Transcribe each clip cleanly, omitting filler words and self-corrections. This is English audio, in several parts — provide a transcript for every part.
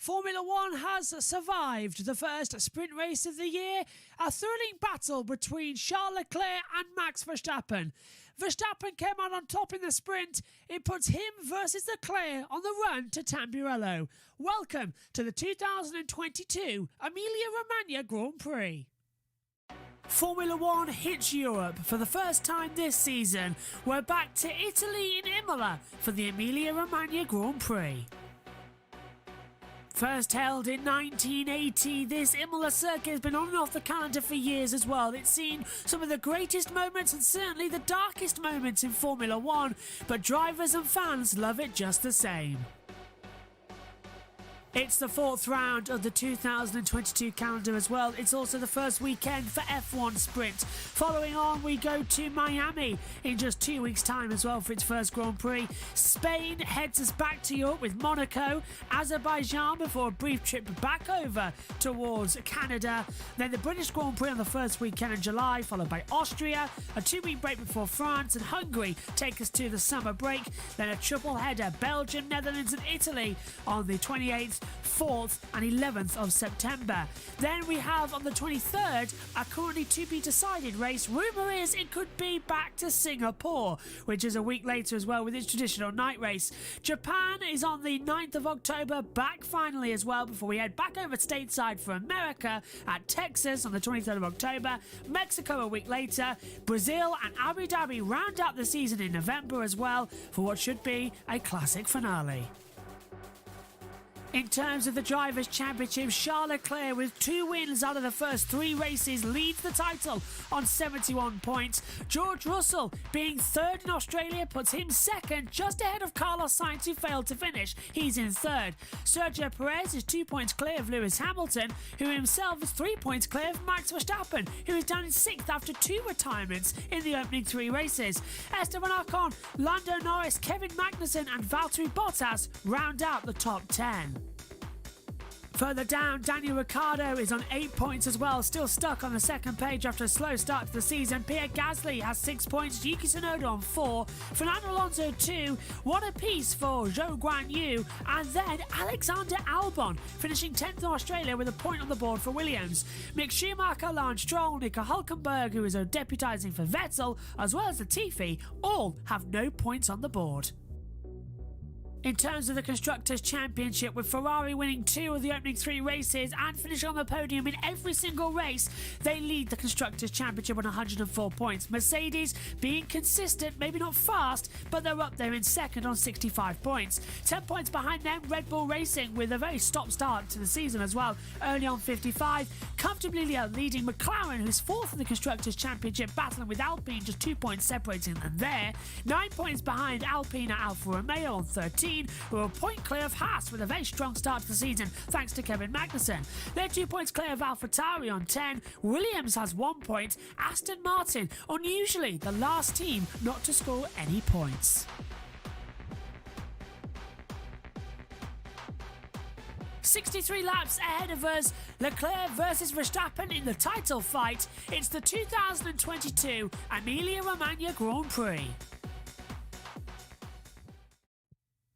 Formula One has survived the first sprint race of the year, a thrilling battle between Charles Leclerc and Max Verstappen. Verstappen came out on top in the sprint. It puts him versus Leclerc on the run to Tamburello. Welcome to the 2022 Emilia Romagna Grand Prix. Formula One hits Europe for the first time this season. We're back to Italy in Imola for the Emilia Romagna Grand Prix. First held in 1980, this Imola circuit has been on and off the calendar for years as well. It's seen some of the greatest moments and certainly the darkest moments in Formula One, but drivers and fans love it just the same. It's the fourth round of the 2022 calendar as well. It's also the first weekend for F1 Sprint. Following on, we go to Miami in just 2 weeks' time as well for its first Grand Prix. Spain heads us back to Europe with Monaco, Azerbaijan before a brief trip back over towards Canada. Then the British Grand Prix on the first weekend in July, followed by Austria. A 2-week break before France and Hungary take us to the summer break. Then a triple header, Belgium, Netherlands and Italy on the 28th. 4th and 11th of September. Then we have on the 23rd a currently to be decided race. Rumour is it could be back to Singapore, which is a week later as well with its traditional night race. Japan is on the 9th of October, back finally as well before we head back over stateside for America at Texas on the 23rd of October. Mexico a week later. Brazil and Abu Dhabi round out the season in November as well for what should be a classic finale. In terms of the Drivers' Championship, Charles Leclerc, with 2 wins out of the first 3 races, leads the title on 71 points. George Russell, being 3rd in Australia, puts him 2nd, just ahead of Carlos Sainz, who failed to finish. He's in 3rd. Sergio Perez is 2 points clear of Lewis Hamilton, who himself is 3 points clear of Max Verstappen, who is down in 6th after 2 retirements in the opening 3 races. Esteban Ocon, Lando Norris, Kevin Magnussen and Valtteri Bottas round out the top 10. Further down, Daniel Ricciardo is on 8 points as well, still stuck on the second page after a slow start to the season. Pierre Gasly has 6 points, Yuki Tsunoda on 4, Fernando Alonso 2, one apiece for Zhou Guan Yu, and then Alexander Albon finishing 10th in Australia with a point on the board for Williams. Mick Schumacher, Lance Stroll, Nico Hülkenberg, who is deputising for Vettel, as well as Latifi, all have no points on the board. In terms of the Constructors' Championship, with Ferrari winning 2 of the opening 3 races and finishing on the podium in every single race, they lead the Constructors' Championship on 104 points. Mercedes being consistent, maybe not fast, but they're up there in 2nd on 65 points. 10 points behind them, Red Bull Racing, with a very stop-start to the season as well, early on 55. Comfortably leading McLaren, who's 4th in the Constructors' Championship, battling with Alpine, just 2 points separating them there. 9 points behind Alpine at Alfa Romeo on 13. Who are a point clear of Haas with a very strong start to the season thanks to Kevin Magnussen. They're 2 points clear of AlphaTauri on 10. Williams has 1 point. Aston Martin, unusually the last team not to score any points. "63 laps ahead of us, Leclerc versus Verstappen in the title fight. It's the 2022 Emilia Romagna Grand Prix.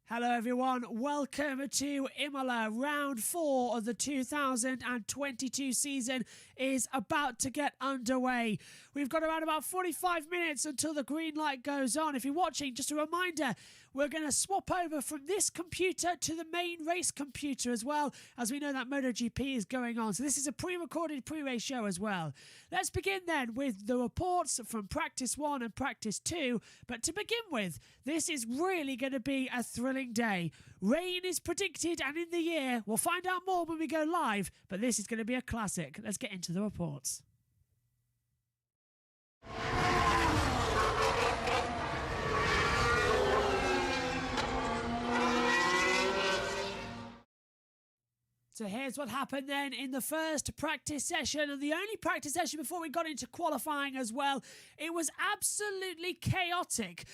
Hello everyone, welcome to Imola. Round 4 of the 2022 season is about to get underway. We've got around about 45 minutes until the green light goes on. If you're watching, just a reminder, we're going to swap over from this computer to the main race computer as well, as we know that MotoGP is going on. So this is a pre-recorded pre-race show as well. Let's begin then with the reports from Practice 1 and Practice 2. But to begin with, this is really going to be a thrilling day. Rain is predicted and in the air. We'll find out more when we go live, but this is going to be a classic. Let's get into the reports. So here's what happened then in the first practice session, and the only practice session before we got into qualifying as well. It was absolutely chaotic.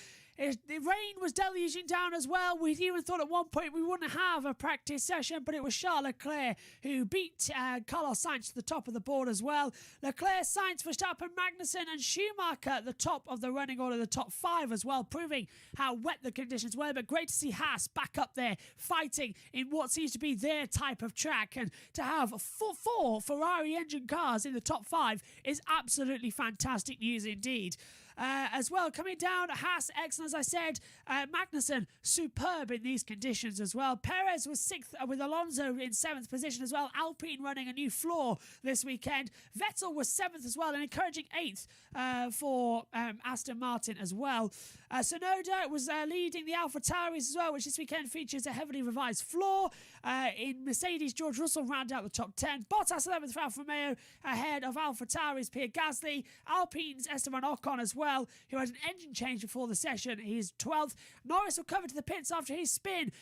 The rain was deluging down as well. We even thought at one point we wouldn't have a practice session, but it was Charles Leclerc who beat Carlos Sainz to the top of the board as well. Leclerc, Sainz, Verstappen, Magnussen and Schumacher at the top of the running order, the top 5 as well, proving how wet the conditions were. But great to see Haas back up there fighting in what seems to be their type of track. And to have four Ferrari engine cars in the top 5 is absolutely fantastic news indeed. As well, coming down, Haas, excellent, as I said. Magnussen, superb in these conditions as well. Perez was 6th with Alonso in 7th position as well. Alpine running a new floor this weekend. Vettel was 7th as well, an encouraging 8th for Aston Martin as well. Tsunoda was leading the AlphaTauris as well, which this weekend features a heavily revised floor. In Mercedes, George Russell rounded out the top 10. Bottas 11th for Alfa Romeo, ahead of AlphaTauris, Pierre Gasly. Alpine's Esteban Ocon as well, who had an engine change before the session. He's 12th. Norris will cover to the pits after his spin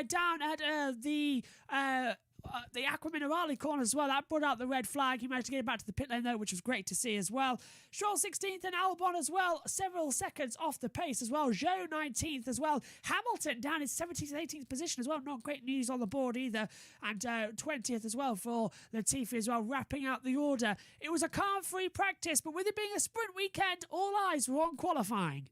down at the Aqua Minerale corner as well. That brought out the red flag. He managed to get it back to the pit lane though, which was great to see as well. Stroll 16th and Albon as well, several seconds off the pace as well. Zhou 19th as well. Hamilton down in 17th and 18th position as well. Not great news on the board either. And 20th as well for Latifi as well, wrapping out the order. It was a calm-free practice, but with it being a sprint weekend, all eyes were on qualifying.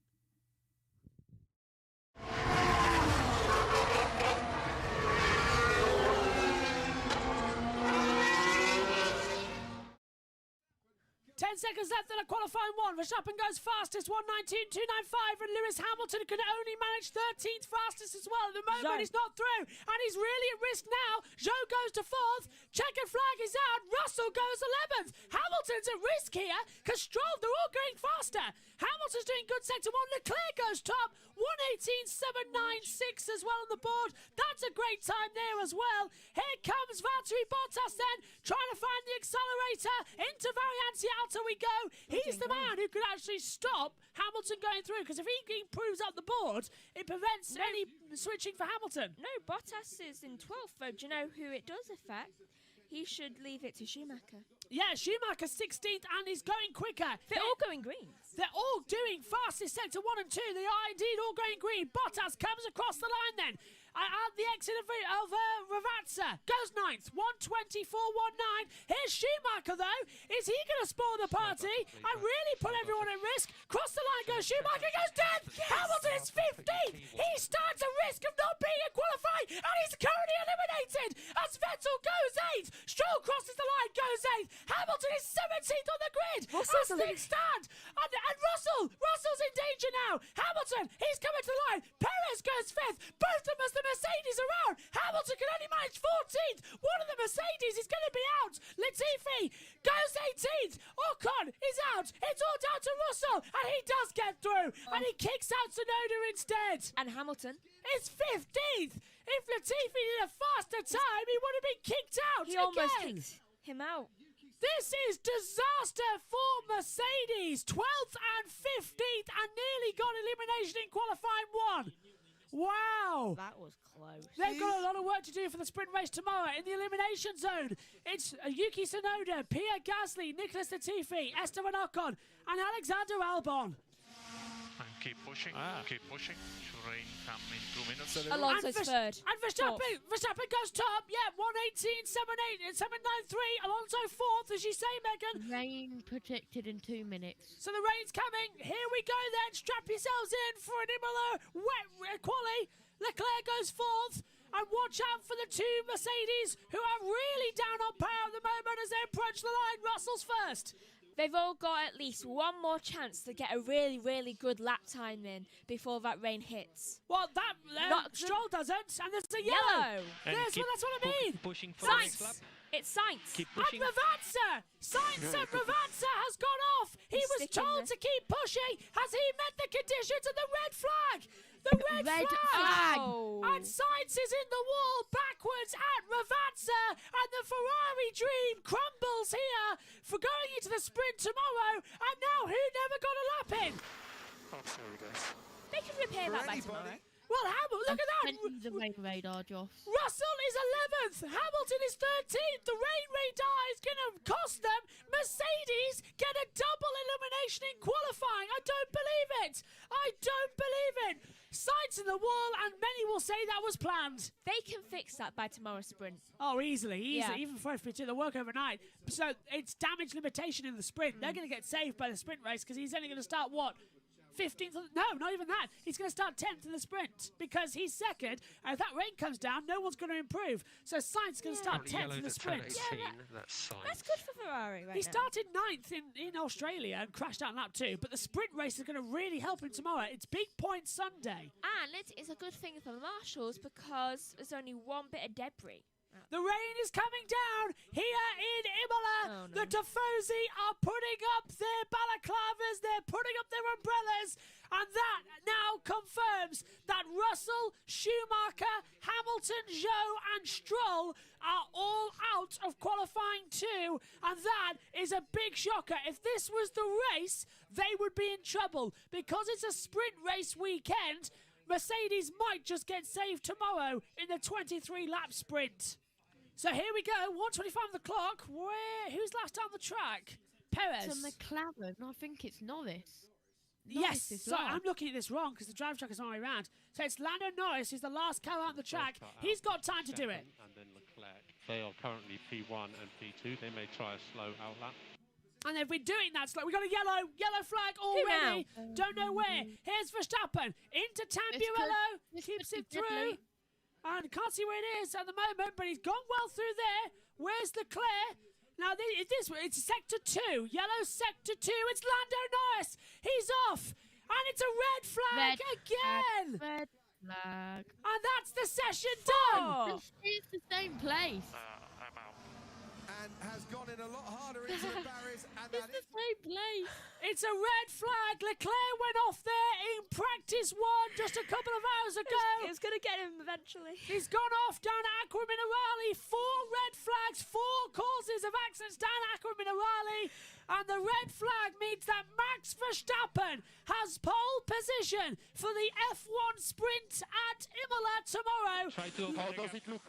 10 seconds left in a qualifying 1. Verstappen goes fastest, 1:19.295, and Lewis Hamilton could only manage 13th fastest as well. At the moment, he's not through, and he's really at risk now. Zhou goes to 4th. Checkered flag is out. Russell goes 11th. Hamilton's at risk here because Stroll, they're all going faster. Hamilton's doing good sector 1. Leclerc goes top, 1:18.796 as well on the board. That's a great time there as well. Here comes Valtteri Bottas then, trying to find the accelerator. Into Varianti, out we go. He's the man who could actually stop Hamilton going through, because if he improves up the board, it prevents any switching for Hamilton. No, Bottas is in 12th though. Do you know who it does affect? He should leave it to Schumacher. Yeah, Schumacher 16th and he's going quicker. They're all going green. They're all doing fastest sector 1 and 2. They are indeed all going green. Bottas comes across the line then. At the exit of Ravazza, goes 9th, 1:24.19. Here's Schumacher though. Is he going to spoil the party and really put everyone at risk? Cross the line goes Schumacher, goes 10th. Yes. Hamilton is 15th. He stands at risk of not being a qualifying, and he's currently eliminated as Vettel goes 8th. Stroll crosses the line, goes 8th. Hamilton is 17th on the grid. As things stand, and Russell's in danger now. Hamilton, he's coming to the line. Perez goes 5th. Both of them as the Mercedes around. Hamilton can only manage 14th. One of the Mercedes is going to be out. Latifi goes 18th. Ocon is out. It's all down to Russell, and he does get through, and he kicks out Tsunoda instead. And Hamilton is 15th. If Latifi did a faster time, he would have been kicked out. He almost kicked him out. This is disaster for Mercedes. 12th and 15th, and nearly got elimination in qualifying 1. Wow. That was close. They've got a lot of work to do for the sprint race tomorrow in the elimination zone. It's Yuki Tsunoda, Pierre Gasly, Nicholas Latifi, Esteban Ocon, and Alexander Albon. And keep pushing, keep pushing. Rain come in 2 minutes. So Alonso's third. And Verstappen goes top. Yeah, 1:18.793. Alonso 4th, as you say, Megan. Rain predicted in 2 minutes. So the rain's coming. Here we go then. Strap yourselves in for an Imola wet quali. Leclerc goes 4th. And watch out for the 2 Mercedes, who are really down on power at the moment as they approach the line. Russell's first. They've all got at least one more chance to get a really, really good lap time in before that rain hits. Well, Stroll doesn't, and there's a yellow. That's what I mean. Pushing for Sainz. lap. It's Sainz. Keep pushing. And Ravazza. Sainz and Ravazza has gone off. He was told to keep pushing. Has he met the conditions of the red flag? The red flag! Oh. And Sainz is in the wall backwards at Ravazza, and the Ferrari dream crumbles here for going into the sprint tomorrow, and now who never got a lap in? Oh, sorry guys. They can repair that by tomorrow. Well, look at that. The rain radar, Josh. Russell is 11th. Hamilton is 13th. The rain radar is going to cost them. Mercedes get a double elimination in qualifying. I don't believe it. I don't believe it. Sights in the wall, and many will say that was planned. They can fix that by tomorrow's sprint. Oh, easily. Yeah. Even for FP2, they'll work overnight. So it's damage limitation in the sprint. They're going to get saved by the sprint race because he's only going to start, what, 15th? No, not even that. He's going to start 10th in the sprint because he's second. And if that rain comes down, no one's going to improve. So Sainz going to start 10th in the sprint. That's good for Ferrari right He now. started 9th in Australia and crashed out in lap 2. But the sprint race is going to really help him tomorrow. It's Big Point Sunday. And it's a good thing for the marshals because there's only one bit of debris. The rain is coming down here in Imola. Oh, no. The Tifosi are putting up their balaclavas, they're putting up their umbrellas, and that now confirms that Russell, Schumacher, Hamilton, Zhou and Stroll are all out of qualifying too, and that is a big shocker. If this was the race, they would be in trouble. Because it's a sprint race weekend, Mercedes might just get saved tomorrow in the 23-lap sprint. So here we go, 1:25 on the clock. Who's last on the track? Perez. It's a McLaren. I think it's Norris. Yes, Norris is so last. I'm looking at this wrong because the drive track is the wrong way around. So it's Lando Norris who's the last car on the track. He's got time to do it. And then Leclerc. They are currently P1 and P2. They may try a slow outlap. And they've been doing that. So we got a yellow flag already. Don't know where. Here's Verstappen into Tamburello. Keeps it through. And can't see where it is at the moment, but he's gone well through there. Where's Leclerc? Now, it's sector 2. Yellow sector 2. It's Lando Norris. He's off. And it's a red flag again. Red flag. And that's the session done. It's the same place. I'm out. And has gone in a lot harder into the barriers. And It's that the same place. It's a red flag. Leclerc went off there in practice 1 just a couple of hours ago. It was going to get him eventually. He's gone off down Aqua Minerale. 4 red flags, 4 causes of accidents down Aqua Minerale. And the red flag means that Max Verstappen has pole position for the F1 sprint at Imola tomorrow. Try to How does it look?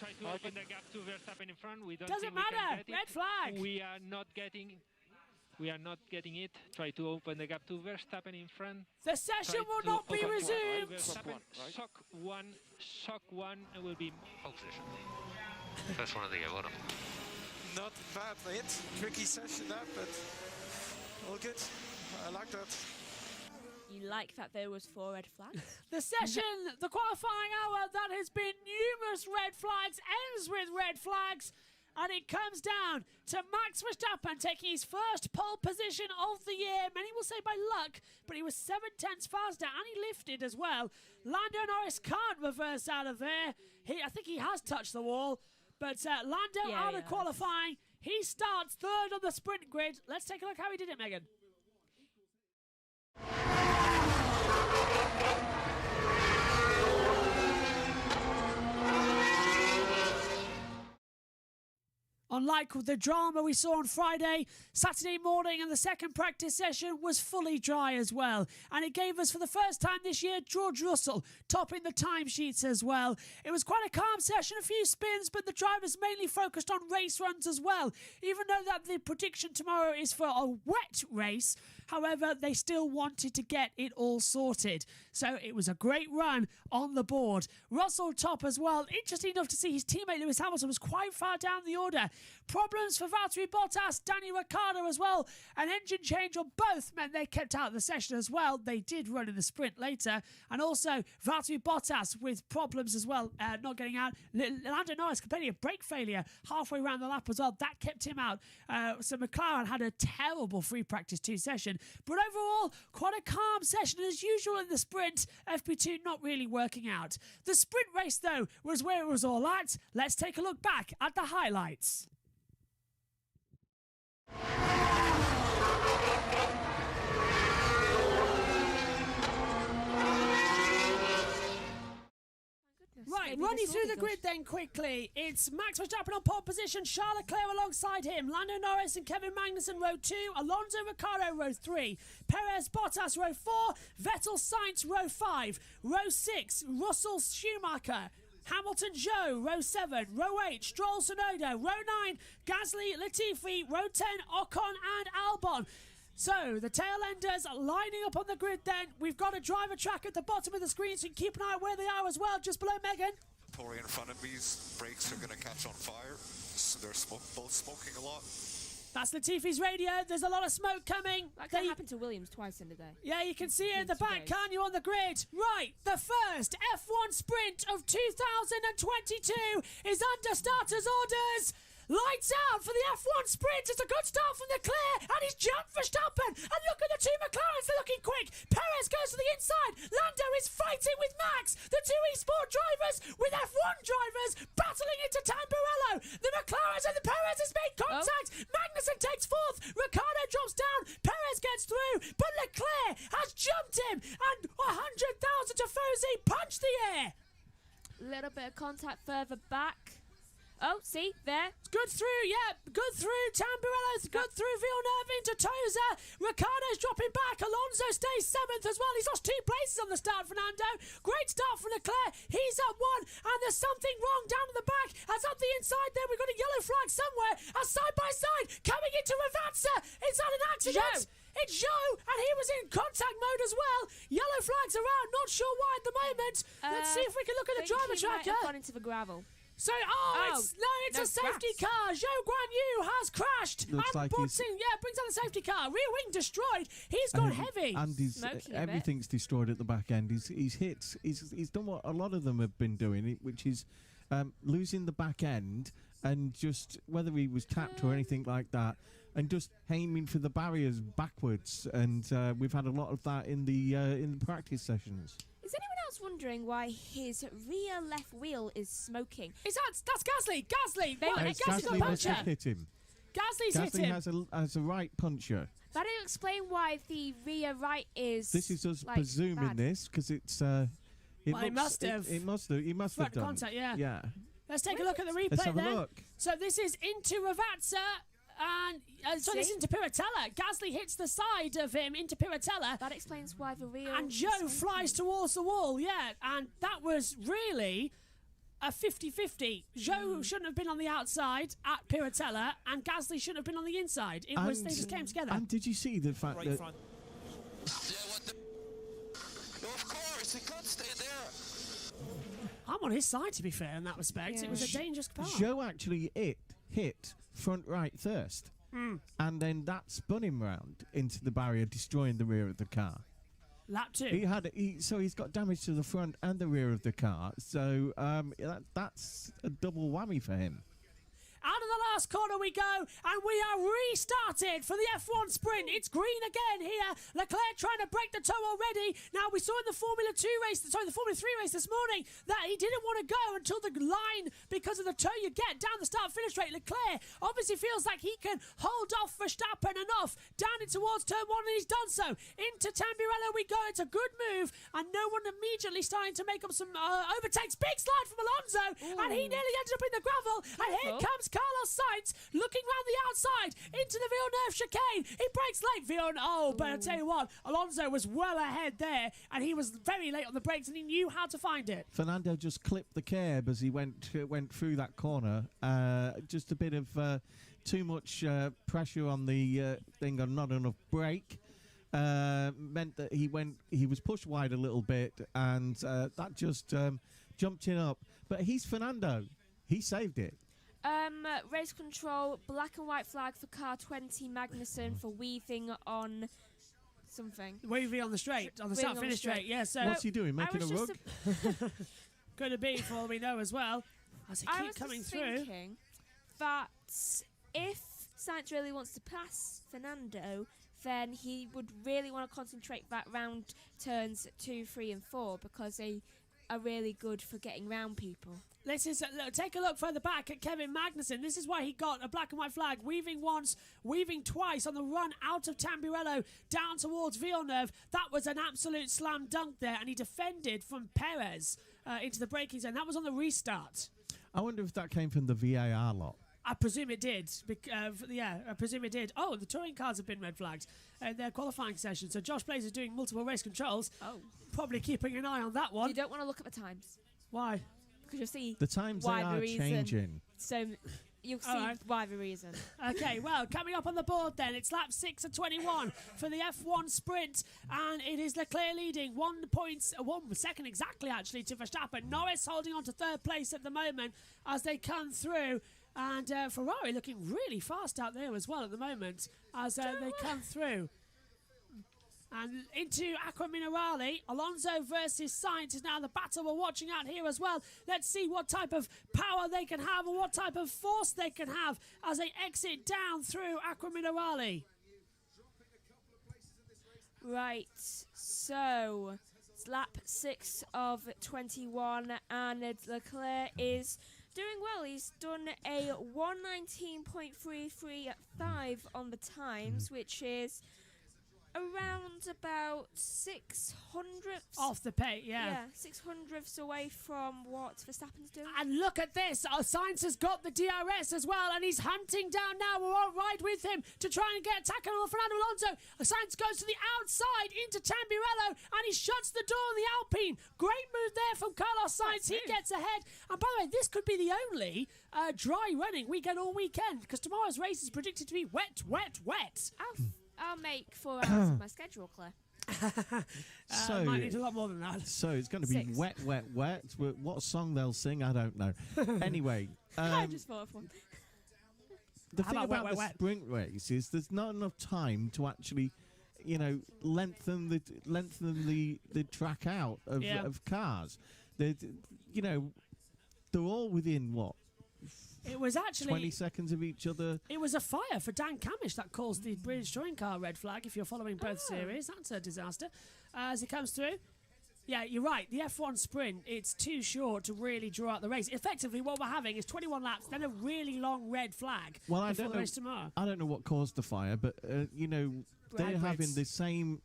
Try to open the gap to Verstappen in front. We don't Doesn't think we matter. can get Red it. flag. We are not getting it. Try to open the gap to Verstappen in front. The session will not be resumed. Verstappen, shock one, and will be Pole position. First one of the year, well done. not bad hit. Tricky session that, but all good. I like that. You like that there was 4 red flags? The session, the qualifying hour that has been numerous red flags, ends with red flags. And it comes down to Max Verstappen taking his first pole position of the year. Many will say by luck, but he was 7/10 faster and he lifted as well. Lando Norris can't reverse out of there. I think he has touched the wall, but Lando out of qualifying. He starts 3rd on the sprint grid. Let's take a look how he did it, Megan. Unlike the drama we saw on Friday, Saturday morning and the second practice session was fully dry as well. And it gave us, for the first time this year, George Russell topping the timesheets as well. It was quite a calm session, a few spins, but the drivers mainly focused on race runs as well. Even though that the prediction tomorrow is for a wet race, however, they still wanted to get it all sorted. So it was a great run on the board. Russell top as well. Interesting enough to see his teammate Lewis Hamilton was quite far down the order. Problems for Valtteri Bottas, Danny Ricciardo as well. An engine change on both meant they kept out of the session as well. They did run in the sprint later. And also Valtteri Bottas with problems as well, not getting out. Lando Norris complaining of brake failure halfway around the lap as well. That kept him out. So McLaren had a terrible free practice 2 session. But overall, quite a calm session as usual in the sprint. FP2 not really working out. The sprint race, though, was where it was all at. Let's take a look back at the highlights. Right, Maybe running this will through be the good. grid then quickly. It's Max Verstappen on pole position, Charles Leclerc alongside him, Lando Norris and Kevin Magnussen row 2, Alonso Ricciardo row 3, Perez Bottas row 4, Vettel Sainz row 5, row 6, Russell Schumacher, Hamilton Joe, row 7, row 8, Stroll Tsunoda, row 9, Gasly Latifi, row 10, Ocon and Albon. So, the tail enders are lining up on the grid then. We've got a driver track at the bottom of the screen, so you can keep an eye on where they are as well, just below Megan. Pouring in front of me's brakes are going to catch on fire, so they're both smoking a lot. That's Latifi's radio. There's a lot of smoke coming. That can happen to Williams twice in a day. Yeah, you can see it at the In 2 back, days. can't you, on the grid? Right, the first F1 sprint of 2022 is under starters' orders. Lights out for the F1 sprint. It's a good start from Leclerc, and he's jumped Verstappen. And look at the two McLarens, they're looking quick. Perez goes to the inside. Lando is fighting with Max. The two eSport drivers with F1 drivers battling into Tamburello. The McLarens and the Perez has made contact. Magnussen takes fourth. Ricciardo drops down. Perez gets through, but Leclerc has jumped him. And 100,000 Tifosi punched the air. Little bit of contact further back. Oh, see, there. Good through, yeah. Good through. Tamburello's good through. Villeneuve into Toza. Ricciardo's dropping back. Alonso stays 7th as well. He's lost 2 places on the start, Fernando. Great start for Leclerc. He's up 1. And there's something wrong down at the back. As up the inside there, we've got a yellow flag somewhere. As side by side, coming into Ravazza. Is that an accident? It's Joe, and he was in contact mode as well. Yellow flags around. Not sure why at the moment. Let's see if we can look at the driver Might have tracker. gone into the gravel. So, it's a safety grass. car. Zhou Guanyu has crashed. Looks and like brings out the safety car. Rear wing destroyed. He's gone heavy. And Smoking a bit. everything's destroyed at the back end. He's hit. He's done what a lot of them have been doing, which is losing the back end and just whether he was tapped or anything like that, and just aiming for the barriers backwards. And we've had a lot of that in the practice sessions. Is anyone else wondering why his rear left wheel is smoking? That's Gasly. Gasly. They were Gasly's got Gasly a must puncher. have hit him. Gasly's hit Gasly him. has a right puncher. That'll explain why the rear right is. This is us like, presuming bad. this because it's. Well, he must have. He must have. He must have Front done. contact, yeah. Yeah. Let's take a look at the Let's replay have a then. look. So this is into Ravazza. And so this is into Piratella. Gasly hits the side of him into Piratella. That explains why the rear. And is Joe smoking. flies towards the wall, yeah. And that was really a 50-50. Joe shouldn't have been on the outside at Piratella, and Gasly shouldn't have been on the inside. They just came together. And did you see the fact that Yeah, what the... No, of course, he can't stay there. I'm on his side, to be fair, in that respect. Yeah. It was a dangerous car. Joe actually hit front right first, and then that spun him round into the barrier, destroying the rear of the car. Lap 2. So he's got damage to the front and the rear of the car. So that's a double whammy for him. Out of the last corner we go, and we are restarted for the F1 sprint. It's green again here. Leclerc trying to break the toe already. Now, we saw in the Formula 3 race this morning that he didn't want to go until the line, because of the toe you get down the start-finish straight. Leclerc obviously feels like he can hold off Verstappen enough down in towards turn 1, and he's done so. Into Tamburello we go. It's a good move, and no one immediately starting to make up some overtakes. Big slide from Alonso, and he nearly ended up in the gravel. And here comes Carlos Sainz looking round the outside into the Villeneuve chicane. He breaks late. But I tell you what, Alonso was well ahead there, and he was very late on the brakes, and he knew how to find it. Fernando just clipped the curb as he went through that corner. Just a bit of too much pressure on the thing, and not enough brake. Meant that he was pushed wide a little bit, and that just jumped him up. But he's Fernando. He saved it. Race control, black and white flag for car 20 Magnussen for weaving on something. Wavy on the straight, on the Waving on start-finish the straight. straight. Yeah, so What's he doing? Making a was rug? just could have been for all we know as well. As they I keep was coming just through. thinking that if Sainz really wants to pass Fernando, then he would really want to concentrate that round turns 2, 3 and 4, because they are really good for getting round people. Let's just take a look further back at Kevin Magnussen. This is why he got a black and white flag, weaving once, weaving twice on the run out of Tamburello down towards Villeneuve. That was an absolute slam dunk there, and he defended from Perez. into the braking zone. That was on the restart. I wonder if that came from the VAR lot. I presume it did. I presume it did. Oh, the touring cars have been red flagged in their qualifying session. So JoshPlayz is doing multiple race controls. Oh. Probably keeping an eye on that one. You don't want to look at the times. Why? Because you'll see The times they why are the reason. changing. So you'll see Alright. why the reason. Okay, well, coming up on the board then, it's lap 6 of 21 for the F1 sprint, and it is Leclerc leading 1 second exactly, actually, to Verstappen. Norris holding on to third place at the moment as they come through, and Ferrari looking really fast out there as well at the moment as they come through. And into Aqua Minerale, Alonso versus Sainz is now the battle we're watching out here as well. Let's see what type of power they can have and what type of force they can have as they exit down through Aqua Minerale. Right, so it's lap 6 of 21, and Leclerc is doing well. He's done a 119.335 on the times, which is around about 600ths Off the pace, yeah. 600ths away from what Verstappen's doing. And look at this. Sainz has got the DRS as well, and he's hunting down now. We're all right with him to try and get a tackle on Fernando Alonso. Sainz goes to the outside into Tambirello, and he shuts the door on the Alpine. Great move there from Carlos Sainz. He gets ahead. And by the way, this could be the only dry running we get all weekend, because tomorrow's race is predicted to be wet, wet, wet. I'll make 4 hours of my schedule, Claire. So might need a lot more than that. So it's going to be 6. wet, wet, wet. What song they'll sing, I don't know. Anyway, I just thought of one. the How thing about about wet, the wet, wet? sprint race is there's not enough time to actually, lengthen the track out of cars. They're all within what? It was actually 20 seconds of each other. It was a fire for Dan Camish that caused the British touring car red flag. If you're following both series, that's a disaster. As it comes through, yeah, you're right. The F1 sprint, it's too short to really draw out the race. Effectively, what we're having is 21 laps, then a really long red flag Well, I before don't the know. race tomorrow. I don't know what caused the fire, but they're having the same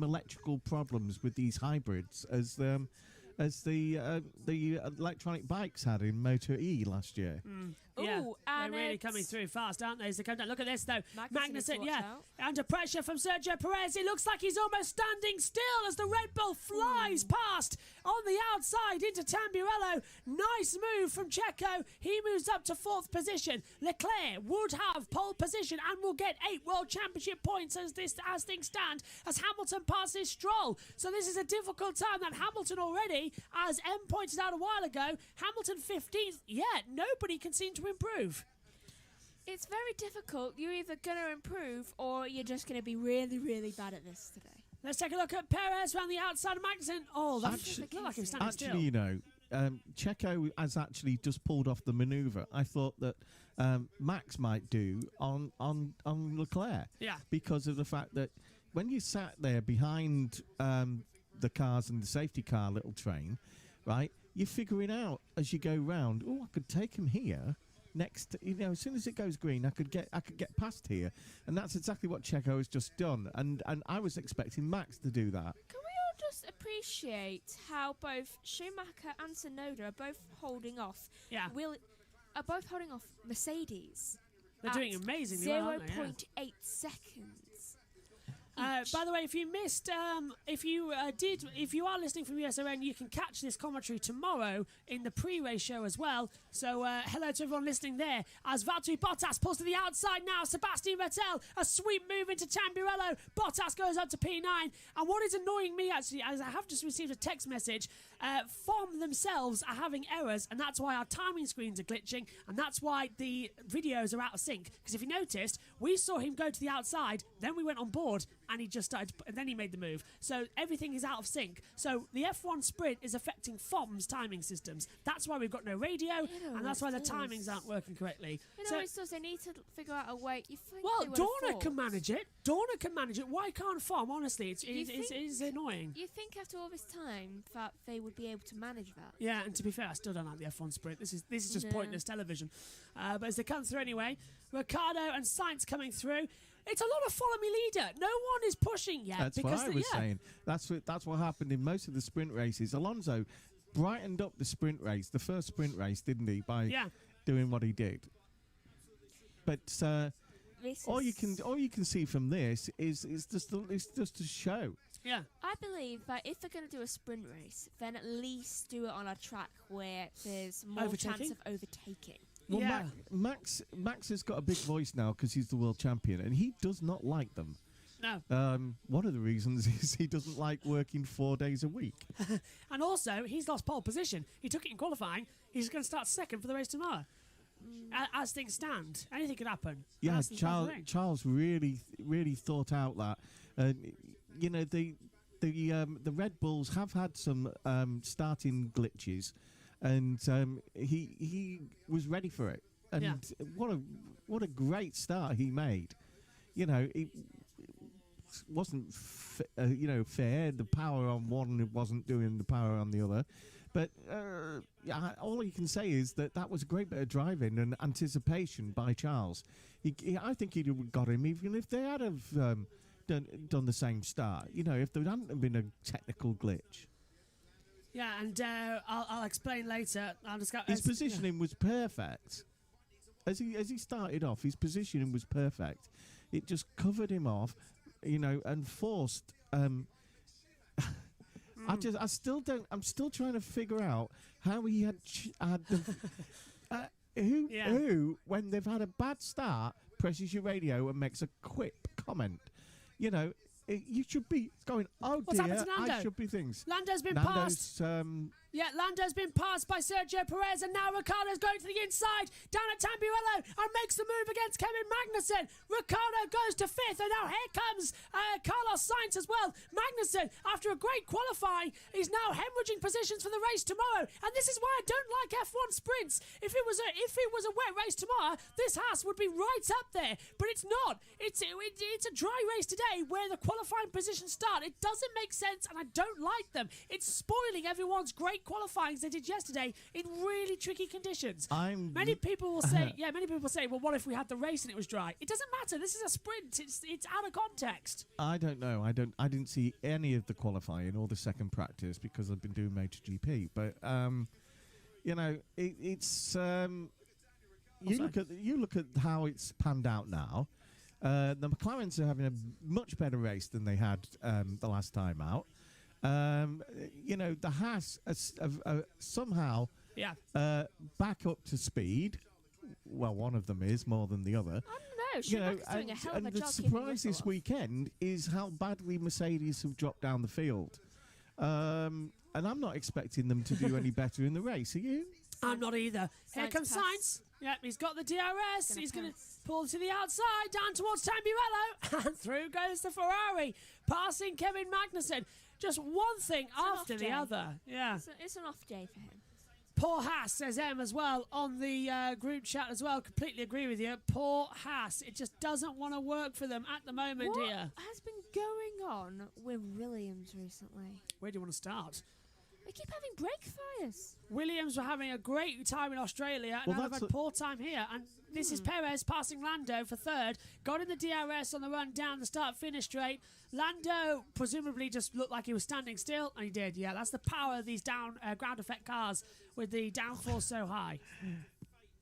electrical problems with these hybrids as the electronic bikes had in Moto E last year. Yeah, Ooh, they're and really it's- coming through fast, aren't they? As they come down. Look at this, though. Magnussen needs to Magnussen, watch yeah, out. under pressure from Sergio Perez. It looks like he's almost standing still as the Red Bull flies past on the outside into Tambirello. Nice move from Checo. He moves up to 4th position. Leclerc would have pole position and will get 8 World Championship points as things stand, as Hamilton passes Stroll. So this is a difficult time that Hamilton already, as M pointed out a while ago, Hamilton 15th, yet nobody can seem to improve. It's very difficult. You're either going to improve or you're just going to be really, really bad at this today. Let's take a look at Perez around the outside of Magnussen. Oh, that Actually- looked like he was standing Actually, still. Checo has actually just pulled off the manoeuvre. I thought that Max might do on Leclerc. Yeah. Because of the fact that when you sat there behind the cars and the safety car little train, right, you're figuring out as you go round, oh, I could take him here. Next, as soon as it goes green, I could get past here, and that's exactly what Checo has just done. And I was expecting Max to do that. Can we all just appreciate how both Schumacher and Tsunoda are both holding off? Yeah. Are both holding off Mercedes. They're at doing amazingly well, aren't they? Yeah. 0.8 seconds. By the way, if you missed, if you are listening from USON, you can catch this commentary tomorrow in the pre-race show as well. So hello to everyone listening there. As Valtteri Bottas pulls to the outside now, Sebastian Vettel, a sweep move into Tambirello. Bottas goes up to P9. And what is annoying me actually, as I have just received a text message, FOM themselves are having errors, and that's why our timing screens are glitching, and that's why the videos are out of sync. Because if you noticed, we saw him go to the outside, then we went on board, and he just started, and then he made the move. So everything is out of sync. So the F1 sprint is affecting FOM's timing systems. That's why we've got no radio, and that's why the timings aren't working correctly. You know, So, it's just they need to figure out a way. You think well, they would have Dorna thought. can manage it. Dorna can manage it. Why can't FOM? Honestly, it is annoying. You think after all this time that they would be able to manage that? Yeah, and to be fair, I still don't like the F1 sprint. This is just No. pointless television. But as they come through anyway, Ricciardo and Sainz coming through. It's a lot of follow me leader. No one is pushing yet. That's what I was saying. That's what happened in most of the sprint races. Alonso brightened up the sprint race, the first sprint race, didn't he, by Yeah. doing what he did. But This all you is- can see from this is just a show. Yeah. I believe that if they're going to do a sprint race, then at least do it on a track where there's more chance Overtaking? of overtaking. Well, Yeah. Max has got a big voice now because he's the world champion, and he does not like them. No. One of the reasons is he doesn't like working 4 days a week. And also, he's lost pole position. He took it in qualifying. He's going to start second for the race tomorrow. As things stand, anything could happen. Yeah, As things stand for the ring. Charles really thought out that. You know, the Red Bulls have had some starting glitches, and he was ready for it. And Yeah. what a great start he made. You know, it wasn't fair. The power on one wasn't doing the power on the other. But all you can say is that was a great bit of driving and anticipation by Charles. I think he'd have got him even if they had have done the same start. You know, if there hadn't been a technical glitch. Yeah, and I'll explain later. I'll just go. His positioning was perfect. As he started off, his positioning was perfect. It just covered him off, you know, and forced. I'm still trying to figure out how he had the who when they've had a bad start presses your radio and makes a quick comment. You know, you should be going, oh What's dear, happened to Lando? I should be things. Lando's been passed. Yeah, Lando's been passed by Sergio Perez, and now Ricciardo's going to the inside, down at Tamburello, and makes the move against Kevin Magnussen. Ricciardo goes to fifth, and now here comes Carlos Sainz as well. Magnussen, after a great qualifying, is now hemorrhaging positions for the race tomorrow, and this is why I don't like F1 sprints. If it was a wet race tomorrow, this Haas would be right up there, but it's not. It's a dry race today where the qualifying positions start. It doesn't make sense, and I don't like them. It's spoiling everyone's great qualifying they did yesterday in really tricky conditions. Many people will say, well, what if we had the race and it was dry? It doesn't matter. This is a sprint. It's out of context. I don't know. I didn't see any of the qualifying or the second practice because I've been doing MotoGP. But you know, it's you look at how it's panned out now. The McLarens are having a much better race than they had the last time out. You know, the Haas are somehow back up to speed. Well, one of them is more than the other. I don't know. Schumacher's doing a hell of a and the job keeping surprise the this whistle off. weekend is how badly Mercedes have dropped down the field. And I'm not expecting them to do any better in the race. Are you? I'm not either. Here Sainz comes pass. Sainz. Yep, he's got the DRS. He's going to pass. pull to the outside, down towards Tamburello, and through goes the Ferrari, passing Kevin Magnussen. Just one thing an after off the day. other. Yeah. It's an off day for him. Poor Haas, says Em as well on the group chat as well. Completely agree with you. Poor Haas. It just doesn't want to work for them at the moment What here. has been going on with Williams recently? Where do you want to start? They keep having brake fires. Williams were having a great time in Australia, and Well, now they've that's had poor time here. And this is Perez passing Lando for third. Got in the DRS on the run down the start-finish straight. Lando presumably just looked like he was standing still, and he did. Yeah, that's the power of these ground effect cars with the downforce so high.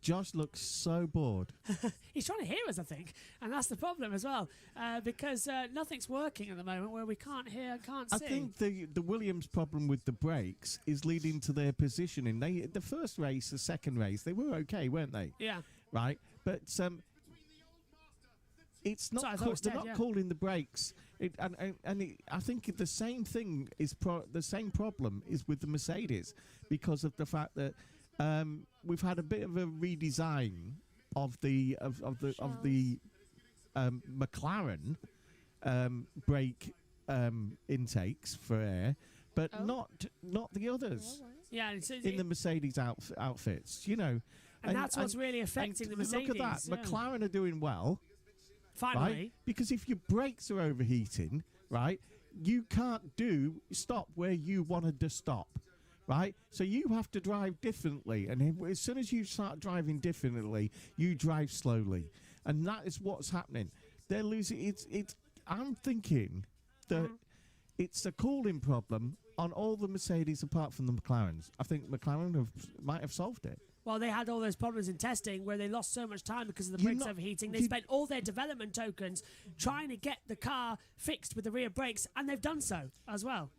Josh looks so bored. He's trying to hear us, I think, and that's the problem as well, because nothing's working at the moment where we can't hear and can't I see. think the Williams problem with the brakes is leading to their positioning. The first race, the second race, they were okay, weren't they? Yeah. Right, but it's not. Sorry, I thought it was They're dead, not yeah. calling the brakes. I think the same thing is the same problem is with the Mercedes because of the fact that we've had a bit of a redesign of the McLaren brake intakes for air, but not the others Yeah, in the Mercedes outfits. You know, and that's what's really affecting the Mercedes. Look at that, yeah. McLaren are doing well. Finally. Right? Because if your brakes are overheating, right, you can't stop where you wanted to stop, right? So you have to drive differently, and as soon as you start driving differently, you drive slowly, and that is what's happening. They're losing. I'm thinking that it's a cooling problem on all the Mercedes apart from the McLarens. I think McLaren might have solved it. Well, they had all those problems in testing where they lost so much time because of the You're brakes not- overheating. They you- spent all their development tokens trying to get the car fixed with the rear brakes, and they've done so as well.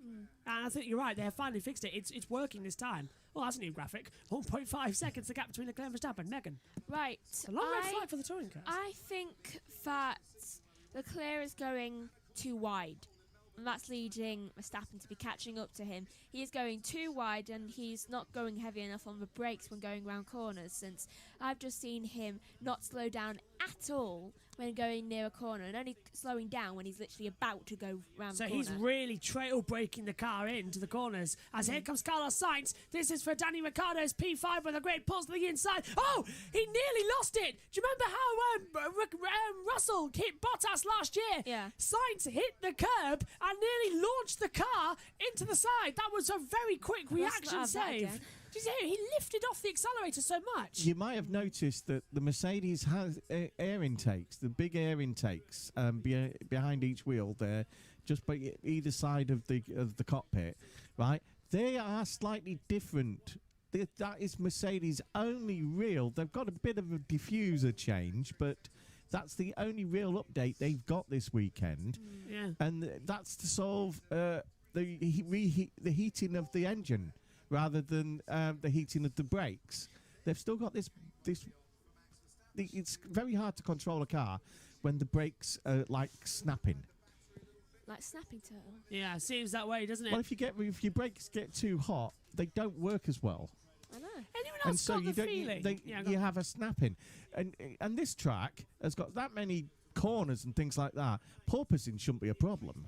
And I think you're right. They have finally fixed it. It's working this time. Well, that's a new graphic. 1.5 seconds the gap between Leclerc and Verstappen. Megan, Right. a long red flag for the touring cars. I think that Leclerc is going too wide. And that's leading Verstappen to be catching up to him. He is going too wide and he's not going heavy enough on the brakes when going round corners, since I've just seen him not slow down at all when going near a corner and only slowing down when he's literally about to go round So the corner. he's really trail braking the car into the corners. As here comes Carlos Sainz. This is for Danny Ricciardo's P5 with a great pulse to the inside. Oh, he nearly lost it. Do you remember how Russell hit Bottas last year? Yeah. Sainz hit the curb and nearly launched the car into the side. That was a very quick reaction have that save. again. Did you hear? He lifted off the accelerator so much. You might have noticed that the Mercedes has air intakes, the big air intakes behind each wheel there, just by either side of the cockpit, right? They are slightly different. That is Mercedes' only real. They've got a bit of a diffuser change, but that's the only real update they've got this weekend, Yeah. and that's to solve the heating of the engine rather than the heating of the brakes. They've still got this. It's very hard to control a car when the brakes are like snapping. Like snapping turtle. Yeah, seems that way, doesn't it? Well, if your brakes get too hot, they don't work as well. I know. Anyone And else so got you the don't. feeling? You have a snapping, and this track has got that many corners and things like that. Porpoising shouldn't be a problem.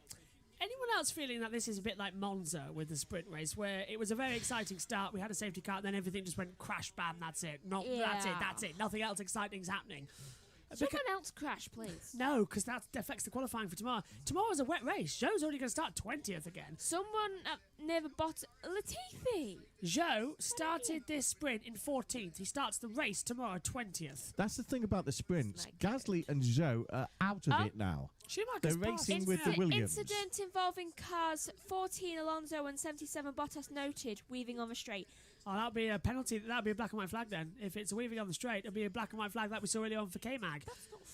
Anyone else feeling that this is a bit like Monza with the sprint race, where it was a very exciting start, we had a safety car, and then everything just went crash, bam, that's it. That's it. Nothing else exciting's happening. Someone else crash, please. No, because that affects the qualifying for tomorrow. Tomorrow's a wet race. Joe's only going to start 20th again. Someone near the bottom. Latifi. Joe started this sprint in 14th. He starts the race tomorrow 20th. That's the thing about the sprints. Like it. Gasly and Zhou are out of it now. Schumacher's They're passed. racing with the Williams. Incident involving cars 14 Alonso and 77 Bottas noted weaving on the straight. Oh, that'll be a penalty. That'll be a black and white flag then. If it's a weaving on the straight, it'll be a black and white flag like we saw earlier on for K-Mag. That's not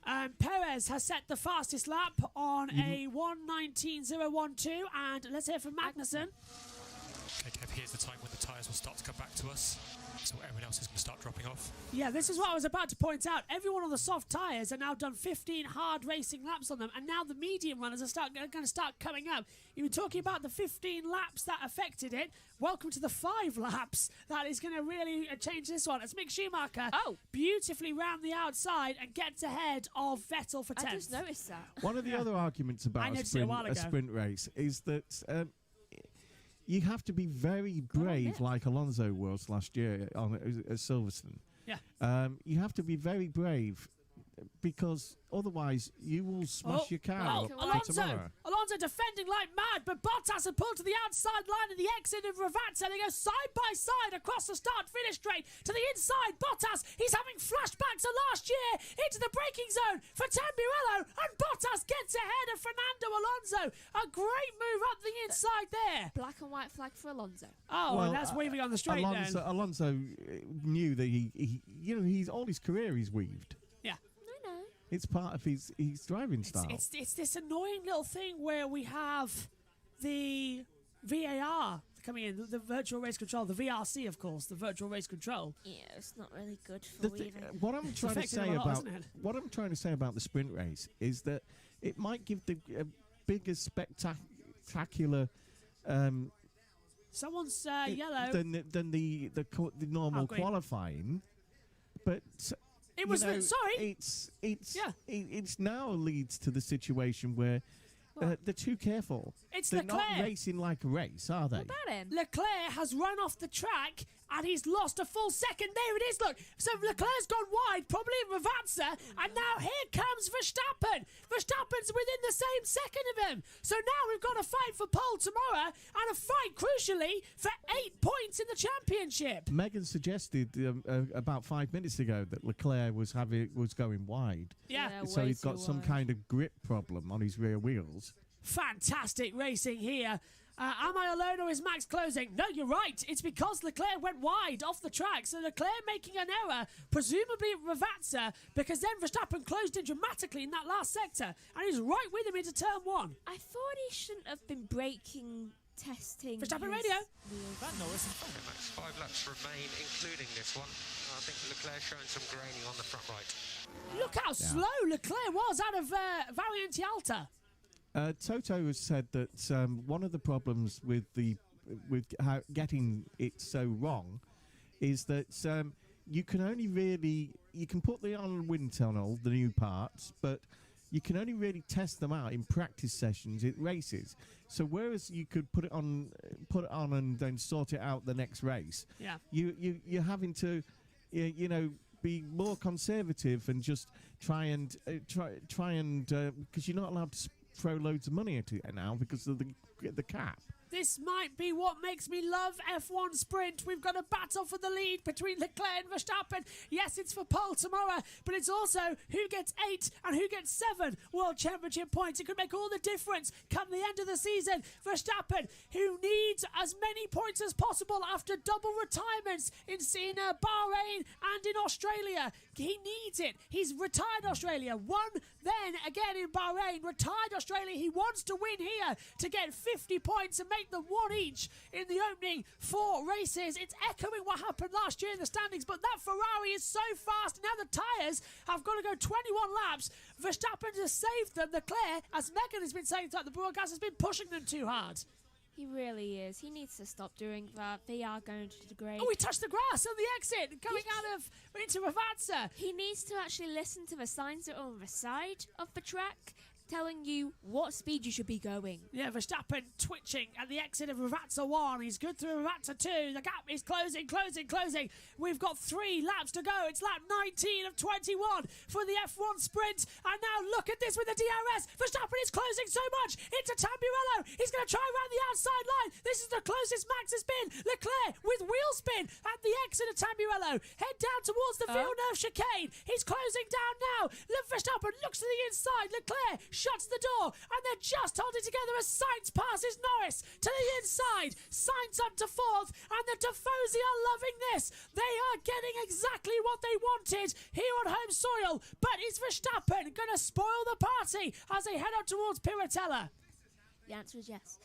fair. Perez has set the fastest lap on a 1:19.012, and let's hear from Magnussen. Okay, Kev, here's the time when the tyres will start to come back to us. So everyone else is going to start dropping off. Yeah, this is what I was about to point out. Everyone on the soft tyres are now done 15 hard racing laps on them, and now the medium runners are going to start coming up. You were talking about the 15 laps that affected it. Welcome to the 5 laps. That is going to really change this one. As Mick Schumacher beautifully round the outside and gets ahead of Vettel for 10th. I just noticed that. One of the other arguments about a noticed it a while ago. sprint race is that you have to be very brave, Mick. like Alonso was last year at Silverstone. Yeah. You have to be very brave because otherwise you will smash your car up for tomorrow. Alonso defending like mad, but Bottas had pulled to the outside line of the exit of Ravazza. They go side by side across the start-finish straight to the inside. Bottas, he's having flashbacks of last year into the braking zone for Tamburello, and Bottas gets ahead of Fernando Alonso. A great move up the inside there. Black and white flag for Alonso. Oh, well, that's weaving on the straight then. Alonso knew that he's all his career he's weaved. Yeah. I know. It's part of his driving style. It's this annoying little thing where we have the VAR coming in, the virtual race control, the VRC, of course, the virtual race control. Yeah, it's not really good for weaving. What I'm trying to affecting say him a lot, about isn't it? what I'm trying to say about the sprint race is that it might give the bigger spectacular Someone's yellow. than the normal green. qualifying, but It was sorry. It's now leads to the situation where they're too careful. It's They're Leclerc. not racing like a race, are they? What about him? Leclerc has run off the track and he's lost a full second. There it is, look. So Leclerc's gone wide, probably in Ravazza, and now here comes Verstappen. Verstappen's within the same second of him. So now we've got a fight for pole tomorrow and a fight, crucially, for 8 points in the championship. Megan suggested about 5 minutes ago that Leclerc was going wide. Yeah. So way he's got too some wide. kind of grip problem on his rear wheels. Fantastic racing here. Am I alone or is Max closing? No, you're right. It's because Leclerc went wide off the track. So Leclerc making an error, presumably at Ravazza, because then Verstappen closed in dramatically in that last sector. And he's right with him into turn 1. I thought he shouldn't have been braking, testing. Verstappen his radio. wheels. That Norris in front. Okay, Max, 5 laps remain, including this one. I think Leclerc showing some graining on the front right. Look how slow Leclerc was out of Variante Alta. Toto has said that one of the problems with getting it so wrong is that you can only really put the on wind tunnel, the new parts, but you can only really test them out in practice sessions at races. So whereas you could put it on and then sort it out the next race, you're having to be more conservative and just try and because you're not allowed to throw loads of money at it now because of the cap. This might be what makes me love F1 Sprint. We've got a battle for the lead between Leclerc and Verstappen. Yes, it's for pole tomorrow, but it's also who gets 8 and who gets 7 World Championship points. It could make all the difference come the end of the season. Verstappen, who needs as many points as possible after double retirements in Bahrain and in Australia. He needs it. He's retired Australia, won then again in Bahrain, retired Australia. He wants to win here to get 50 points and make them 1 each in the opening 4 races. It's echoing what happened last year in the standings, but that Ferrari is so fast. Now the tyres have got to go 21 laps. Verstappen has saved them. Leclerc, as Megan has been saying throughout the broadcast, has been pushing them too hard. He really is. He needs to stop doing that. They are going to degrade. Oh, he touched the grass on the exit, coming out of into Ravazza. He needs to actually listen to the signs that are on the side of the track, telling you what speed you should be going. Yeah, Verstappen twitching at the exit of Ravazza 1. He's good through Ravazza 2. The gap is closing. We've got 3 laps to go. It's lap 19 of 21 for the F1 Sprint. And now look at this with the DRS. Verstappen is closing so much into Tamburello. He's going to try around the outside line. This is the closest Max has been. Leclerc with wheel spin at the exit of Tamburello. Head down towards the Villeneuve chicane. He's closing down now. Verstappen looks to the inside. Leclerc shuts the door, and they're just holding together as Sainz passes Norris to the inside. Sainz up to 4th, and the Tifosi are loving this. They are getting exactly what they wanted here on home soil. But is Verstappen going to spoil the party as they head up towards Piratella? The answer is yes.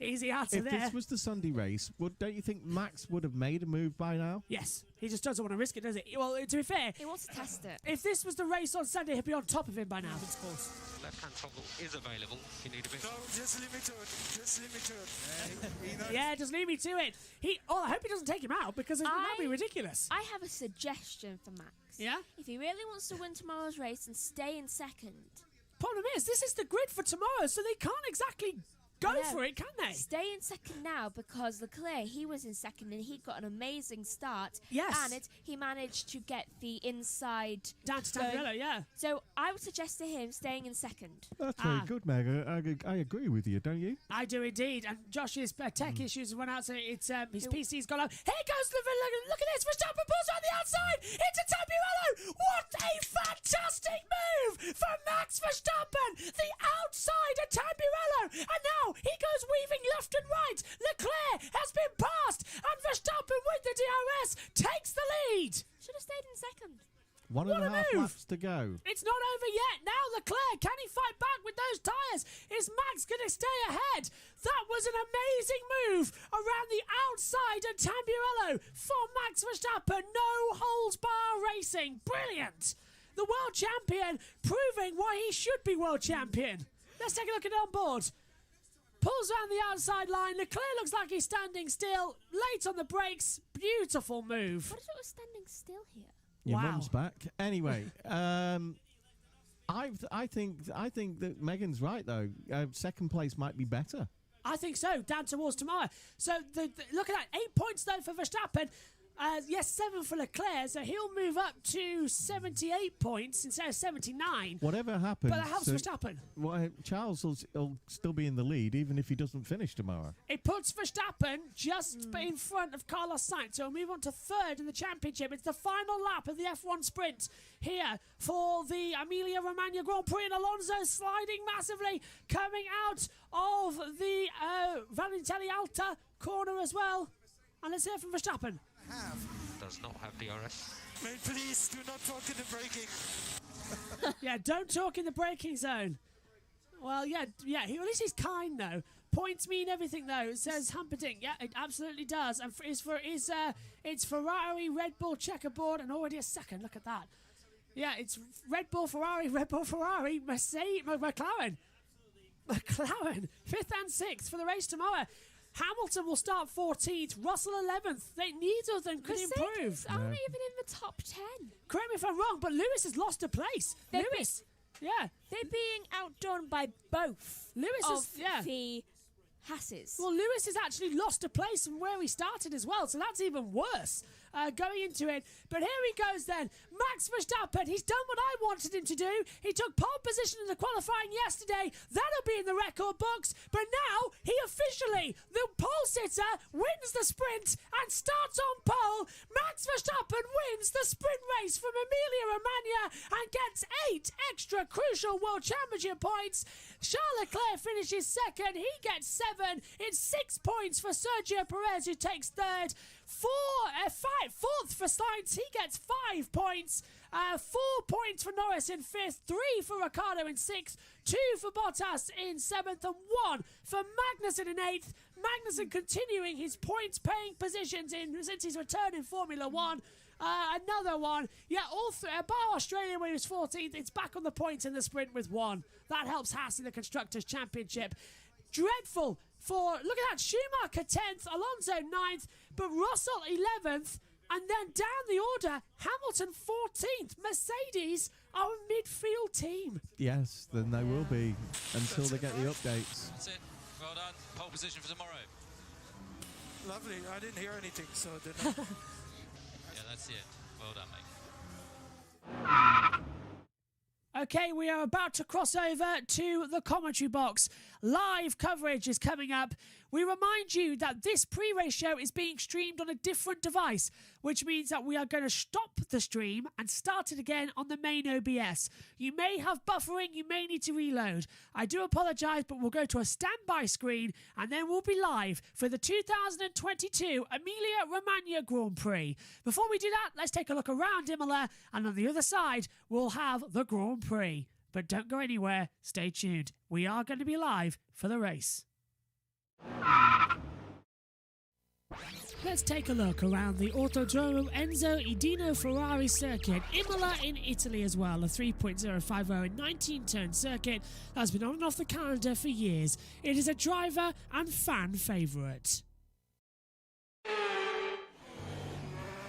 Easy answer If there. this was the Sunday race, don't you think Max would have made a move by now? Yes. He just doesn't want to risk it, does he? Well, to be fair, He wants to test it. if this was the race on Sunday, he'd be on top of him by now, of course. Left-hand toggle is available. You need a bit. No, just leave me to it. Just leave me to it. He knows. Yeah, just leave me to it. I hope he doesn't take him out because that would be ridiculous. I have a suggestion for Max. Yeah? If he really wants to win tomorrow's race and stay in second, Problem is, this is the grid for tomorrow, so they can't exactly go for it, can they? stay in second now because Leclerc, he was in second and he got an amazing start. Yes. And he managed to get the inside. Down to Tamburello, yeah. So I would suggest to him staying in second. That's very good, Meg. I agree with you, don't you? I do indeed. And Josh's tech issues went out, so it's his PC's gone out. Here goes look at this. Verstappen pulls on the outside into Tamburello. What a fantastic move from Max Verstappen. The outside of Tamburello. And now he goes weaving left and right. Leclerc has been passed. And Verstappen with the DRS takes the lead. Should have stayed in second. One and a half laps to go. It's not over yet. Now Leclerc, can he fight back with those tyres? Is Max going to stay ahead? That was an amazing move around the outside of Tamburello for Max Verstappen. No holds bar racing. Brilliant. The world champion proving why he should be world champion. Let's take a look at it on board. Pulls around the outside line. Leclerc looks like he's standing still. Late on the brakes. Beautiful move. What if it was standing still here? Your Wow. mum's back. Anyway, I think that Megan's right though. Second place might be better. I think so. Down towards tomorrow. So look at that. 8 points though for Verstappen. Yes, 7 for Leclerc, so he'll move up to 78 points instead of 79. Whatever happens, But that helps Verstappen. Charles will still be in the lead even if he doesn't finish tomorrow. It puts Verstappen just in front of Carlos Sainz, so we'll move on to 3rd in the championship. It's the final lap of the F1 sprint here for the Emilia Romagna Grand Prix, and Alonso sliding massively, coming out of the Valentelli Alta corner as well. And let's hear from Verstappen. Does not have DRS. Mate, please do not talk in the braking. Yeah, don't talk in the braking zone. Well, yeah. At least he's kind though. Points mean everything though, says Humperdinck. Yeah, it absolutely does. And it's Ferrari, Red Bull, checkerboard, and already a second. Look at that. Yeah, it's Red Bull, Ferrari, Mercedes, McLaren, 5th and 6th for the race tomorrow. Hamilton will start 14th, Russell 11th. Neither of them could improve. Aren't even in the top 10. Correct me if I'm wrong, but Lewis has lost a place. They're being outdone by both the Hasses. Well, Lewis has actually lost a place from where he started as well, so that's even worse going into it. But here he goes then. Max Verstappen, he's done what I wanted him to do. He took pole position in the qualifying yesterday. That'll be in the record books. But now, he officially, the pole sitter, wins the sprint and starts on pole. Max Verstappen wins the sprint race from Emilia Romagna and gets 8 extra crucial World Championship points. Charles Leclerc finishes 2nd. He gets 7. It's 6 points for Sergio Perez, who takes 3rd. 4th for Sainz. He gets 5 points. 4 points for Norris in 5th. 3 for Ricciardo in 6th. 2 for Bottas in 7th. And 1 for Magnussen in 8th. Magnussen continuing his points-paying positions since his return in Formula 1. Another one. Yeah, all bar Australia where he was 14th. It's back on the points in the sprint with 1. That helps Haas in the Constructors' Championship. Dreadful for, look at that, Schumacher 10th, Alonso 9th, but Russell 11th, and then down the order, Hamilton 14th. Mercedes are a midfield team. Yes, then they will be until they get the updates. That's it. Well done. Pole position for tomorrow. Lovely. I didn't hear anything, so I didn't. Yeah, that's it. Well done, mate. Okay, we are about to cross over to the commentary box. Live coverage is coming up. We remind you that this pre-race show is being streamed on a different device, which means that we are going to stop the stream and start it again on the main OBS. You may have buffering, you may need to reload. I do apologise, but we'll go to a standby screen and then we'll be live for the 2022 Emilia Romagna Grand Prix. Before we do that, let's take a look around Imola, and on the other side, we'll have the Grand Prix. But don't go anywhere, stay tuned. We are going to be live for the race. Let's take a look around the Autodromo Enzo Edino Ferrari circuit, Imola in Italy as well, a 3.050 and 19-turn circuit that's been on and off the calendar for years. It is a driver and fan favourite.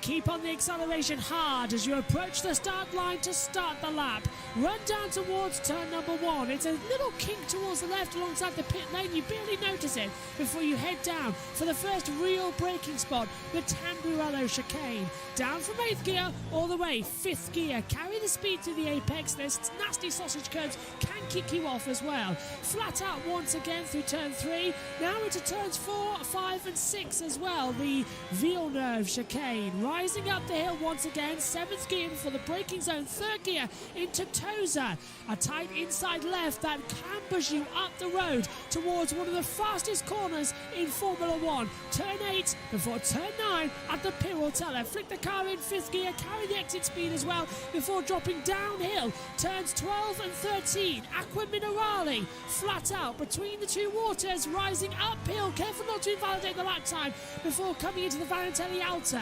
Keep on the acceleration hard as you approach the start line to start the lap. Run down towards turn number 1. It's a little kink towards the left alongside the pit lane. You barely notice it before you head down for the first real braking spot, the Tamburello chicane. Down from 8th gear all the way 5th gear. Carry the speed to the apex. There's nasty sausage curves can kick you off as well. Flat out once again through turn 3. Now into turns 4, 5 and 6 as well. The Villeneuve chicane. Rising up the hill once again, 7th gear for the braking zone, 3rd gear into Tosa. A tight inside left that clambers you up the road towards one of the fastest corners in Formula 1. Turn 8 before turn 9 at the Pirotella. Flick the car in 5th gear, carry the exit speed as well before dropping downhill. Turns 12 and 13, Acqua Minerale, flat out between the two waters, rising uphill, careful not to invalidate the lap time before coming into the Valentelli Alta.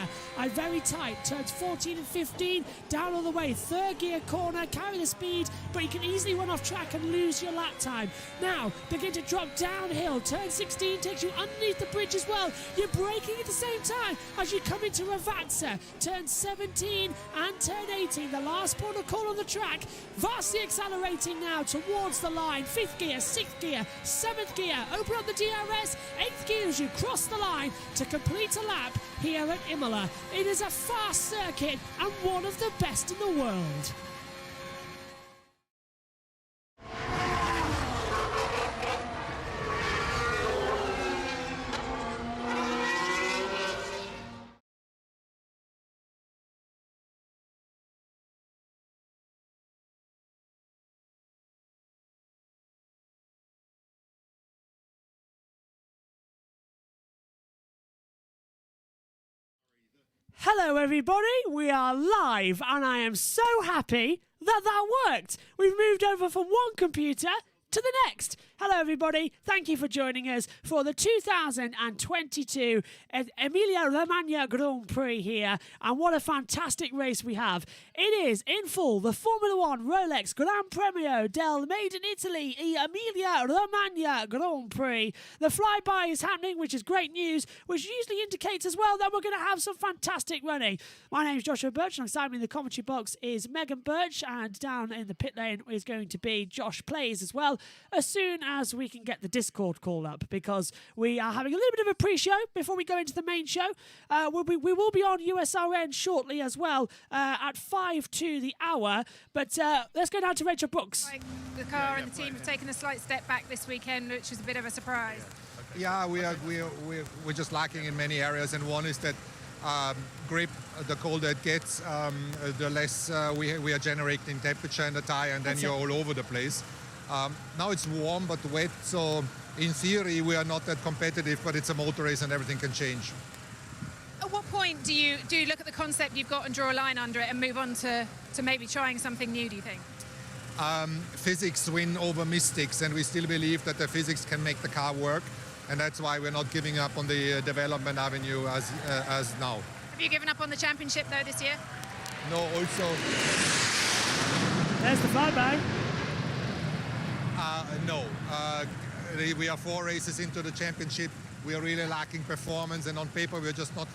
Very tight, turns 14 and 15, down all the way, 3rd gear corner, carry the speed, but you can easily run off track and lose your lap time. Now, begin to drop downhill, turn 16 takes you underneath the bridge as well. You're braking at the same time as you come into Ravazza, turn 17 and turn 18, the last point of call on the track, vastly accelerating now towards the line, 5th gear, 6th gear, 7th gear, open up the DRS, 8th gear as you cross the line to complete a lap here at Imola. It is a fast circuit and one of the best in the world. Hello everybody, we are live and I am so happy that worked. We've moved over from one computer to the next. Hello everybody, thank you for joining us for the 2022 Emilia Romagna Grand Prix here, and what a fantastic race we have. It is in full the Formula 1 Rolex Gran Premio del Made in Italy Emilia Romagna Grand Prix. The flyby is happening, which is great news, which usually indicates as well that we're going to have some fantastic running. My name is Joshua Burch, and beside me in the commentary box is Megan Burch, and down in the pit lane is going to be JoshPlayz as well, as soon as we can get the Discord call up, because we are having a little bit of a pre-show before we go into the main show. We will be on USRN shortly as well at 5 to the hour, but let's go down to Rachel Brooks. The car and the team have taken a slight step back this weekend, which is a bit of a surprise. Yeah, we're just lacking in many areas, and one is that grip. The colder it gets, the less we are generating temperature in the tire, and then you're all over the place. Now it's warm but wet, so in theory we are not that competitive, but it's a motor race and everything can change. At what point do you look at the concept you've got and draw a line under it and move on to maybe trying something new, do you think? Physics win over mystics, and we still believe that the physics can make the car work, and that's why we're not giving up on the development avenue as now. Have you given up on the championship though this year? No, also... There's the flyby. No. We are 4 races into the championship. We are really lacking performance, and on paper we're just not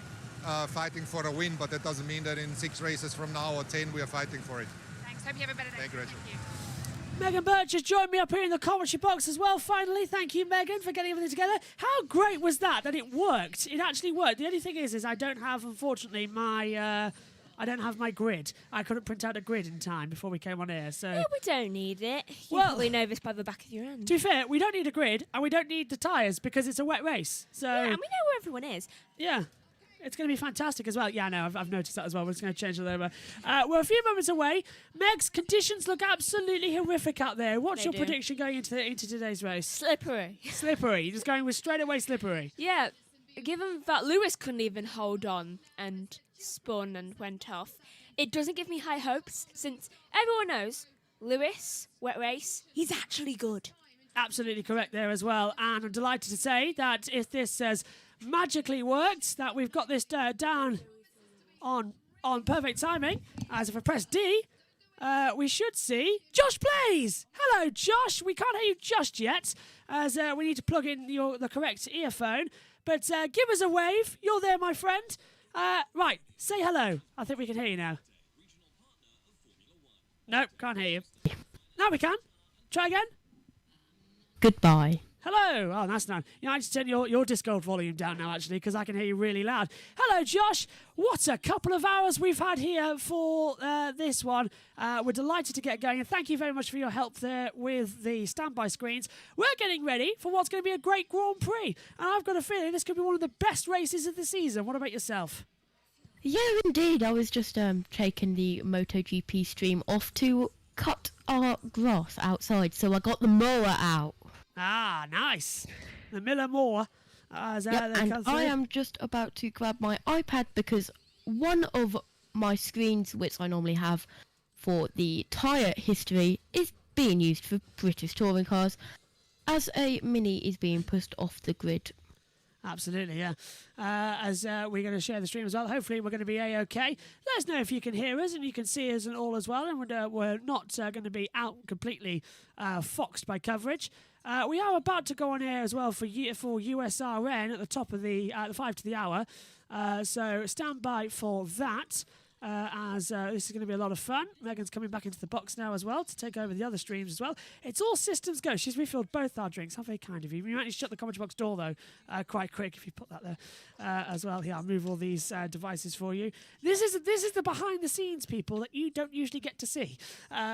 fighting for a win, but that doesn't mean that in 6 races from now or 10 we are fighting for it. Thanks. Hope you have a better day. Thank you, Rachel. Thank you. Megan Burch has joined me up here in the commentary box as well, finally. Thank you, Megan, for getting everything together. How great was that it worked? It actually worked. The only thing is I don't have, unfortunately, my... I don't have my grid. I couldn't print out a grid in time before we came on air, so... Yeah, we don't need it. You Well- probably know this by the back of your hand. To be fair, we don't need a grid, and we don't need the tyres, because it's a wet race. So, Yeah, and we know where everyone is. yeah. It's going to be fantastic as well. Yeah, no, I've noticed that as well. We're just going to change it over. We're a few moments away. Megs, conditions look absolutely horrific out there. What's They your do. prediction going into today's race? Slippery. Slippery. You're just going with straight away slippery. Yeah, given that Lewis couldn't even hold on and spun and went off, it doesn't give me high hopes, since everyone knows Lewis, wet race, he's actually good. Absolutely correct there as well. And I'm delighted to say that if this has magically worked, that we've got this down on perfect timing. As if I press D, we should see JoshPlayz. Hello, Josh. We can't hear you just yet, as we need to plug in the correct earphone. But give us a wave. You're there, my friend. Right, say hello. I think we can hear you now. Nope, can't hear you. Now we can. Try again. Goodbye. Hello. Oh, that's nice. You know, I just turn your Discord volume down now, actually, because I can hear you really loud. Hello, Josh. What a couple of hours we've had here for this one. We're delighted to get going, and thank you very much for your help there with the standby screens. We're getting ready for what's going to be a great Grand Prix, and I've got a feeling this could be one of the best races of the season. What about yourself? Yeah, indeed. I was just taking the MotoGP stream off to cut our grass outside, so I got the mower out. Ah, nice. The Miller Moore. And I am just about to grab my iPad because one of my screens, which I normally have for the tyre history, is being used for British touring cars, as a Mini is being pushed off the grid. Absolutely, yeah. As we're going to share the stream as well. Hopefully we're going to be A-OK. Let us know if you can hear us and you can see us and all as well. And we're not going to be out completely foxed by coverage. We are about to go on air as well for USRN at the top of the 5 to the hour. So stand by for that. as this is going to be a lot of fun. Megan's coming back into the box now as well to take over the other streams as well. It's all systems go. She's refilled both our drinks. How very kind of you. You might need to shut the commentary box door, though, quite quick if you put that there as well. Here, I'll move all these devices for you. This is the behind-the-scenes people that you don't usually get to see,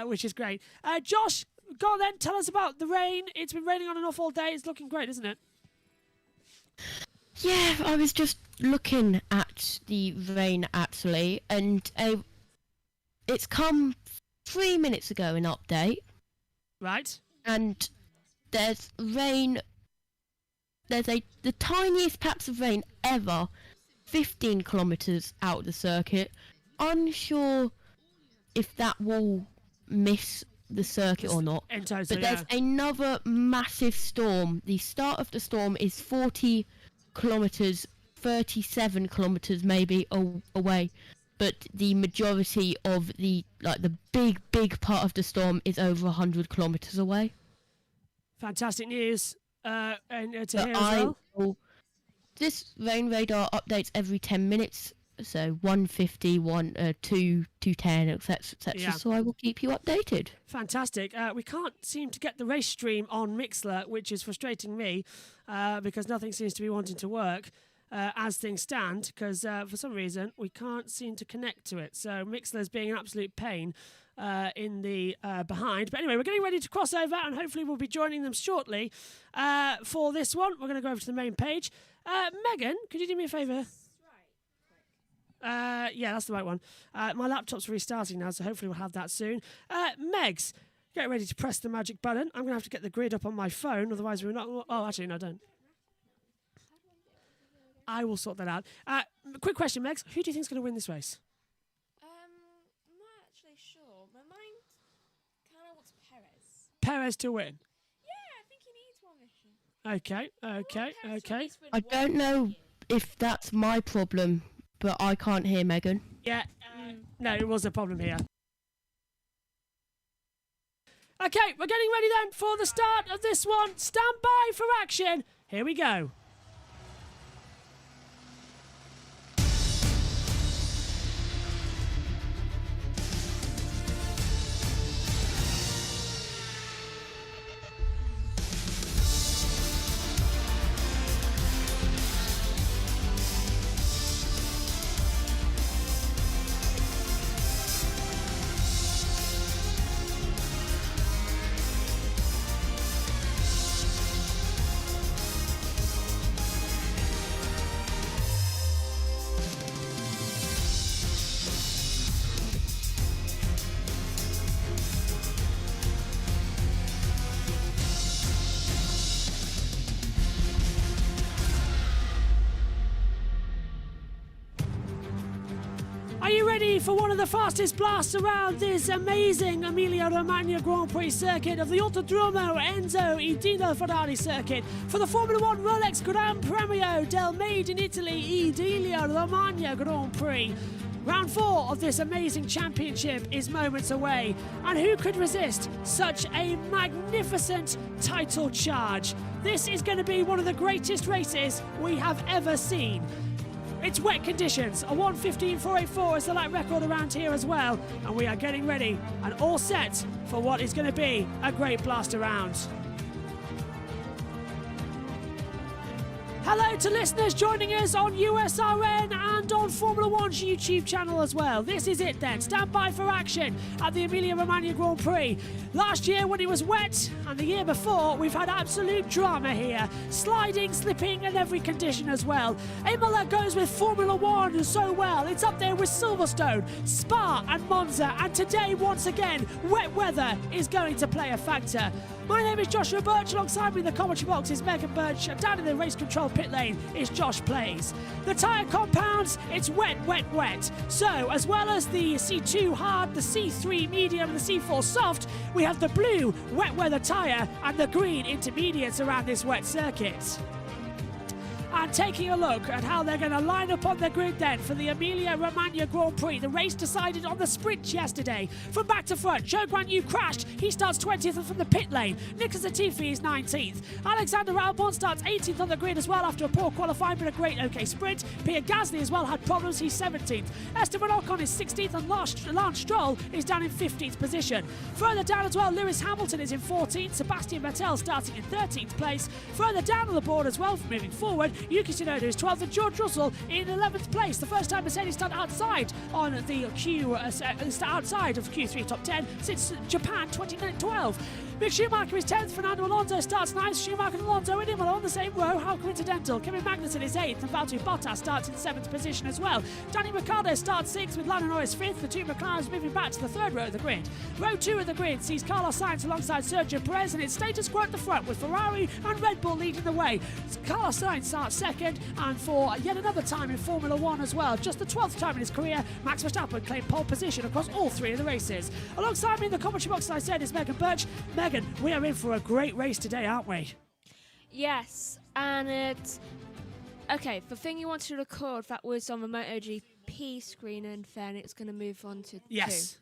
which is great. Josh, go on then. Tell us about the rain. It's been raining on and off all day. It's looking great, isn't it? Yeah, I was just looking at the rain actually, and it's come 3 minutes ago, an update. Right. And there's rain, the tiniest patch of rain ever, 15 kilometres out of the circuit. Unsure if that will miss the circuit or not. Total, but there's another massive storm. The start of the storm is 40 kilometres, 37 kilometres maybe away, but the majority of the big part of the storm is over 100 kilometres away. Fantastic news, and to hear as well. This rain radar updates every 10 minutes, so 150, 210, etc, etc. Yeah. So I will keep you updated. Fantastic. We can't seem to get the race stream on Mixler, which is frustrating me because nothing seems to be wanting to work as things stand, because for some reason we can't seem to connect to it. So Mixler's being an absolute pain in the behind. But anyway, we're getting ready to cross over, and hopefully we'll be joining them shortly for this one. We're going to go over to the main page. Megan, could you do me a favour? Yeah, that's the right one. My laptop's restarting now, so hopefully we'll have that soon. Megs, get ready to press the magic button. I'm going to have to get the grid up on my phone, otherwise we're not... Oh, actually, no, don't. I will sort that out. Quick question, Megs. Who do you think is going to win this race? I'm not actually sure. My mind kind of wants Perez. Perez to win? Yeah, I think he needs one mission. Okay. I don't know if that's my problem, but I can't hear Megan. Yeah, no, it was a problem here. Okay, we're getting ready then for the start of this one. Stand by for action. Here we go. Are you ready for one of the fastest blasts around this amazing Emilia Romagna Grand Prix circuit of the Autodromo Enzo Idino Ferrari circuit for the Formula 1 Rolex Gran Premio del Made in Italy Emilia Romagna Grand Prix? Round 4 of this amazing championship is moments away, and who could resist such a magnificent title charge? This is going to be one of the greatest races we have ever seen. It's wet conditions, a 1:15.484 is the lap record around here as well, and we are getting ready and all set for what is going to be a great blast around. Hello to listeners joining us on USRN and on Formula 1's YouTube channel as well. This is it then. Stand by for action at the Emilia Romagna Grand Prix. Last year when it was wet, and the year before, we've had absolute drama here. Sliding, slipping, and every condition as well. Imola goes with Formula 1 so well. It's up there with Silverstone, Spa, and Monza. And today, once again, wet weather is going to play a factor. My name is Joshua Burch. Alongside me in the commentary box is Megan Burch. And down in the race control pit lane is JoshPlayz. The tyre compounds, it's wet, wet, wet. So, as well as the C2 hard, the C3 medium, and the C4 soft, we have the blue wet weather tyre and the green intermediates around this wet circuit. And taking a look at how they're going to line up on the grid then for the Emilia Romagna Grand Prix. The race decided on the sprint yesterday. From back to front, Zhou Guanyu crashed. He starts 20th from the pit lane. Nicholas Latifi is 19th. Alexander Albon starts 18th on the grid as well after a poor qualifying but a great OK sprint. Pierre Gasly as well had problems. He's 17th. Esteban Ocon is 16th and Lance Stroll is down in 15th position. Further down as well, Lewis Hamilton is in 14th. Sebastian Vettel starting in 13th place. Further down on the board as well, moving forward, Yuki Tsunoda is 12th and George Russell in 11th place. The first time Mercedes started outside on the outside of Q3 top 10 since Japan 2012. Mick Schumacher is 10th. Fernando Alonso starts 9th. Schumacher and Alonso in Imola on the same row. How coincidental. Kevin Magnussen is 8th and Valtteri Bottas starts in 7th position as well. Danny Ricciardo starts 6th with Lando Norris 5th. The two McLarens moving back to the third row of the grid. Row 2 of the grid sees Carlos Sainz alongside Sergio Perez, and it's status quo at the front with Ferrari and Red Bull leading the way. Carlos Sainz starts second, and for yet another time in Formula 1 as well, just the 12th time in his career, Max Verstappen claimed pole position across all 3 of the races. Alongside me in the commentary box, as I said, is Megan Burch. Megan, we are in for a great race today, aren't we? Yes, and it's... Okay, the thing you wanted to record, that was on the MotoGP screen, and then it's going to move on to 2.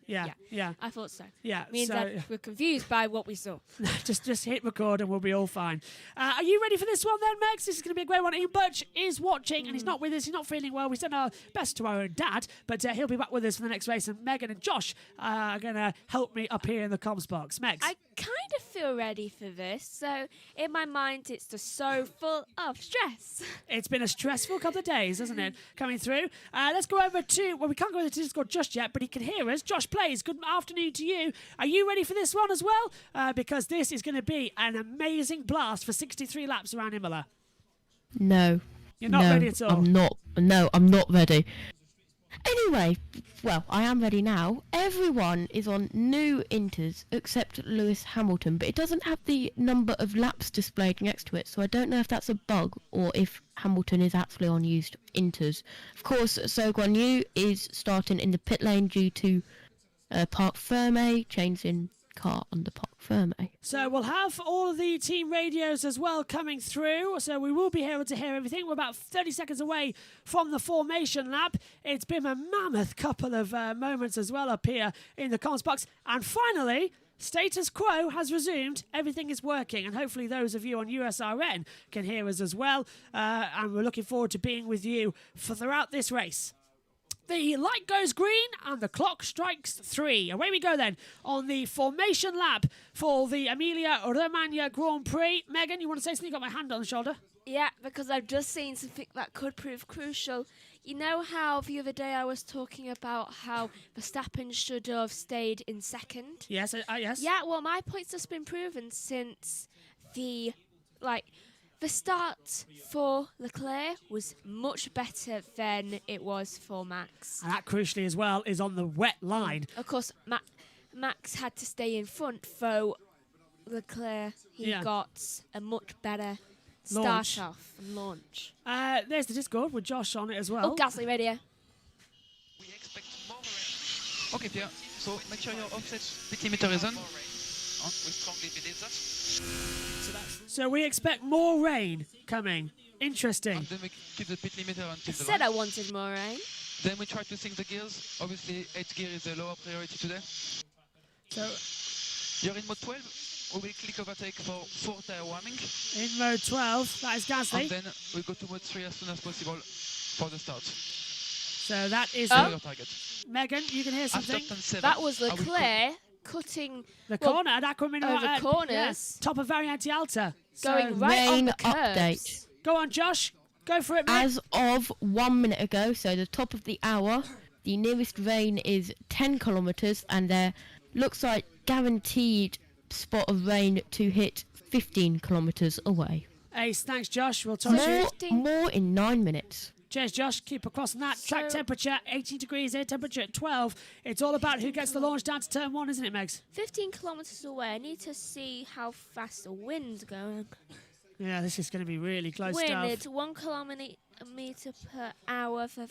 Yeah. I thought so. Yeah. Means that we're confused by what we saw. just hit record and we'll be all fine. Are you ready for this one then, Megs? This is going to be a great one. Ian Burch is watching and he's not with us. He's not feeling well. We sent our best to our own dad, but he'll be back with us for the next race. And Megan and Josh are going to help me up here in the comms box. Megs? I kind of feel ready for this. So in my mind, it's just so full of stress. It's been a stressful couple of days, hasn't it, coming through? Let's go over to, well, we can't go over to Discord just yet, but he can hear us. JoshPlayz, good afternoon to you. Are you ready for this one as well? Because this is going to be an amazing blast for 63 laps around Imola. No. You're not ready at all? I'm not ready. Anyway, well, I am ready now. Everyone is on new inters except Lewis Hamilton, but it doesn't have the number of laps displayed next to it, so I don't know if that's a bug or if Hamilton is actually on used inters. Of course, Zhou Guanyu is starting in the pit lane due to Parc Ferme, change in car under Parc Ferme. So we'll have all of the team radios as well coming through, so we will be able to hear everything. We're about 30 seconds away from the formation lap. It's been a mammoth couple of moments as well up here in the comms box. And finally, status quo has resumed. Everything is working, and hopefully those of you on USRN can hear us as well. And we're looking forward to being with you throughout this race. The light goes green and the clock strikes 3. Away we go then on the formation lap for the Emilia Romagna Grand Prix. Megan, you want to say something? You got my hand on the shoulder. Yeah, because I've just seen something that could prove crucial. You know how the other day I was talking about how Verstappen should have stayed in second? Yes, yes. Yeah, well, my point's just been proven since the start for Leclerc was much better than it was for Max. And that, crucially as well, is on the wet line. Of course, Max had to stay in front, though Leclerc, he got a much better start off and launch. There's the Discord with Josh on it as well. Oh, Gasly radio. We expect more rain. Okay, Pierre, so make sure your offset pit limiter is on. We strongly believe that. So we expect more rain coming. Interesting. And then we keep the pit limiter until I said I wanted more rain. Then we try to sync the gears. Obviously, 8th gear is a lower priority today. So you're in mode 12. We will click overtake for 4 tire warming. In mode 12, that is Gasly. And then we go to mode 3 as soon as possible for the start. So that is your target. Megan, you can hear something. That was Leclerc cutting the corner at Aquamin over corners. Yes, top of Variante Alta. Going right on the curves. Update. Go on, Josh. Go for it, mate. As of 1 minute ago, so the top of the hour, the nearest rain is 10 kilometres, and there looks like guaranteed spot of rain to hit 15 kilometres away. Ace, thanks, Josh. We'll talk to you. More in 9 minutes. Cheers, Josh. Keep across that. Track temperature, 18 degrees, air temperature at 12. It's all about who gets the launch down to turn 1, isn't it, Megs? 15 kilometres away. I need to see how fast the wind's going. Yeah, this is going to be really close Wind, stuff. it's 1 kilometre per hour for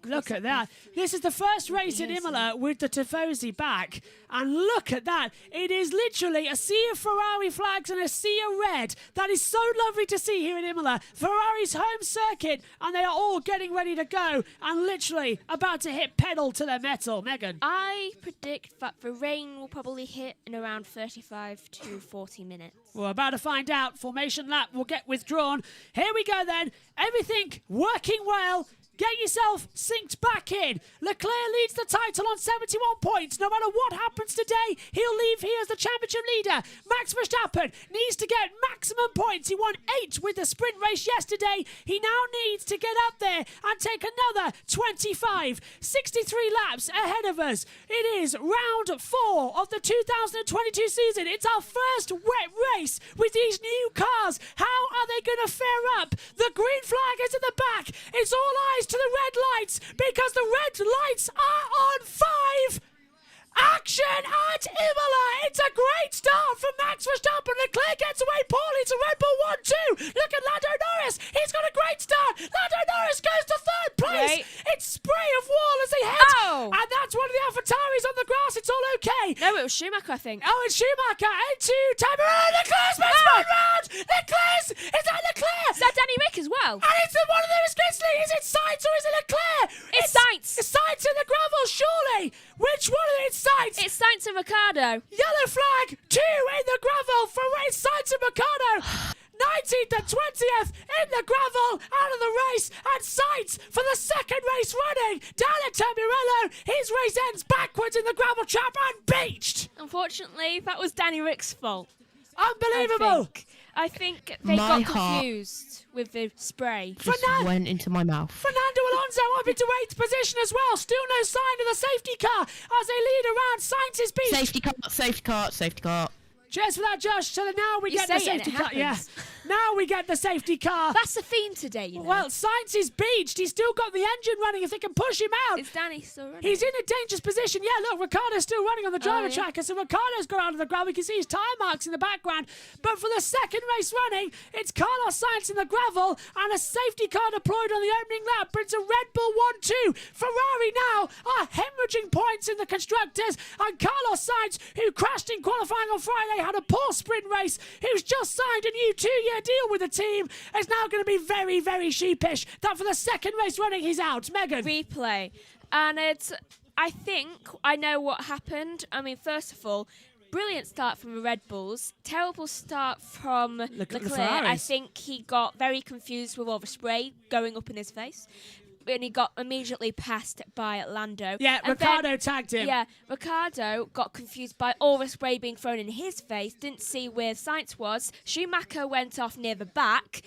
Look at that. This is the first race in Imola with the Tifosi back. And look at that. It is literally a sea of Ferrari flags and a sea of red. That is so lovely to see here in Imola. Ferrari's home circuit, and they are all getting ready to go and literally about to hit pedal to their metal. Megan? I predict that the rain will probably hit in around 35 to 40 minutes. We're about to find out. Formation lap will get withdrawn. Here we go then. Everything working well. Get yourself synced back in. Leclerc leads the title on 71 points. No matter what happens today, he'll leave here as the championship leader. Max Verstappen needs to get maximum points. He won 8 with the sprint race yesterday. He now needs to get up there and take another 25. 63 laps ahead of us. It is round 4 of the 2022 season. It's our first wet race with these new cars. How are they going to fare up? The green flag is in the back. It's all eyes to the red lights because the red lights are on 5. Action at Imola! It's a great start from Max Verstappen. Leclerc gets away poorly to Red Bull 1-2. Look at Lando Norris. He's got a great start. Lando Norris goes to 3rd place. Right. It's spray of wall as he heads. Oh! And that's one of the AlphaTauris on the grass. It's all okay. No, it was Schumacher, I think. Oh, it's Schumacher into Tamirano. Leclerc's been spun round. Leclerc's. Is that Leclerc? Is that Danny Rick as well? And it's one of them is Gisli. Is it Sainz or is it Leclerc? It's Sainz. It's Sainz in the gravel, surely. Which one of it is Sainz? It's Sainz and Ricciardo. Yellow flag, 2 in the gravel for race Sainz and Ricciardo. 19th and 20th in the gravel out of the race, and Sainz for the 2nd race running down at Tamirello. His race ends backwards in the gravel trap and beached. Unfortunately, that was Danny Rick's fault. Unbelievable. I think they got confused with the spray. Just went into my mouth. Fernando Alonso up into 8th position as well. Still no sign of the safety car as they lead around Sainz's beach. Safety car, safety car, safety car. Cheers for that, Josh. So that now we You get the say it and safety it car. Yeah. happens. Now we get the safety car. That's the theme today, you know. Well, Sainz is beached. He's still got the engine running if they can push him out. Is Danny still running? He's in a dangerous position. Yeah, look, Ricciardo's still running on the driver yeah. tracker, so Ricciardo's got out of the ground. We can see his tyre marks in the background. But for the 2nd race running, it's Carlos Sainz in the gravel and a safety car deployed on the opening lap. But it's a Red Bull 1-2. Ferrari now are hemorrhaging points in the constructors. And Carlos Sainz, who crashed in qualifying on Friday, had a poor sprint race, who's just signed a new 2-year deal with the team, is now going to be very, very sheepish that for the 2nd race running he's out. Megan. Replay. And I think I know what happened. I mean, first of all, brilliant start from the Red Bulls. Terrible start from Leclerc. I think he got very confused with all the spray going up in his face. And he got immediately passed by Lando. Yeah, and Ricciardo tagged him. Yeah, Ricciardo got confused by all the spray being thrown in his face, didn't see where Sainz was. Schumacher went off near the back,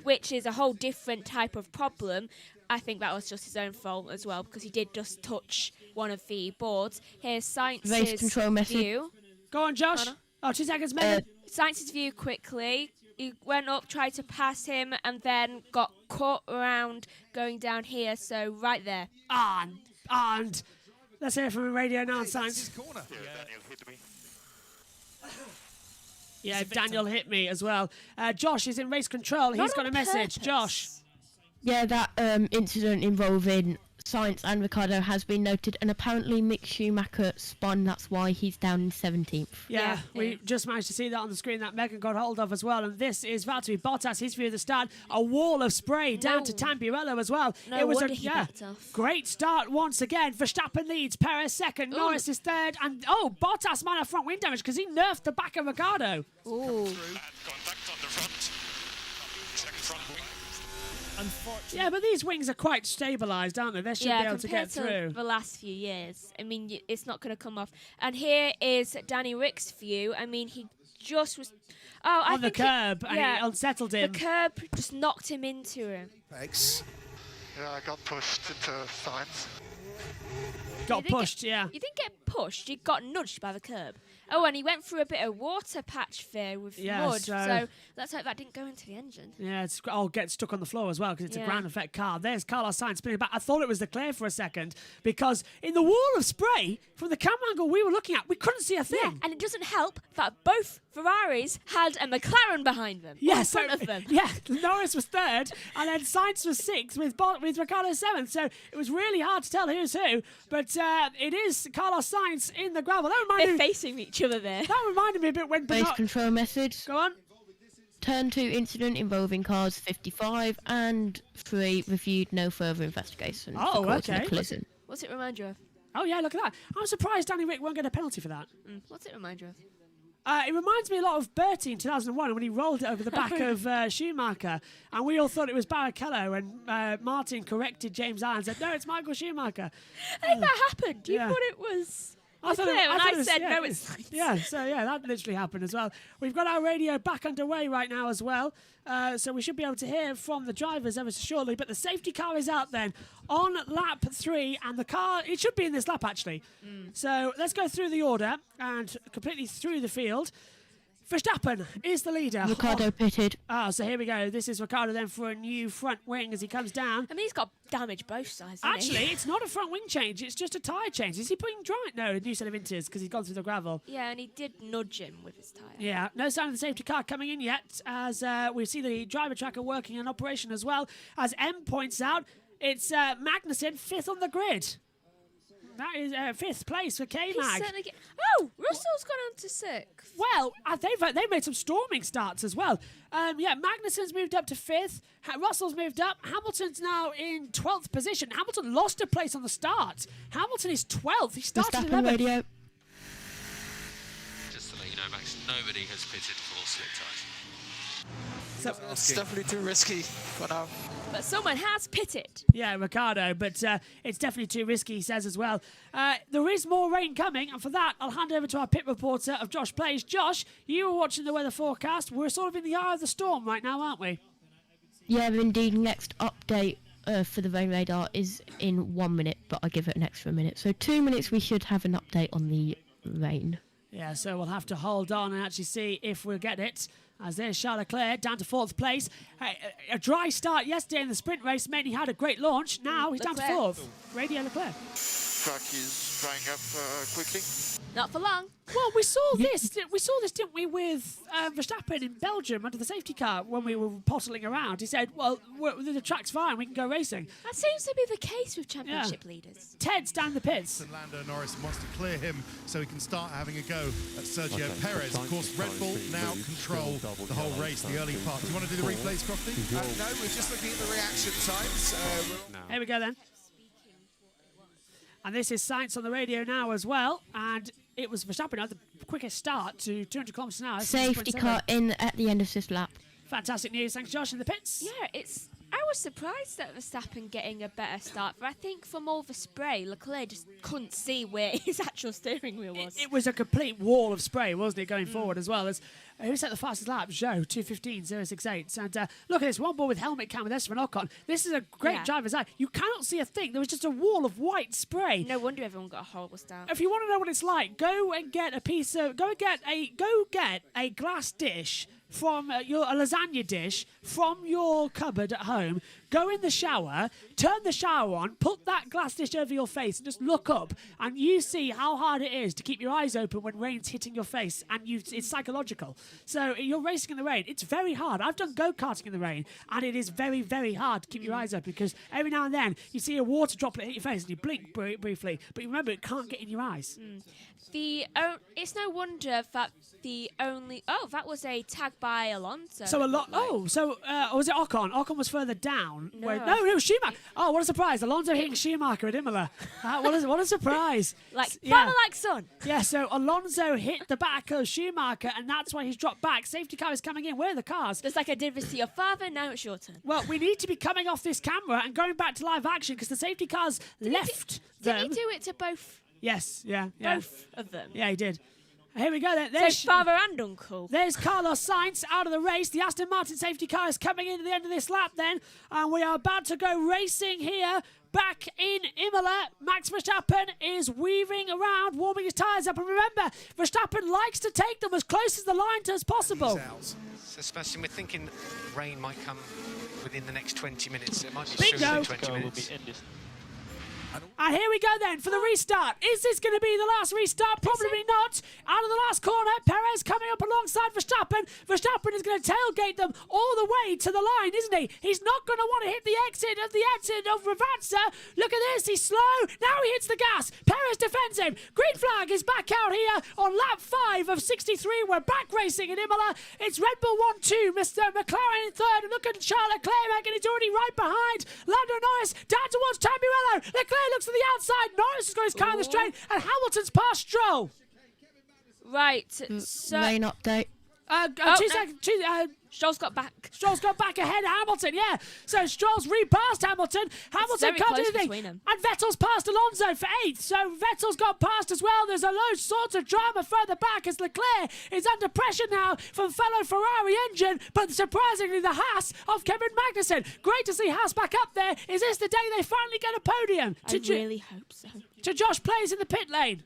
which is a whole different type of problem. I think that was just his own fault as well, because he did just touch one of the boards. Here's Sainz's view. Go on, Josh. Oh, 2 seconds, Megan. Sainz's view quickly. He went up, tried to pass him, and then got caught around going down here, so right there. And let's hear from the radio now, Sainz. Yeah, Daniel hit me as well. Josh is in race control. He's got a message. Josh. Yeah, that incident involving Sainz and Ricciardo has been noted, and apparently Mick Schumacher spun. That's why he's down in 17th. Yeah, we just managed to see that on the screen that Megan got hold of as well. And this is Valtteri Bottas, his view of the start. A wall of spray down to Tamburello as well. No it was wonder he backed off. Great start once again. Verstappen leads, Perez 2nd, Norris is 3rd, and Bottas might have front wing damage because he nerfed the back of Ricciardo. Ooh. Contact on the front. Second front wing. Yeah, but these wings are quite stabilised, aren't they? They should be able to get through. Compared to the last few years, I mean, it's not going to come off. And here is Danny Rick's view. I mean, he just was... on the curb, and it unsettled him. The curb just knocked him into him. Thanks. Yeah, I got pushed into Sainz. got pushed, yeah. You didn't get pushed, you got nudged by the curb. Oh, and he went through a bit of water patch there with mud, so let's hope that didn't go into the engine. Yeah, it's all get stuck on the floor as well because it's a ground effect car. There's Carlos Sainz spinning back. I thought it was Leclerc for a second because in the wall of spray from the camera angle we were looking at, we couldn't see a thing. Yeah, and it doesn't help that both Ferraris had a McLaren behind them. Yeah, in front of them. Yeah, Norris was third, and then Sainz was sixth with Ricciardo seventh. So it was really hard to tell who's who. But it is Carlos Sainz in the gravel. They're facing each other there. That reminded me a bit when Base control message. Go on. Turn 2 incident involving cars 55 and 3 reviewed, no further investigation. Oh, okay. Collision. What's it remind you of? Oh, yeah, look at that. I'm surprised Danny Rick won't get a penalty for that. What's it remind you of? It reminds me a lot of Bertie in 2001 when he rolled it over the back of Schumacher, and we all thought it was Barrichello, and Martin corrected James Allen and said, no, it's Michael Schumacher. I think that happened. You thought it was... I said, no, it's Sainz. Yeah, so that literally happened as well. We've got our radio back underway right now as well, so we should be able to hear from the drivers ever so shortly, but the safety car is out then on lap 3, and the car, it should be in this lap actually. So let's go through the order and completely through the field. Verstappen is the leader. Ricciardo pitted. So here we go. This is Ricciardo then for a new front wing as he comes down. I mean, he's got damage both sides. Actually, it's not a front wing change. It's just a tyre change. Is he putting dry? No, a new set of inters because he's gone through the gravel. Yeah, and he did nudge him with his tyre. Yeah, no sign of the safety car coming in yet as we see the driver tracker working in operation as well. As M points out, it's Magnussen 5th on the grid. That is 5th place for K-Mag. Oh, Russell's gone on to 6th. Well, they've made some storming starts as well. Magnussen's moved up to 5th. Russell's moved up. Hamilton's now in 12th position. Hamilton lost a place on the start. Hamilton is 12th. He started 11th. Radio. Just to let you know, Max, nobody has pitted for slick tyres. So it's definitely too risky for now. But someone has pitted. Yeah, Ricciardo, but it's definitely too risky, he says as well. There is more rain coming, and for that, I'll hand over to our pit reporter of JoshPlayz. Josh, you were watching the weather forecast. We're sort of in the eye of the storm right now, aren't we? Yeah, indeed. Next update for the rain radar is in 1 minute, but I give it an extra minute. So 2 minutes, we should have an update on the rain. Yeah, so we'll have to hold on and actually see if we'll get it. As there's Charles Leclerc down to 4th place. A dry start yesterday in the sprint race meant he had a great launch. Now he's down to 4th. Radio Leclerc. Track is drying up quickly. Not for long. Well, we saw this. We saw this, didn't we, with Verstappen in Belgium under the safety car when we were pottling around. He said, well, the track's fine. We can go racing. That seems to be the case with championship leaders. Ted's down the pits. And Lando Norris wants to clear him so he can start having a go at Sergio Perez. Of course, Red Bull now control the whole race, the early part. Do you want to do the replays, Crofty? No, we're just looking at the reaction times. Here we go then. And this is Sainz on the radio now as well. And it was Verstappen had the quickest start to 200 kilometers an hour. Safety car in at the end of this lap. Fantastic news. Thanks, Josh, in the pits. Yeah, I was surprised at Verstappen getting a better start, but I think from all the spray, Leclerc just couldn't see where his actual steering wheel was. It was a complete wall of spray, wasn't it, going forward as well? As who set the fastest lap? Zhou, 2:15.068. And look at this, one ball with helmet cam with Esteban Ocon. This is a great driver's eye. You cannot see a thing. There was just a wall of white spray. No wonder everyone got a horrible start. If you want to know what it's like, go get a glass dish from a lasagna dish from your cupboard at home, go in the shower, turn the shower on, put that glass dish over your face and just look up, and you see how hard it is to keep your eyes open when rain's hitting your face, and it's psychological. So you're racing in the rain. It's very hard. I've done go-karting in the rain, and it is very, very hard to keep your eyes open because every now and then you see a water droplet hit your face and you blink briefly, but you remember it can't get in your eyes. It's no wonder that that was a tag by Alonso. Was it Ocon? Ocon was further down. No, it was Schumacher. Oh, what a surprise! Alonso hitting Schumacher at Imola. What a surprise! Father like son. Yeah. So Alonso hit the back of Schumacher, and that's why he's dropped back. Safety car is coming in. Where are the cars? Just like I did this to your father. Now it's your turn. Well, we need to be coming off this camera and going back to live action because the safety cars left them. Did he do it to both? Yes. Yeah. Both of them. Yeah, he did. Here we go then. So father and uncle. There's Carlos Sainz out of the race. The Aston Martin safety car is coming into the end of this lap then. And we are about to go racing here. Back in Imola, Max Verstappen is weaving around, warming his tyres up. And remember, Verstappen likes to take them as close as the line as possible. So Sebastian, we're thinking rain might come within the next 20 minutes. It might be Bingo. soon 20 minutes. And here we go then for the restart. Is this going to be the last restart? Probably not. Out of the last corner, Perez coming up alongside Verstappen. Verstappen is going to tailgate them all the way to the line, isn't he? He's not going to want to hit the exit of Ravazza. Look at this, he's slow. Now he hits the gas. Perez defends him. Green flag is back out here on lap 5 of 63. We're back racing in Imola. It's Red Bull 1-2, Mr. McLaren in third. And look at Charles Leclerc, and he's already right behind Lando Norris down towards Tamburello. Leclerc looks to the outside. Norris has got his car in the straight, and Hamilton's past Stroll. Right. So Rain update. 2 seconds. Stroll's got back. Stroll's got back ahead of Hamilton, yeah. So Stroll's repassed Hamilton. Hamilton can't do anything. And Vettel's passed Alonso for 8th. So Vettel's got past as well. There's a load sorts of drama further back as Leclerc is under pressure now from fellow Ferrari engine. But surprisingly, the Haas of Kevin Magnussen. Great to see Haas back up there. Is this the day they finally get a podium? I really hope so. To JoshPlayz in the pit lane.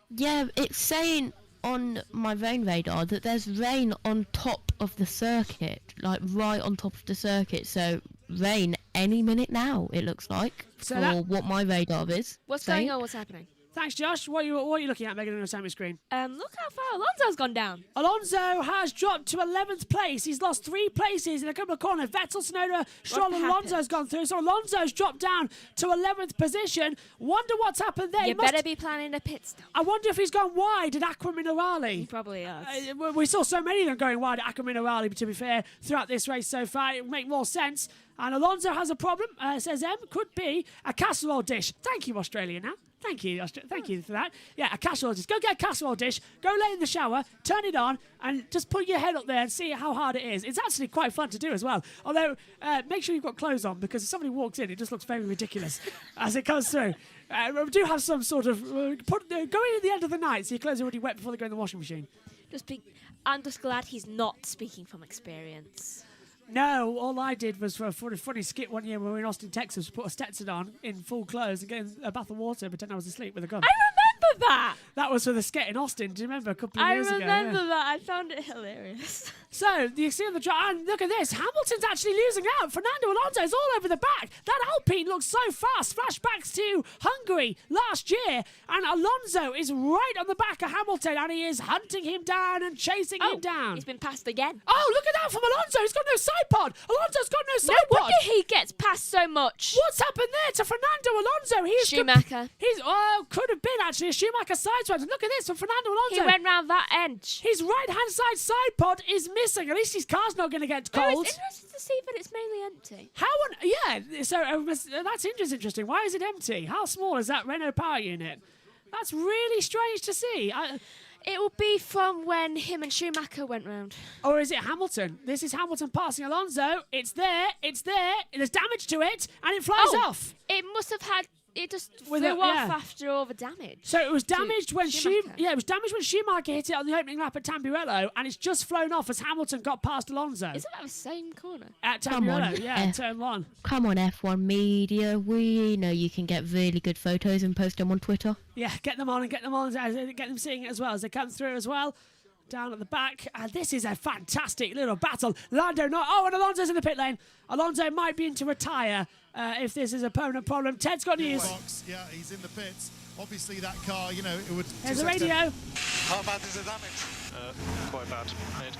Yeah, it's saying on my rain radar that there's rain on top of the circuit, like right on top of the circuit. So rain any minute now, it looks like, so for what my radar is. What's going on? What's happening? Thanks, Josh. What are you looking at, Megan, on the Sammy screen? Look how far Alonso's gone down. Alonso has dropped to 11th place. He's lost 3 places in a couple of corners. Vettel, Tsunoda, Stroll and Alonso's gone through. So Alonso's dropped down to 11th position. Wonder what's happened there. You better be planning a pit stop. I wonder if he's gone wide at Aqua Minerale. He probably has. We saw so many of them going wide at Aqua Minerale, to be fair, throughout this race so far. It would make more sense. And Alonso has a problem, says M. Could be a casserole dish. Thank you, Australia, now. Thank you, thank you for that. Yeah, a casserole dish. Go get a casserole dish, go lay in the shower, turn it on, and just put your head up there and see how hard it is. It's actually quite fun to do as well. Although, make sure you've got clothes on, because if somebody walks in, it just looks very ridiculous as it comes through. We do have some sort of... go in at the end of the night, so your clothes are already wet before they go in the washing machine. I'm just glad he's not speaking from experience. No, all I did was for a funny skit one year when we were in Austin, Texas, put a Stetson on in full clothes and get in a bath of water and pretend I was asleep with a gun. I remember that! That was for the skit in Austin. Do you remember a couple of years ago? I remember that. I found it hilarious. So, you see on the track, and look at this. Hamilton's actually losing out. Fernando Alonso's all over the back. That Alpine looks so fast. Flashbacks to Hungary last year. And Alonso is right on the back of Hamilton, and he is hunting him down and chasing him down. He's been passed again. Oh, look at that from Alonso. He's got no side pod. Alonso's got no side pod. No wonder he gets passed so much. What's happened there to Fernando Alonso? Schumacher. Could have been actually a Schumacher sideswipe. Look at this from Fernando Alonso. He went round that edge. His right-hand side pod is missing. At least his car's not going to get cold. It's interesting to see that it's mainly empty. Yeah, so that's interesting. Why is it empty? How small is that Renault power unit? That's really strange to see. It will be from when him and Schumacher went round. Or is it Hamilton? This is Hamilton passing Alonso. It's there. There's damage to it, and it flies off. It must have had... It just flew off after all the damage. So it was damaged when it was damaged when Schumacher hit it on the opening lap at Tamburello, and it's just flown off as Hamilton got past Alonso. Isn't that the same corner? At Tamburello, turn 1. Come on, F1 media. We know you can get really good photos and post them on Twitter. Yeah, get them on, get them seeing it as well as they come through as well. Down at the back, and this is a fantastic little battle. And Alonso's in the pit lane. Alonso might be in to retire if this is a permanent problem. Ted's got news. Yeah, he's in the pits. Obviously, that car, it would... There's the radio. How bad is the damage? Quite bad.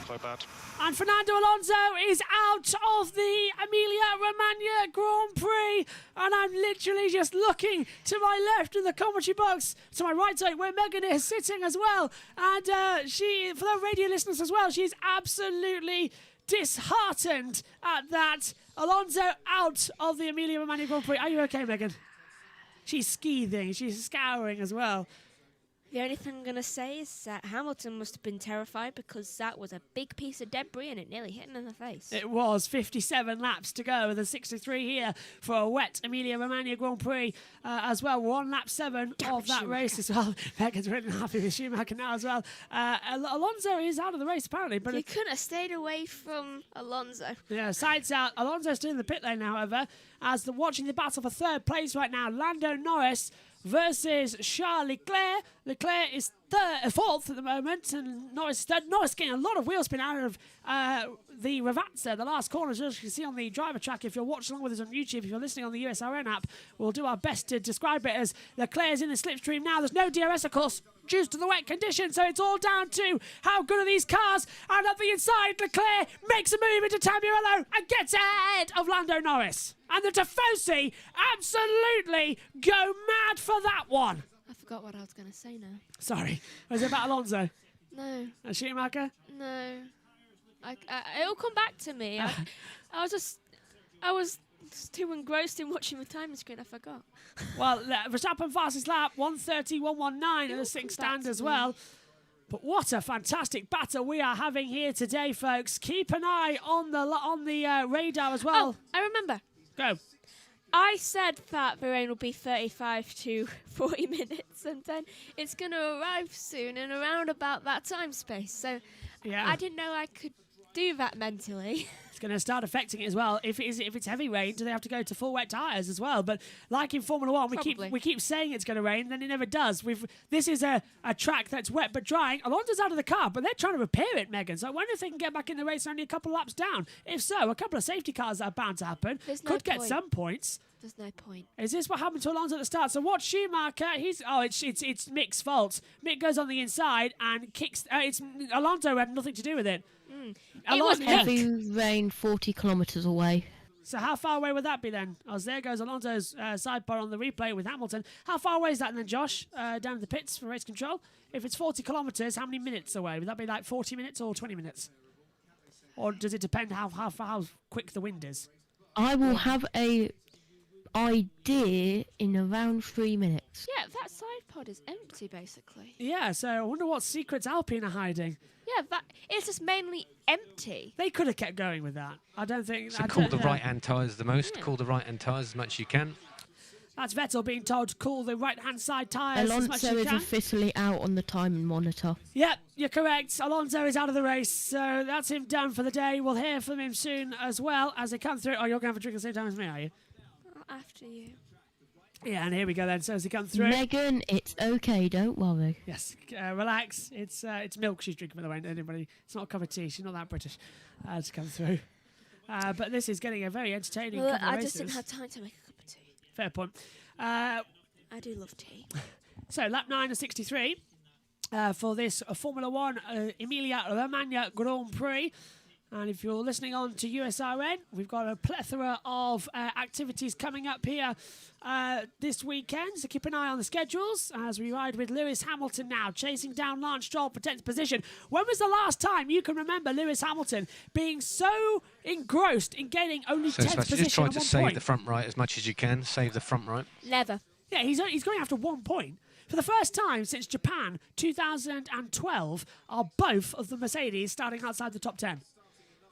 Quite bad. And Fernando Alonso is out of the Emilia Romagna Grand Prix. And I'm literally just looking to my left in the commentary box, to my right side, where Megan is sitting as well. And she, for the radio listeners as well, she's absolutely disheartened at that. Alonso out of the Emilia Romagna Grand Prix. Are you okay, Megan? She's skeething. She's scouring as well. The only thing I'm going to say is that Hamilton must have been terrified because that was a big piece of debris and it nearly hit him in the face. It was 57 laps to go, with a 63 here for a wet Emilia Romagna Grand Prix as well. We're on lap 7 of that race as well. Megan's really happy with Schumacher now as well. Alonso is out of the race apparently. But you couldn't have stayed away from Alonso. Yeah, sides out. Alonso's still in the pit lane, however, as watching the battle for third place right now. Lando Norris versus Charles Leclerc. Leclerc is fourth at the moment, and Norris is third. Norris getting a lot of wheel spin out of the Ravazza, the last corners, as you can see on the driver track. If you're watching along with us on YouTube, if you're listening on the USRN app, we'll do our best to describe it as Leclerc is in the slipstream now. There's no DRS, of course, due to the wet conditions, so it's all down to how good are these cars. And at the inside, Leclerc makes a move into Tamburello and gets ahead of Lando Norris. And the Tifosi absolutely go mad for that one. I forgot what I was going to say now. Sorry. Was it about Alonso? No. And Schumacher? No. It'll come back to me. I was too engrossed in watching the timing screen, I forgot. Well, Verstappen fastest lap, 1:30.119 in the sixth stand as well. But what a fantastic battle we are having here today, folks. Keep an eye on the radar as well. Oh, I remember. Go. I said that the rain will be 35 to 40 minutes, and then it's going to arrive soon in around about that time space. So yeah. I didn't know I could do that mentally. It's going to start affecting it as well. If it's heavy rain, do they have to go to full wet tyres as well? But like in Formula 1, we keep saying it's going to rain, then it never does. This is a track that's wet but drying. Alonso's out of the car, but they're trying to repair it, Megan. So I wonder if they can get back in the race only a couple of laps down. If so, a couple of safety cars that are bound to happen could get some points. There's no point. Is this what happened to Alonso at the start? So watch Schumacher. It's Mick's fault. Mick goes on the inside and kicks. Alonso had nothing to do with it. It was heavy rain 40 kilometres away. So how far away would that be then? As there goes Alonso's sidebar on the replay with Hamilton. How far away is that then, Josh? Down to the pits for race control. If it's 40 kilometres, how many minutes away? Would that be like 40 minutes or 20 minutes? Or does it depend how quick the wind is? I will have a idea in around 3 minutes. Yeah, that side pod is empty basically. Yeah, so I wonder what secrets Alpine are hiding. Yeah, it's just mainly empty. They could have kept going with that. I don't think... So cool the right-hand tyres the most. Yeah. Cool the right-hand tyres as much as you can. That's Vettel being told to cool the right-hand side tyres as much as you can. Alonso is officially out on the timing monitor. Yep, you're correct. Alonso is out of the race, so that's him done for the day. We'll hear from him soon as well as they come through. Oh, you're going to have a drink at the same time as me, are you? After you. Yeah, and here we go then. So as they come through, Megan, it's okay. Don't worry. Yes, relax. It's milk she's drinking, by the way. Anybody? It's not a cup of tea. She's not that British to come through. But this is getting a very entertaining. Well, couple of I races. just didn't have time to make a cup of tea. Fair point. I do love tea. So lap 9 of 63 for this Formula 1 Emilia Romagna Grand Prix. And if you're listening on to USRN, we've got a plethora of activities coming up here this weekend. So keep an eye on the schedules as we ride with Lewis Hamilton now, chasing down Lance Stroll for 10th position. When was the last time you can remember Lewis Hamilton being so engrossed in getting only 10th position just try to save point? the front right as much as you can. Save the front right. Never. Yeah, he's going after 1 point. For the first time since Japan 2012, are both of the Mercedes starting outside the top 10.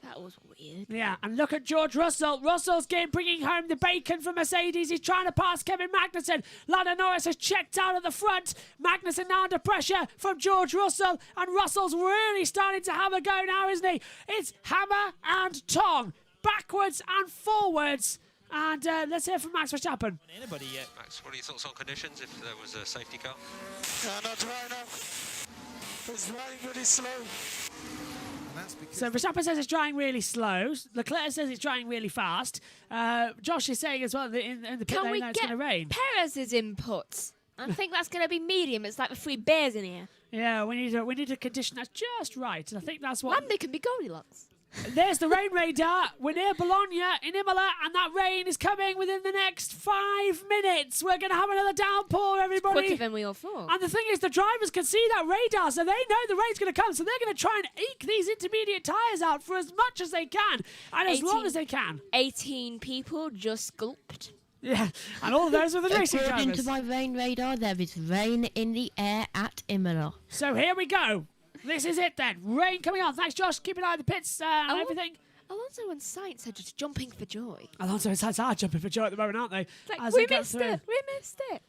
That was weird. Yeah, and look at George Russell. Russell's bringing home the bacon for Mercedes. He's trying to pass Kevin Magnussen. Lando Norris has checked out at the front. Magnussen now under pressure from George Russell. And Russell's really starting to have a go now, isn't he? It's hammer and tong. Backwards and forwards. And let's hear from Max Verstappen. Anybody yet? Max, what are your thoughts on conditions if there was a safety car? Not dry enough. It's drying really slow. So Verstappen says it's drying really slow. Leclerc says it's drying really fast. Josh is saying as well that in the pit lane it's going to rain. Perez's input? I think that's going to be medium. It's like the 3 bears in here. Yeah, we need a condition that's just right. And I think that's what... And they can be Goldilocks. There's the rain radar. We're near Bologna in Imola, and that rain is coming within the next 5 minutes. We're going to have another downpour, everybody. Quicker than we all thought. And the thing is, the drivers can see that radar, so they know the rain's going to come. So they're going to try and eke these intermediate tyres out for as much as they can, and as long as they can. 18 people just gulped. Yeah, and all of those were the racing According drivers. to my rain radar, there is rain in the air at Imola. So here we go. This is it then. Rain coming on. Thanks, Josh. Keep an eye on the pits and everything. Alonso and Sainz are just jumping for joy. Alonso and Sainz are jumping for joy at the moment, aren't they? Like, we missed it. We missed it.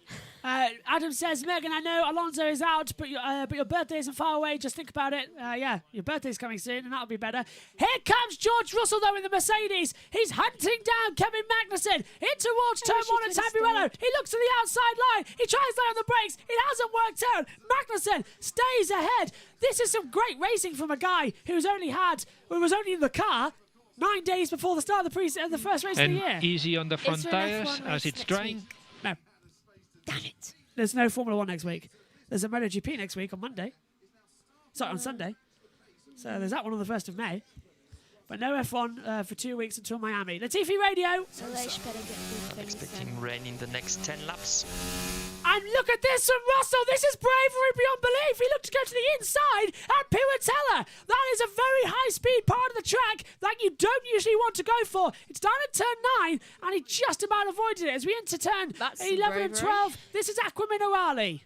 Adam says, Megan, I know Alonso is out, but your birthday isn't far away. Just think about it. Yeah, your birthday's coming soon, and that'll be better. Here comes George Russell, though, in the Mercedes. He's hunting down Kevin Magnussen in towards turn 1 and Tamburello. He looks to the outside line. He tries down the brakes. It hasn't worked out. Magnussen stays ahead. This is some great racing from a guy who was only in the car 9 days before the start of the first race of the year. Easy on the front tyres as it's drying. No. Damn it. There's no Formula 1 next week. There's a MotoGP next week on Monday. Sorry, on Sunday. So there's that one on the 1st of May. But no F1 for 2 weeks until Miami. Latifi Radio. Expecting rain in the next 10 laps. And look at this from Russell. This is bravery beyond belief. He looked to go to the inside at Piratella. That is a very high-speed part of the track that you don't usually want to go for. It's down at turn 9, and he just about avoided it. As we enter turn 11 and 12, this is Aqua Minerale.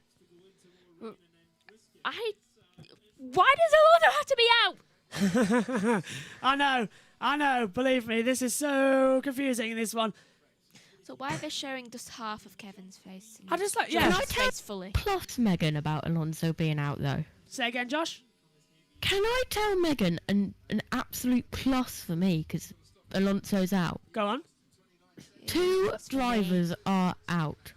Why does Alonso have to be out? I know. Believe me, this is so confusing in this one. So why are they showing just half of Kevin's face? I just like, Can I tell plus Megan about Alonso being out though? Say again, Josh. Can I tell Megan an absolute plus for me because Alonso's out? Go on. 2 drivers are out.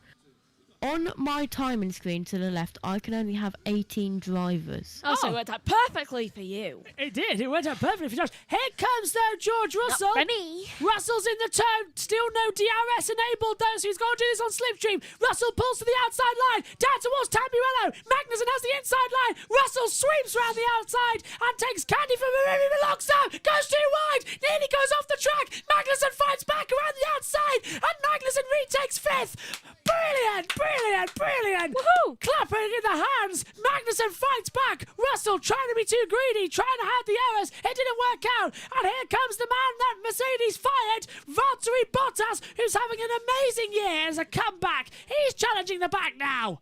On my timing screen to the left, I can only have 18 drivers. Oh, so it worked out perfectly for you. It did. It went out perfectly for Josh. Here comes, though, George Russell. Not for me. Russell's in the turn. Still no DRS enabled, though, so he's going to do this on slipstream. Russell pulls to the outside line. Down towards Tamburello. Magnussen has the inside line. Russell sweeps round the outside and takes candy from Alonso. Goes too wide. Nearly goes off the track. Magnussen fights back around the outside. And Magnussen retakes 5th. Brilliant. Woohoo! Clapping in the hands. Magnussen fights back. Russell trying to be too greedy, trying to hide the errors. It didn't work out. And here comes the man that Mercedes fired, Valtteri Bottas, who's having an amazing year as a comeback. He's challenging the back now.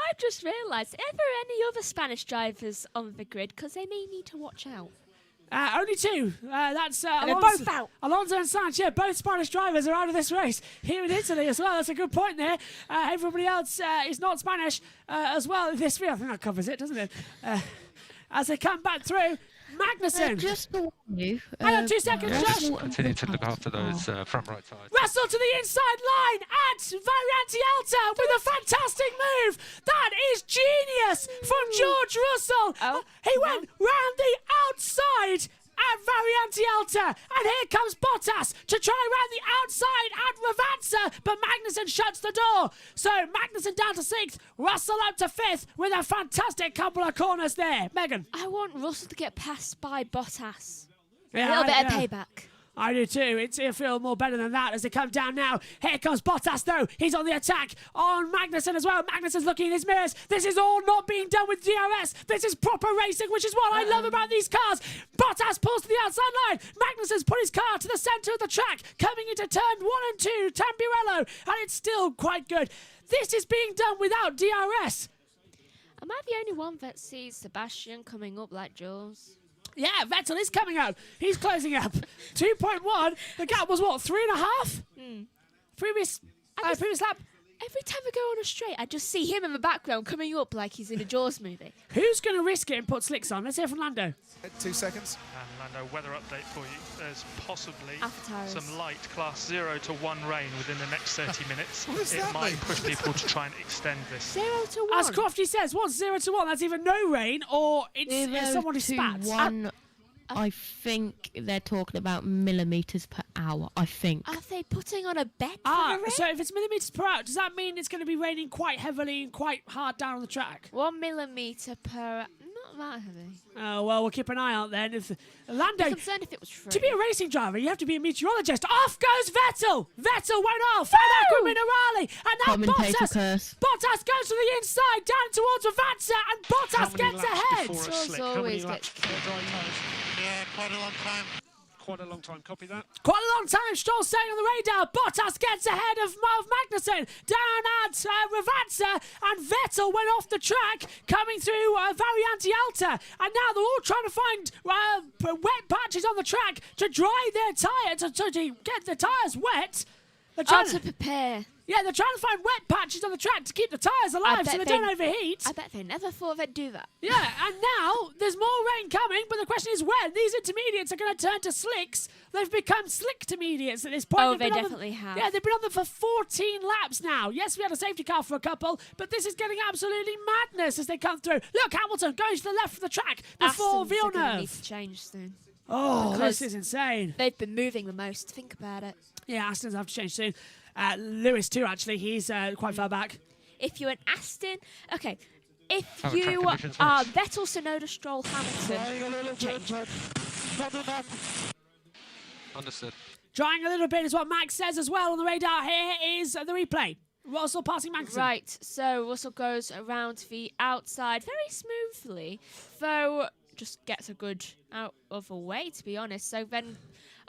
I've just realised, are there any other Spanish drivers on the grid? Because they may need to watch out. Only 2. That's And they're Alonso, both out. Alonso and Sainz. Yeah, both Spanish drivers are out of this race here in Italy as well. That's a good point there. Everybody else is not Spanish as well. This I think that covers it, doesn't it? As they come back through, Magnussen. Just the one. Hang on 2 seconds, Josh. Continue to look after those front right tyres. Russell to the inside line at Variante Alta with a fantastic move. That is genius from George Russell. He went round the outside at Variante Alta, and here comes Bottas to try round the outside at Ravanza, but Magnussen shuts the door. So Magnussen down to 6th, Russell up to 5th with a fantastic couple of corners there. Megan. I want Russell to get passed by Bottas. Yeah, a little bit of payback. I do too. It'll feel more better than that as they come down now. Here comes Bottas though. He's on the attack on Magnussen as well. Magnussen's looking in his mirrors. This is all not being done with DRS. This is proper racing, which is what I love about these cars. Bottas pulls to the outside line. Magnussen's put his car to the centre of the track, coming into turn 1 and 2, Tamburello, and it's still quite good. This is being done without DRS. Am I the only one that sees Sebastian coming up like Jules? Yeah, Vettel is coming up. He's closing up. 2.1. The gap was what, 3.5? Previous lap. Every time I go on a straight, I just see him in the background coming up like he's in a Jaws movie. Who's going to risk it and put slicks on? Let's hear from Lando. 2 seconds. And Lando, weather update for you. There's possibly Avatars. some light class 0 to 1 rain within the next 30 minutes. What does It that might mean? push people to try and extend this. 0 to 1. As Crofty says, what's 0 to 1? That's either no rain or it's someone who spats. 1, I think they're talking about millimetres per hour. I think. Are they putting on a bet for the rain? So if it's millimetres per hour, does that mean it's going to be raining quite heavily and quite hard down on the track? 1 millimetre per... Not that heavy. Oh, well, we'll keep an eye out then. If Lando, I'm concerned if it was free. to be a racing driver, you have to be a meteorologist. Off goes Vettel. Vettel went off. And Aqua Minerale. And now Commentator Bottas. curse. Bottas goes to the inside, down towards Ravanza, and Bottas gets ahead. Before a Jules slick? How many always laps gets killed. Yeah, quite a long time. quite a long time. Copy that. Quite a long time. Stroll staying on the radar. Bottas gets ahead of Magnussen. Down at Ravazza. And Vettel went off the track, coming through Variante Alta. And now they're all trying to find wet patches on the track to dry their tyre, to get the tyres wet. They're trying to prepare. Yeah, they're trying to find wet patches on the track to keep the tyres alive so they don't overheat. I bet they never thought they'd do that. Yeah, and now there's more rain coming, but the question is when these intermediates are going to turn to slicks. They've become slick-intermediates at this point. Oh, they definitely have. Yeah, they've been on them for 14 laps now. Yes, we had a safety car for a couple, but this is getting absolutely madness as they come through. Look, Hamilton going to the left of the track before Aston's are gonna Villeneuve. need to change soon. Oh, Because this is insane. They've been moving the most. Think about it. Yeah, Aston's have to change soon. Lewis too, actually. He's quite far back. If you're an Aston... Okay. If Oh, you track conditions, are Vettel, Tsunoda, Stroll, Hamilton, change. Understood. Drying a little bit is what Max says as well on the radar. Here is the replay. Russell passing Magnussen. Right, so Russell goes around the outside very smoothly, though just gets a good out of the way, to be honest. So then...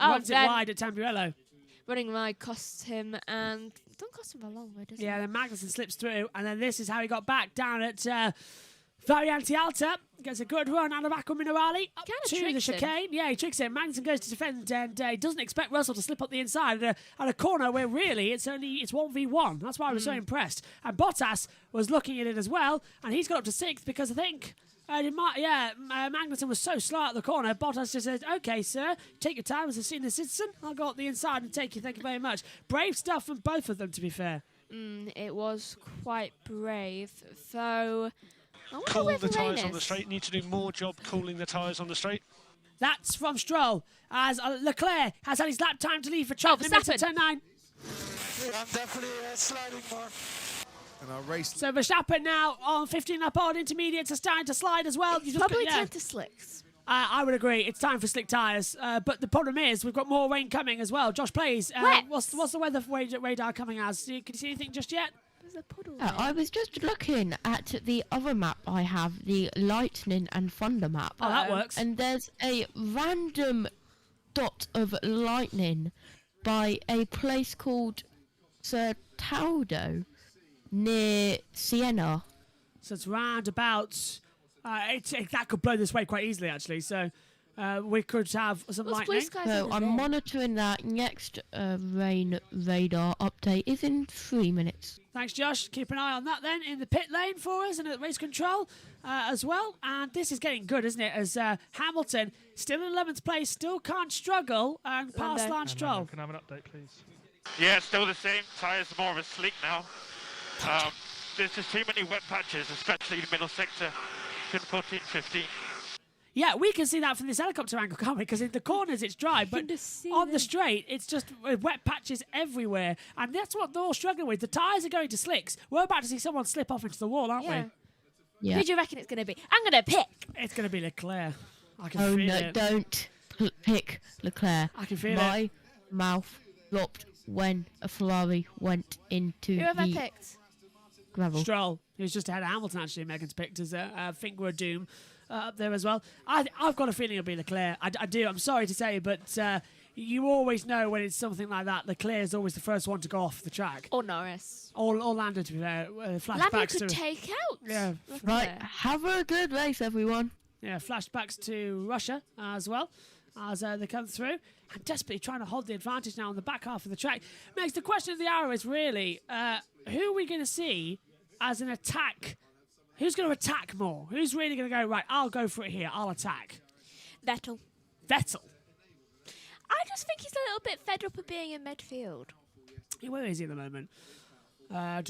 Runs it wide at Tamburello. Running wide costs him, and don't cost him a long way, does it? Yeah, then Magnussen slips through, and then this is how he got back down at Variante Alta. Gets a good run out of Acqua Minerale up to the chicane. Yeah, he tricks him. Magnussen goes to defend, and he doesn't expect Russell to slip up the inside at a corner where really it's 1v1. That's why I was so impressed. And Bottas was looking at it as well, and he's got up to 6th because I think... Magnussen was so slow at the corner. Bottas just said, "Okay, sir, take your time as a senior citizen. I'll go up the inside and take you. Thank you very much." Brave stuff from both of them, to be fair. It was quite brave. So, Cool the tyres on the straight. Need to do more job cooling the tyres on the straight. That's from Stroll, as Leclerc has had his lap time to leave for track. Verstappen. Turn 9. I'm definitely sliding more. And our race. So Verstappen now on 15 up on intermediates are starting to slide as well. It's probably time to slicks. I would agree. It's time for slick tyres. But the problem is we've got more rain coming as well. JoshPlayz, what's the weather radar coming as? Can you see anything just yet? There's a puddle. I was just looking at the other map I have, the Lightning and Thunder map. Oh, that works. And there's a random dot of lightning by a place called Sertaudo near Siena. So it's round about... that could blow this way quite easily, actually. So we could have some lightning. So I'm monitoring that. Next rain radar update is in 3 minutes. Thanks, Josh. Keep an eye on that then in the pit lane for us and at race control as well. And this is getting good, isn't it? As Hamilton, still in 11th place, still can't struggle and pass Lance Stroll. Can I have an update, please? Yeah, still the same. Tyres are more of a slick now. There's just too many wet patches, especially in the middle sector. 14, 15. Yeah, we can see that from this helicopter angle, can't we? Because in the corners it's dry, but on the straight it's just wet patches everywhere. And that's what they're all struggling with. The tyres are going to slicks. We're about to see someone slip off into the wall, aren't we? Yeah. Who do you reckon it's going to be? I'm going to pick. It's going to be Leclerc. I can Oh feel no, it. don't pick Leclerc. I can feel My mouth dropped when a Ferrari went into Who have I the picked? gravel. Stroll, who's just ahead of Hamilton, actually. Megan's picked as a finger of doom up there as well. I've got a feeling it'll be Leclerc. I do. I'm sorry to say, but you always know when it's something like that. Leclerc is always the first one to go off the track. Or Norris. Or Lando, to be fair. Flashbacks Lando could to take out. Yeah. Right, have a good race, everyone. Yeah, flashbacks to Russia as well as they come through. I'm desperately trying to hold the advantage now on the back half of the track. Makes the question of the hour is really who are we going to see as an attack? Who's going to attack more? Who's really going to go, right, I'll go for it here, I'll attack? Vettel. Vettel? I just think he's a little bit fed up of being in midfield. Yeah, where is he at the moment? Well,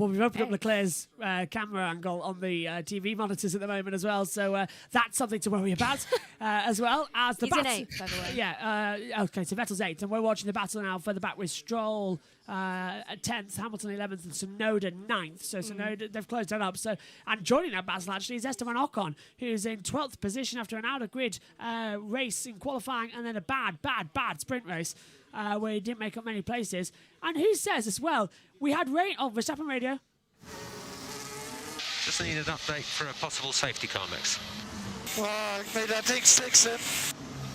we've opened up Leclerc's camera angle on the TV monitors at the moment as well, so that's something to worry about as well. As the He's in battle, 8th, by the way. Yeah, okay, so Vettel's 8th, and we're watching the battle now further back with Stroll at 10th, Hamilton 11th, and Tsunoda 9th. So Tsunoda, they've closed that up. So, and joining that battle actually is Esteban Ocon, who's in 12th position after an out-of-grid race in qualifying, and then a bad sprint race. Where he didn't make up many places. And who says as well, we had rain... Oh, Verstappen radio. Just need an update for a possible safety car mix. Well, maybe I take 6 in.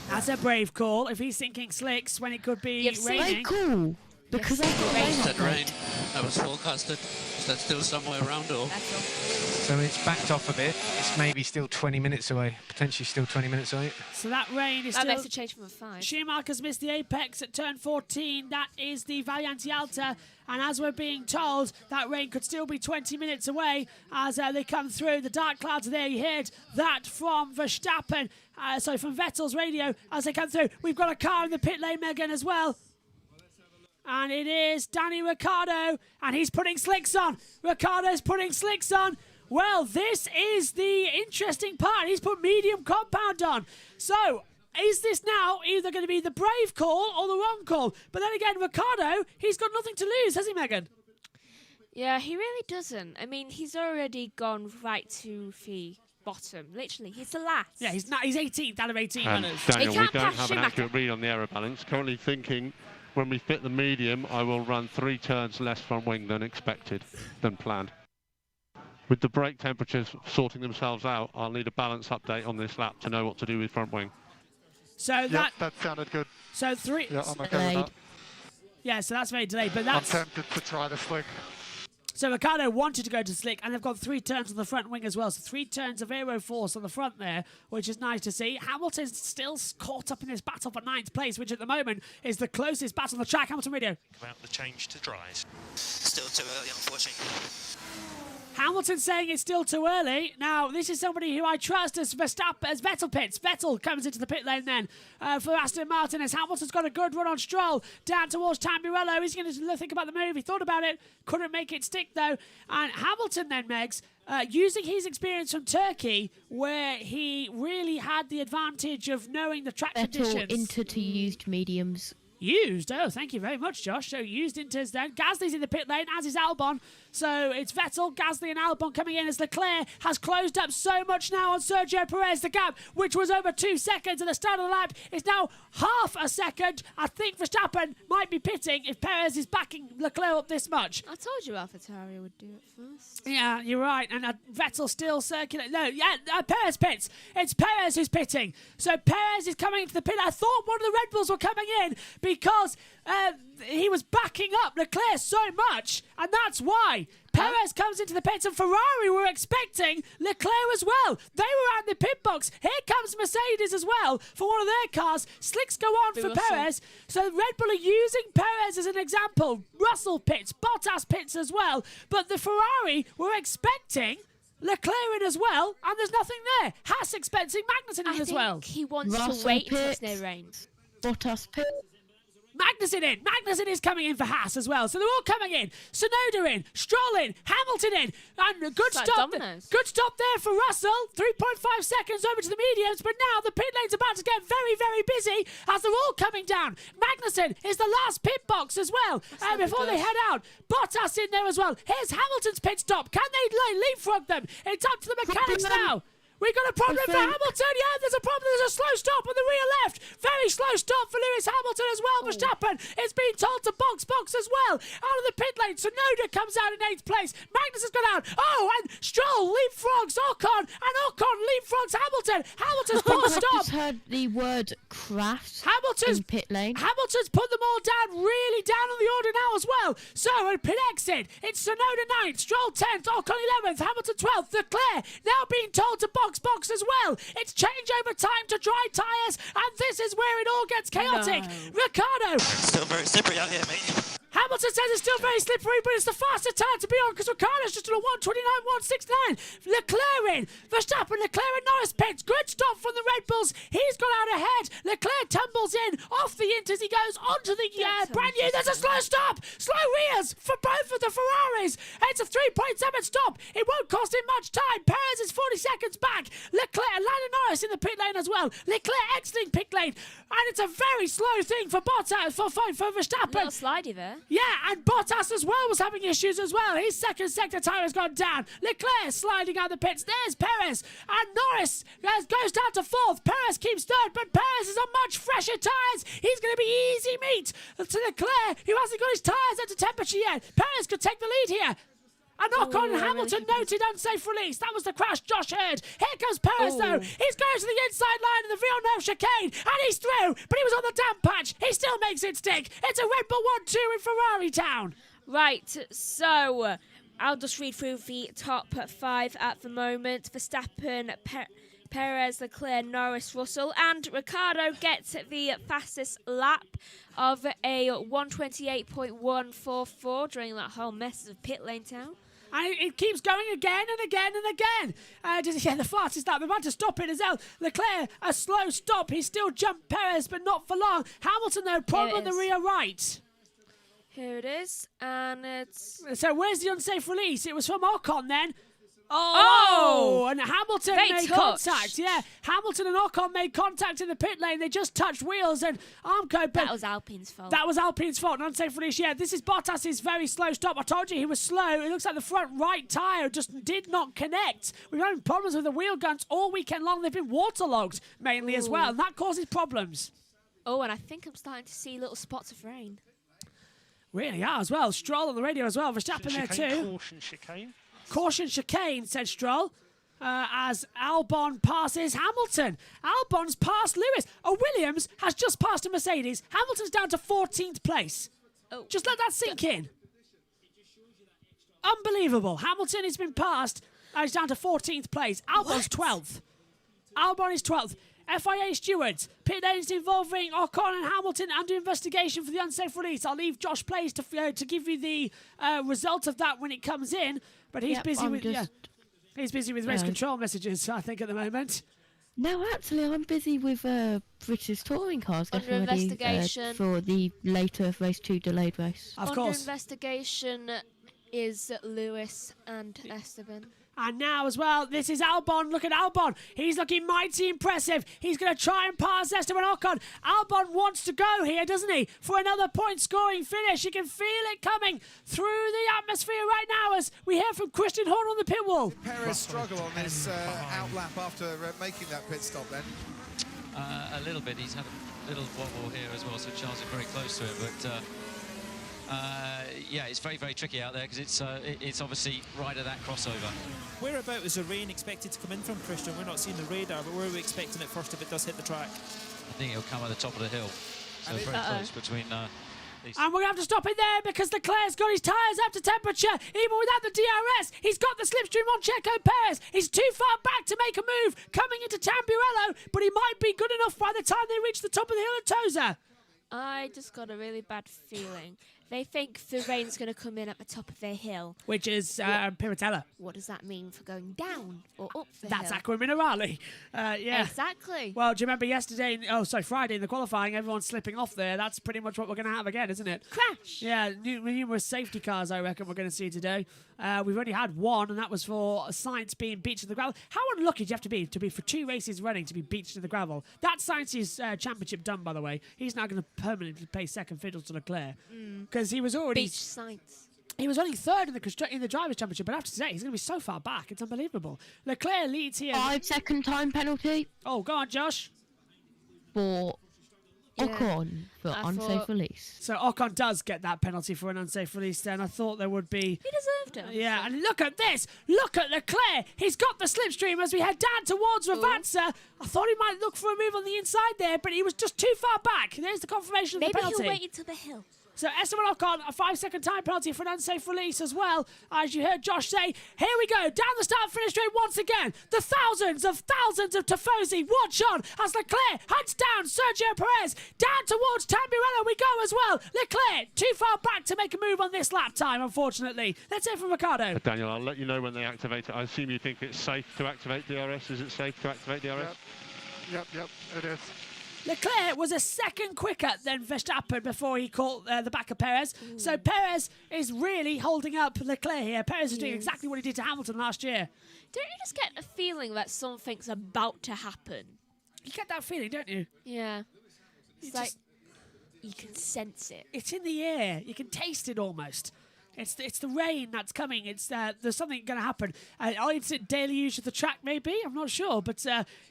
That's a brave call. If he's thinking slicks when it could be raining. Very cool. Because I've got rain. Said rain. That was forecasted. Is that still somewhere around or? So it's backed off a bit. It's maybe still 20 minutes away. Potentially still 20 minutes away. So that rain is that still... makes a change from a 5. Schumacher's missed the apex at turn 14. That is the Variante Alta. And as we're being told, that rain could still be 20 minutes away as they come through. The dark clouds are there. You heard that from Verstappen. From Vettel's radio as they come through. We've got a car in the pit lane, Megan, as well. And it is Danny Ricciardo, and he's putting slicks on. Ricciardo's putting slicks on. Well, this is the interesting part. He's put medium compound on. So, is this now either going to be the brave call or the wrong call? But then again, Ricciardo, he's got nothing to lose, has he, Megan? Yeah, he really doesn't. I mean, he's already gone right to the bottom. Literally, he's the last. Yeah, he's 18th out of 18 runners. Daniel, we don't have an accurate read on the aero balance. Currently thinking, when we fit the medium, I will run 3 turns less front wing than expected, than planned. With the brake temperatures sorting themselves out, I'll need a balance update on this lap to know what to do with front wing. So that sounded good. So 3. Yeah, I'm okay with that. Yeah, so that's very delayed, but that's... I'm tempted to try the slick. So Ricciardo wanted to go to slick, and they've got 3 turns on the front wing as well. So 3 turns of aero force on the front there, which is nice to see. Hamilton's still caught up in this battle for 9th place, which at the moment is the closest battle on the track. Hamilton radio. About the change to dries. Still too early, unfortunately. Hamilton saying it's still too early. Now, this is somebody who I trust as Vettel pits. Vettel comes into the pit lane then for Aston Martin as Hamilton's got a good run on Stroll down towards Tamburello. He's going to think about the move. He thought about it, couldn't make it stick though. And Hamilton then, Megs, using his experience from Turkey, where he really had the advantage of knowing the track conditions. Into to used mediums. Used? Oh, thank you very much, Josh. So used Inters then. Gasly's in the pit lane, as is Albon. So it's Vettel, Gasly and Albon coming in as Leclerc has closed up so much now on Sergio Perez. The gap, which was over 2 seconds at the start of the lap, is now half a second. I think Verstappen might be pitting if Perez is backing Leclerc up this much. I told you AlphaTauri would do it first. Yeah, you're right. And Vettel still circulating. No, yeah, Perez pits. It's Perez who's pitting. So Perez is coming into the pit. I thought one of the Red Bulls were coming in because he was backing up Leclerc so much, and that's why Perez comes into the pits, and Ferrari were expecting Leclerc as well. They were out in the pit box. Here comes Mercedes as well for one of their cars. Slicks go on for Perez. So Red Bull are using Perez as an example. Russell pits, Bottas pits as well. But the Ferrari were expecting Leclerc in as well, and there's nothing there. Haas expecting Magnussen in as well. He wants Russell to wait pits. until it rains. Bottas pit. Magnussen in. Magnussen is coming in for Haas as well. So they're all coming in. Tsunoda in. Stroll in. Hamilton in. And good stop. Good stop there for Russell. 3.5 seconds over to the mediums. But now the pit lane's about to get very, very busy as they're all coming down. Magnussen is the last pit box as well before they head out. Bottas in there as well. Here's Hamilton's pit stop. Can they leapfrog them? It's up to the mechanics now. We got a problem for Hamilton. Yeah, there's a problem. There's a slow stop on the rear left. Very slow stop for Lewis Hamilton as well. Verstappen is being told to box as well. Out of the pit lane. Tsunoda comes out in 8th place. Magnus has gone out. Oh, and Stroll leapfrogs Ocon, and Ocon leapfrogs Hamilton. Hamilton's put a stop. I just heard the word craft Hamilton's in pit lane. Hamilton's put them all down, really down on the order now as well. So at pit exit, it's Tsunoda 9th, Stroll 10th, Ocon 11th, Hamilton 12th. Leclerc now being told to box as well. It's changeover time to dry tyres, and this is where it all gets chaotic. No. Ricciardo. Still very slippery out here, mate. Hamilton says it's still very slippery, but it's the faster time to be on because Ricciardo's just on a 1:29.169. Leclerc in. Verstappen, Leclerc and Norris pits. Good stop from the Red Bulls. He's got out ahead. Leclerc tumbles in off the Inters. He goes onto the brand new. There's a slow stop. Slow rears for both of the Ferraris. It's a 3.7 stop. It won't cost him much time. Perez is 40 seconds back. Leclerc and Lando Norris in the pit lane as well. Leclerc exiting pit lane. And it's a very slow thing for Bottas, for Verstappen. A little slidey there. Yeah, and Bottas as well was having issues as well. His second sector tyre has gone down. Leclerc sliding out the pits. There's Perez. And Norris goes down to 4th. Perez keeps 3rd, but Perez is on much fresher tyres. He's going to be easy meat to Leclerc, who hasn't got his tyres up to temperature yet. Perez could take the lead here. And Ocon and Hamilton noted unsafe release. That was the crash Josh heard. Here comes Perez though. He's going to the inside line of the Villeneuve chicane. And he's through. But he was on the damp patch. He still makes it stick. It's a Red Bull 1-2 in Ferrari town. Right, so I'll just read through the top 5 at the moment. Verstappen, Perez, Leclerc, Norris, Russell, and Ricciardo gets the fastest lap of a 1:28.144 during that whole mess of pit lane town. And it keeps going again and again and again. The fastest lap. They're about to stop it as well. Leclerc, a slow stop. He still jumped Perez, but not for long. Hamilton, though, problem on the rear right. Here it is, and it's... So where's the unsafe release? It was from Ocon then. Oh! And Hamilton made contact. Yeah, Hamilton and Ocon made contact in the pit lane. They just touched wheels, and Armco... That was Alpine's fault. That was Alpine's fault. An unsafe release. Yeah, this is Bottas's very slow stop. I told you he was slow. It looks like the front right tyre just did not connect. We've had problems with the wheel guns all weekend long. They've been waterlogged mainly as well, and that causes problems. Oh, and I think I'm starting to see little spots of rain. Really are as well. Stroll on the radio as well. Verstappen there too. Caution chicane. Caution chicane, said Stroll, as Albon passes Hamilton. Albon's passed Lewis. Williams has just passed a Mercedes. Hamilton's down to 14th place. Just let that sink in. Unbelievable. Hamilton has been passed and he's down to 14th place. Albon's 12th. Albon is 12th. FIA stewards, pit lanes involving Ocon and Hamilton under investigation for the unsafe release. I'll leave JoshPlayz to give you the result of that when it comes in. But he's busy with he's busy with race control messages, I think, at the moment. No, actually, I'm busy with British touring cars Under getting ready investigation. for the later race 2 delayed race. Of Under course. investigation is Lewis and Esteban. And now as well, this is Albon. Look at Albon. He's looking mighty impressive. He's going to try and pass Esteban Ocon. Albon wants to go here, doesn't he? For another point-scoring finish. You can feel it coming through the atmosphere right now as we hear from Christian Horner on the pit wall. Perez struggle on this outlap after making that pit stop then? A little bit. He's had a little wobble here as well, so Charles is very close to him, but... yeah, it's very, very tricky out there because it's obviously right at that crossover. Whereabout is the rain expected to come in from, Christian? We're not seeing the radar, but where are we expecting it first if it does hit the track? I think it'll come at the top of the hill. So very close between these. And we're going to have to stop it there because Leclerc's got his tyres up to temperature. Even without the DRS, he's got the slipstream on Checo Perez. He's too far back to make a move coming into Tamburello, but he might be good enough by the time they reach the top of the hill at Tosa. I just got a really bad feeling. They think the rain's going to come in at the top of their hill. Which is Piratella. What does that mean for going down or up the That's hill? Aqua Minerale. Yeah. Exactly. Well, do you remember Friday in the qualifying, everyone's slipping off there. That's pretty much what we're going to have again, isn't it? Crash. Yeah, numerous safety cars, I reckon, we're going to see today. We've only had one, and that was for Sainz being beached to the gravel. How unlucky do you have to be for 2 races running to be beached to the gravel? That's Sainz's championship done, by the way. He's now going to permanently play second fiddle to Leclerc. Because he was already... Beach Sainz. He was only third in the Drivers' Championship, but after today, he's going to be so far back. It's unbelievable. Leclerc leads here. 5-second time penalty. Oh, go on, Josh. For Ocon for unsafe release. So Ocon does get that penalty for an unsafe release then. I thought there would be... He deserved it. Yeah, and look at this. Look at Leclerc. He's got the slipstream as we head down towards Ravazza. I thought he might look for a move on the inside there, but he was just too far back. There's the confirmation of the penalty. Maybe he'll wait until the hill. So Esteban Ocon, a 5-second time penalty for an unsafe release as well. As you heard Josh say, here we go, down the start-finish straight once again. The thousands of Tifosi watch on as Leclerc hunts down Sergio Perez. Down towards Tamburello we go as well. Leclerc, too far back to make a move on this lap time, unfortunately. Let's hear from Ricardo. Daniel, I'll let you know when they activate it. I assume you think it's safe to activate DRS. Is it safe to activate DRS? Yep, it is. Leclerc was a second quicker than Verstappen before he caught the back of Perez. So Perez is really holding up Leclerc here. Perez is doing exactly what he did to Hamilton last year. Don't you just get a feeling that something's about to happen? You get that feeling, don't you? Yeah. It's like you can sense it. It's in the air. You can taste it almost. It's the rain that's coming. It's there's something going to happen. It's a deluge of the track, maybe. I'm not sure, but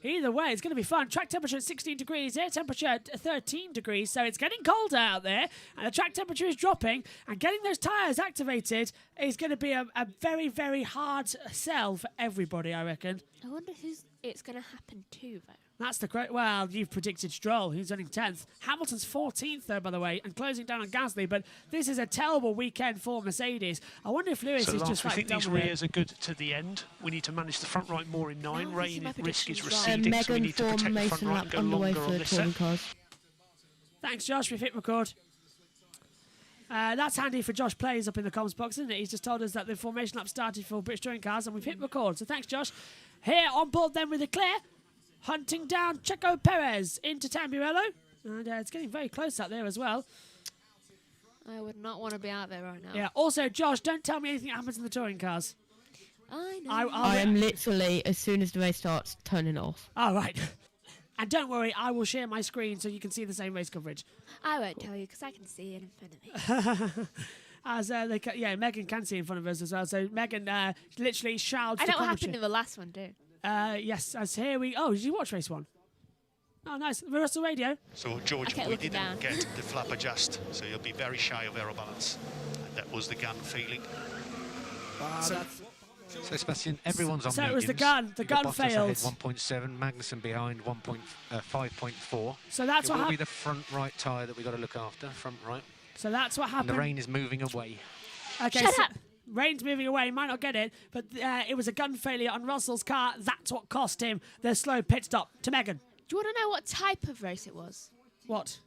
either way, it's going to be fun. Track temperature at 16 degrees, air temperature at 13 degrees, so it's getting colder out there, and the track temperature is dropping. And getting those tyres activated is going to be a very, very hard sell for everybody, I reckon. I wonder who it's going to happen to, though. That's the great. Well, you've predicted Stroll, who's running 10th. Hamilton's 14th, though, by the way, and closing down on Gasly. But this is a terrible weekend for Mercedes. I wonder if Lewis is just we like think these rears are good to the end. We need to manage the front right more in 9. Rain risk is receding, so we need to protect the front right and go longer on this set. Thanks, Josh. We've hit record. That's handy for JoshPlayz up in the comms box, isn't it? He's just told us that the formation lap started for British Touring Cars, and we've hit record. So thanks, Josh. Here on board then with Leclerc, hunting down Checo Perez into Tamburello. And it's getting very close out there as well. I would not want to be out there right now. Yeah, also, Josh, don't tell me anything happens in the touring cars. I know. I am literally, as soon as the race starts, turning off. All right. And don't worry, I will share my screen so you can see the same race coverage. I won't tell you because I can see it in front of me. As Megan can see in front of us as well. So Megan literally shouts. I know what happened in the last one, too. Yes, as here we... Oh, did you watch race 1? Oh, nice. Russell Radio. So, George, we didn't get the flap adjust, so you'll be very shy of aero balance. And that was the gun feeling. So, Sebastian, everyone's on So it was mediums. the gun failed. 1.7, Magnussen behind 5.4. So that's what happened. It will be the front right tyre that we've got to look after, front right. So that's what happened. And the rain is moving away. Okay, Shut up! Rain's moving away, might not get it, but it was a gun failure on Russell's car. That's what cost him the slow pit stop. To Megan. Do you want to know what type of race it was? What?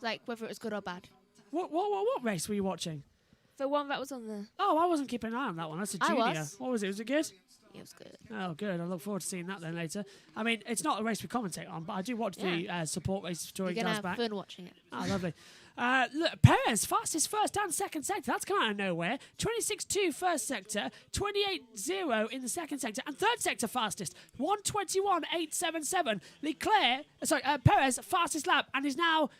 Like, whether it was good or bad. What race were you watching? The one that was on the... Oh, I wasn't keeping an eye on that one. That's a junior. I was. What was it? Was it good? It was good. Oh, good. I look forward to seeing that then later. I mean, it's not a race we commentate on, but I do watch the support race touring cars back. You're going to have fun watching it. Oh, lovely. Look, Perez, fastest first and second sector. That's come out of nowhere. 26.2 first sector, 28.0 in the second sector, and third sector fastest, 121.877. Perez, fastest lap, and is now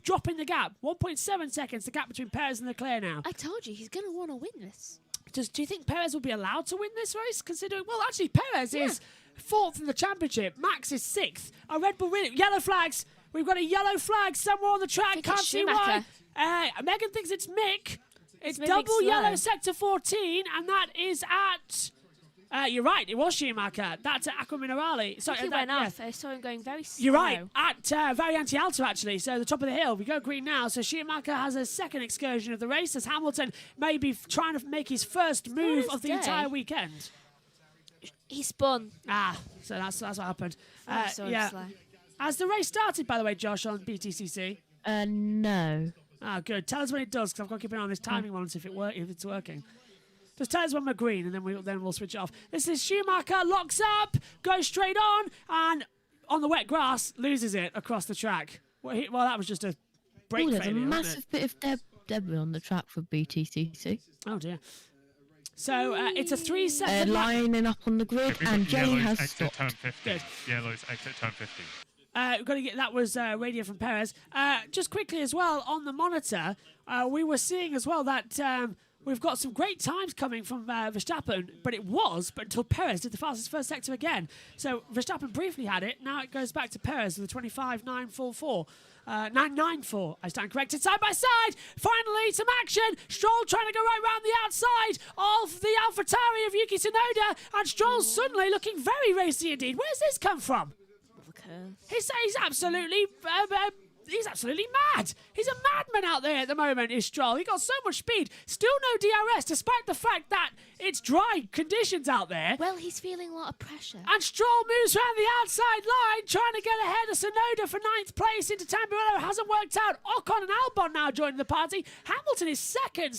dropping the gap. 1.7 seconds, the gap between Perez and Leclerc now. I told you, he's going to want to win this. Do you think Perez will be allowed to win this race? Considering, well, actually, Perez is 4th in the championship. Max is 6th. A Red Bull really yellow flags. We've got a yellow flag somewhere on the track. Can't see why. Megan thinks it's Mick. It's double yellow sector 14, and that is at... you're right, it was Schumacher. That's at Aqua Minerale. So he went off. I saw him going very slow. You're right, at Variante Alto, actually. So the top of the hill. We go green now. So Schumacher has a second excursion of the race as Hamilton may be trying to make his first move of the entire weekend. He spun. So that's what happened. Slow. Has the race started, by the way, Josh, on BTCC? No. Good. Tell us when it does, because I've got to keep an eye on this timing one if it's working. Just tell us when we're green, and then we'll switch it off. This is Schumacher, locks up, goes straight on, and on the wet grass, loses it across the track. Well, that was just a brake failure. There's a massive bit of debris on the track for BTCC. Oh, dear. So it's a 3-second... lining up on the grid, and Jenny has exit stopped. turn 50. Good. Yellow's exit turn 50. We've got to get that was radio from Perez. Just quickly as well on the monitor, we were seeing as well that we've got some great times coming from Verstappen, but until Perez did the fastest first sector again. So Verstappen briefly had it. Now it goes back to Perez with a 25.944. 994, I stand corrected, side by side. Finally, some action. Stroll trying to go right round the outside of the AlphaTauri of Yuki Tsunoda, and Stroll's suddenly looking very racy indeed. Where's this come from? He's absolutely mad. He's a madman out there at the moment, is Stroll. He got so much speed. Still no DRS, despite the fact that it's dry conditions out there. Well, he's feeling a lot of pressure. And Stroll moves around the outside line, trying to get ahead of Tsunoda for 9th place into Tamburello. Hasn't worked out. Ocon and Albon now joining the party. Hamilton is second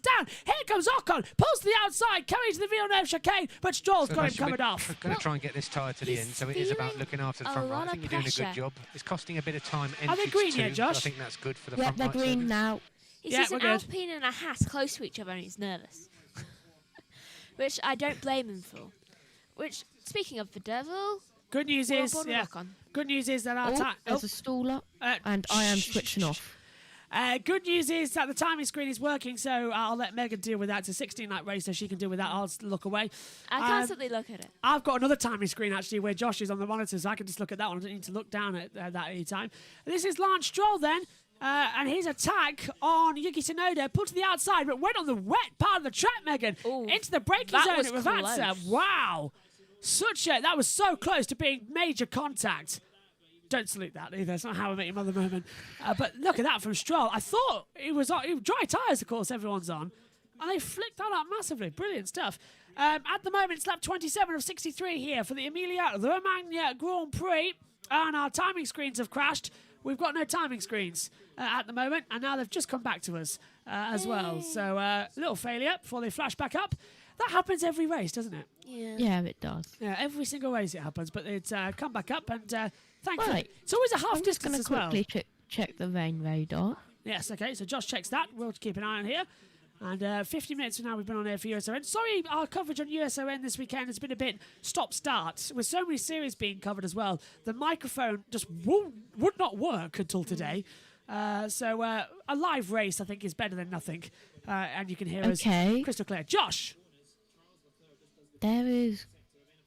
down. Here comes Ocon, pulls to the outside, carries to the Villeneuve chicane, but Stroll's got him covered off. We're going to try and get this tyre to the end, so it is about looking after the front right. I think you're doing a good job. It's costing a bit of time. Are they green yet, Josh? I think that's good for the front they're right. green now. He sees an Alpine and a Haas close to each other and he's nervous. Which I don't blame him for. Which, speaking of the devil... Good news is that our time... There's a stall up, and I am switching off. Good news is that the timing screen is working, so I'll let Megan deal with that. It's a 16-lap race, so she can deal with that. I'll look away. I constantly look at it. I've got another timing screen, actually, where Josh is on the monitor, so I can just look at that one. I don't need to look down at that any time. This is Lance Stroll, then. And his attack on Yuki Tsunoda pulled to the outside, but went on the wet part of the track, Megan. Ooh, into the braking zone at Ravatsa. Wow. That was so close to being major contact. Don't salute that either. It's not how I met your mother moment. But look at that from Stroll. I thought it was dry tyres, of course, everyone's on. And they flicked that up massively. Brilliant stuff. At the moment, it's lap 27 of 63 here for the Emilia Romagna Grand Prix. And our timing screens have crashed. We've got no timing screens at the moment, and now they've just come back to us as well. So little failure before they flash back up. That happens every race, doesn't it? Yeah, it does. Yeah, every single race it happens, but it's come back up, and thankfully, Right. it's always a half distance as well. I'm just going to quickly check the rain radar. Yes, okay, so Josh checks that. We'll keep an eye on here. And 50 minutes from now, we've been on air for USON. Sorry, our coverage on USON this weekend has been a bit stop-start. With so many series being covered as well, the microphone just would not work until today. So a live race, I think, is better than nothing. And you can hear us crystal clear. Josh! There is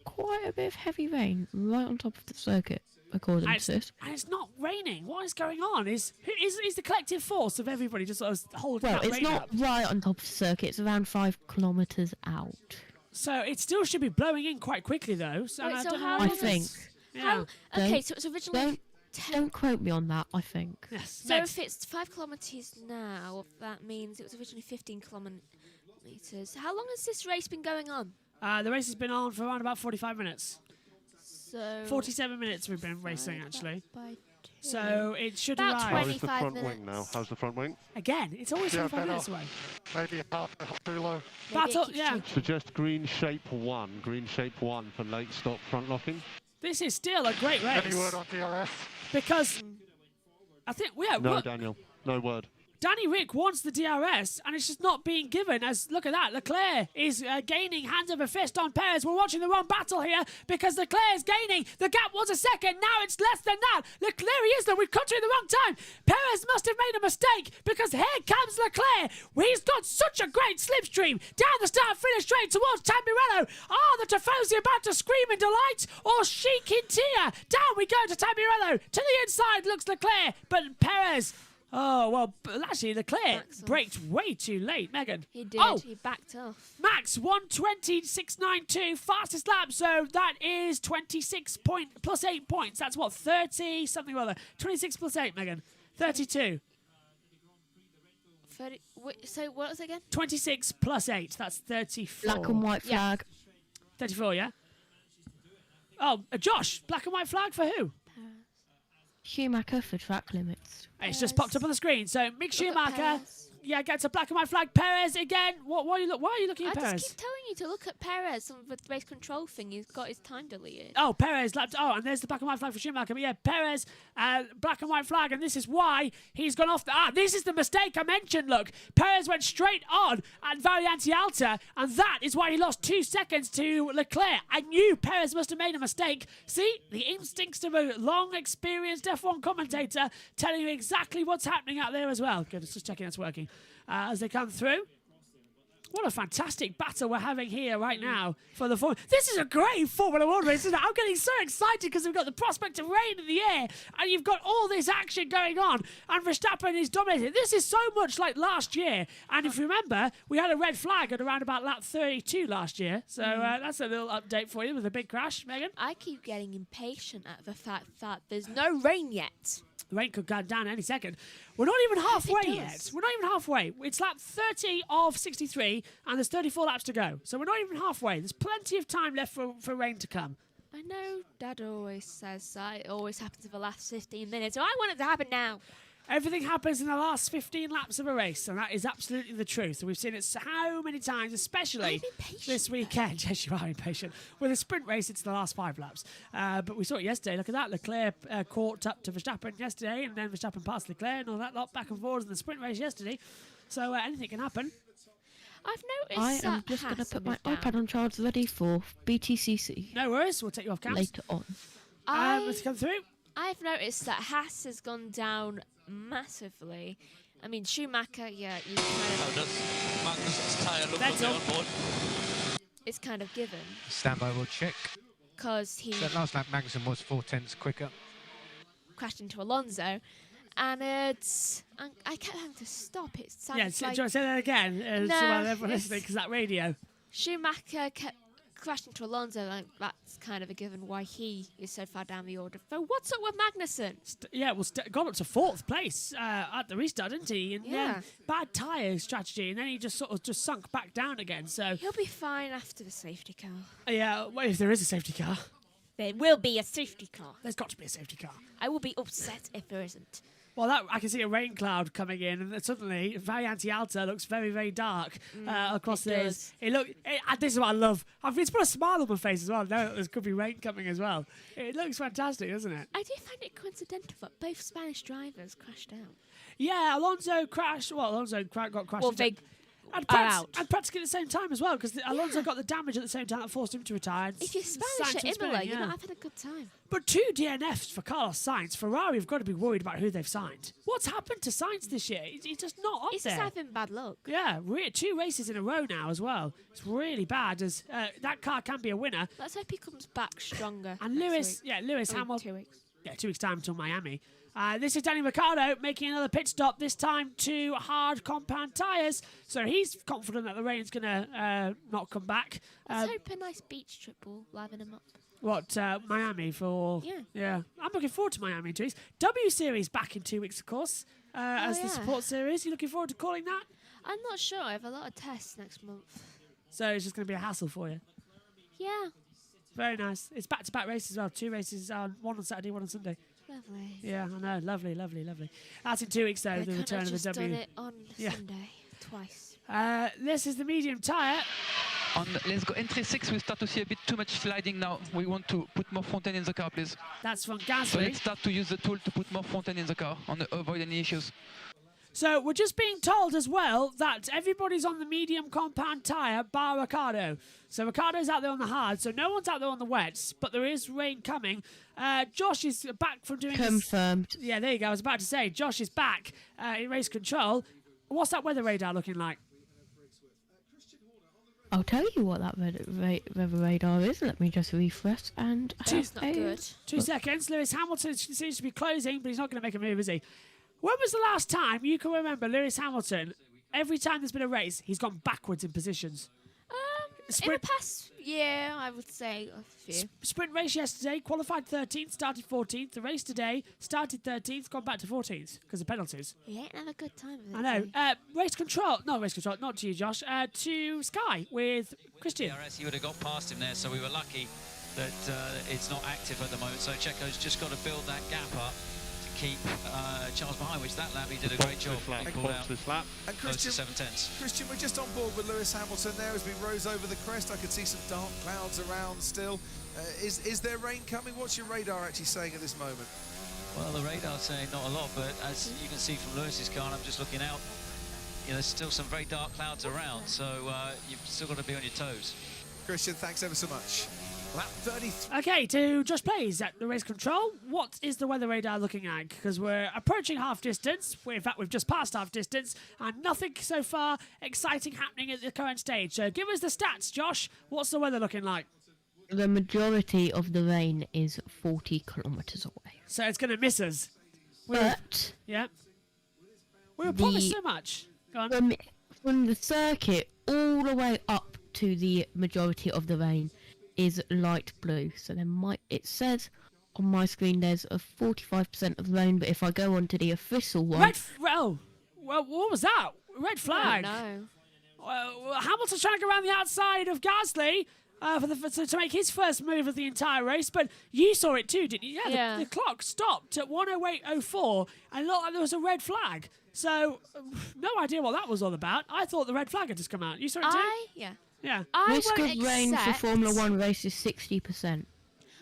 quite a bit of heavy rain right on top of the circuit, according to this. And it's not raining. What is going on? Is the collective force of everybody just sort of holding that Well, it's rain not up? right on top of the circuit. It's around 5 kilometres out. So it still should be blowing in quite quickly, though. So Wait, I so don't know. how I long think. Yeah. Okay, so it's originally... Don't quote me on that, I think. Yes. So if it's 5 kilometres now, that means it was originally 15 kilometres. How long has this race been going on? The race has been on for around about 45 minutes. So 47 minutes we've been racing, actually. by So it should About arrive. How is the front wing now? How's the front wing? Again, it's always 45 minutes away. Maybe half too low. Battle, yeah. Suggest green shape 1. Green shape 1 for late stop front locking. This is still a great race. Any word on DRS? Because I think, No, Daniel. No word. Danny Rick wants the DRS, and it's just not being given. As look at that, Leclerc is gaining hand over fist on Perez. We're watching the wrong battle here because Leclerc is gaining. The gap was a second. Now it's less than that. Leclerc is though. We've come to the wrong time. Perez must have made a mistake because here comes Leclerc. He's got such a great slipstream down the start-finish straight towards Tamburello. Are the Tifosi about to scream in delight or chic in tear? Down we go to Tamburello. To the inside looks Leclerc, but Perez. Oh, well, actually, Leclerc braked way too late, Megan. He did. Oh, He backed off. Max, 1:20.692, fastest lap. So that is 26 plus 8 points. That's what, 30 something or other. 26 plus 8, Megan. 32. 30, so what was it again? 26 plus 8. That's 34. Black and white flag. 34, yeah? Oh, Josh, black and white flag for who? Schumacher for track limits. It's just popped up on the screen. So Mick Schumacher, gets a black and white flag. Perez again. Why are you looking at Perez? I just keep telling you to look at Perez on the race control thing. He's got his time deleted. Oh, Perez lapped. Oh, and there's the black and white flag for Schumacher. But yeah, Perez, black and white flag, and this is why he's gone off. This is the mistake I mentioned. Look, Perez went straight on at Variante Alta, and that is why he lost 2 seconds to Leclerc. I knew Perez must have made a mistake. See, the instincts of a long, experienced F1 commentator telling you exactly what's happening out there as well. Good, just checking that's working. As they come through. What a fantastic battle we're having here right now for the Formula. This is a great Formula 1 race, isn't it? I'm getting so excited because we've got the prospect of rain in the air and you've got all this action going on and Verstappen is dominating. This is so much like last year. And if you remember, we had a red flag at around about lap 32 last year. So that's a little update for you with a big crash, Megan. I keep getting impatient at the fact that there's no rain yet. The rain could go down any second. We're not even halfway yet. We're not even halfway. It's lap 30 of 63, and there's 34 laps to go. So we're not even halfway. There's plenty of time left for rain to come. I know Dad always says that. It always happens in the last 15 minutes. So I want it to happen now. Everything happens in the last 15 laps of a race, and that is absolutely the truth. We've seen it so many times, especially this weekend. Yes, you are impatient. With a sprint race, it's the last 5 laps. But we saw it yesterday. Look at that. Leclerc caught up to Verstappen yesterday, and then Verstappen passed Leclerc and all that lot back and forth in the sprint race yesterday. So anything can happen. I've noticed I am just going to put my iPad on charge ready for BTCC. No worries. We'll take you off camera. Later on. Let's come through. I've noticed that Haas has gone down massively. I mean, Schumacher, yeah, you kind of... How does Magnussen's tyre look on the onboard? It's kind of given. Standby will check. Because he... That last lap, Magnussen was 4/10 quicker. crashed into Alonso. And it's... I kept having to stop. It sounded like... do you want to say that again? No, so everyone listening, because that radio... Schumacher kept crashed into Alonso, like that's kind of a given why he is so far down the order. But what's up with Magnussen? Got up to 4th place at the restart, didn't he? And then bad tyre strategy, and then he just sort of just sunk back down again. So he'll be fine after the safety car. Yeah, well, if there is a safety car. There will be a safety car. There's got to be a safety car. I will be upset if there isn't. Well, I can see a rain cloud coming in, and suddenly Variante Alta looks very, very dark across this. This is what I love. It's put a smile on my face as well. Now there could be rain coming as well. It looks fantastic, doesn't it? I do find it coincidental that both Spanish drivers crashed out. Yeah, Alonso crashed. Well, Alonso got crashed. Well, they and practically at the same time as well, because Alonso got the damage at the same time that forced him to retire. If you're Spanish at Imola, you're not having a good time. But 2 DNFs for Carlos Sainz. Ferrari have got to be worried about who they've signed. What's happened to Sainz this year? He's just not up there. He's just having bad luck. Yeah, 2 races in a row now as well. It's really bad, as that car can be a winner. Let's hope he comes back stronger. And Lewis Hamilton. 2 weeks. Yeah, 2 weeks' time until Miami. This is Danny Ricciardo making another pit stop, this time to hard compound tyres. So he's confident that the rain's going to not come back. Let's hope a nice beach trip will liven him up. What, Miami for... Yeah. I'm looking forward to Miami, too. W Series back in 2 weeks, of course, as the support series. You looking forward to calling that? I'm not sure. I have a lot of tests next month. So it's just going to be a hassle for you? Yeah. Very nice. It's back-to-back races as well. 2 races, one on Saturday, one on Sunday. Lovely. Yeah, I know. Lovely, lovely, lovely. That's in 2 weeks, though, the return of the W. Done it on Sunday, twice. This is the medium tyre. Let's go entry 6. We start to see a bit too much sliding now. We want to put more fontaine in the car, please. That's from Gasly. So let's start to use the tool to put more fontaine in the car and avoid any issues. So we're just being told as well that everybody's on the medium compound tyre bar Ricciardo. So Ricciardo's out there on the hard, so no one's out there on the wets, but there is rain coming. Josh is back from doing... Confirmed. Yeah, there you go. I was about to say, Josh is back in race control. What's that weather radar looking like? I'll tell you what that weather radar is. Let me just refresh and... That's not good. 2 seconds. Lewis Hamilton seems to be closing, but he's not going to make a move, is he? When was the last time you can remember Lewis Hamilton, every time there's been a race, he's gone backwards in positions? In the past year, I would say a few. Sprint race yesterday, qualified 13th, started 14th. The race today, started 13th, gone back to 14th because of penalties. He ain't have a good time with it. I know. Race control, not to you, Josh, to Sky with Christian. DRS, he would have got past him there, so we were lucky that it's not active at the moment. So Checo's just got to build that gap up. Keep Charles behind, which that lap he did a great job. This lap. And Christian, 7/10. Christian, we're just on board with Lewis Hamilton there as we rose over the crest. I could see some dark clouds around still. Is there rain coming? What's your radar actually saying at this moment? Well, the radar's saying not a lot, but as you can see from Lewis's car, and I'm just looking out, there's still some very dark clouds around, so you've still got to be on your toes. Christian, thanks ever so much. Lap 33. Okay, to JoshPlayz at the race control. What is the weather radar looking like? Because we're approaching half distance. In fact, we've just passed half distance, and nothing so far exciting happening at the current stage. So give us the stats, Josh. What's the weather looking like? The majority of the rain is 40 kilometres away. So it's going to miss us. But... Yeah. We were promised so much. Go on. From the circuit all the way up to the majority of the rain is light blue. So it says on my screen there's a 45% of rain, but if I go on to the official one... Well, what was that? Red flag. No. Hamilton's trying to go around the outside of Gasly to make his first move of the entire race, but you saw it too, didn't you? Yeah. The clock stopped at 1:08:04 and it looked like there was a red flag. So, no idea what that was all about. I thought the red flag had just come out. You saw it too? Yeah. Risk of rain for Formula 1 race is 60%.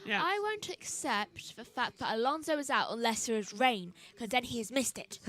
Yeah. I won't accept the fact that Alonso is out unless there is rain, because then he has missed it.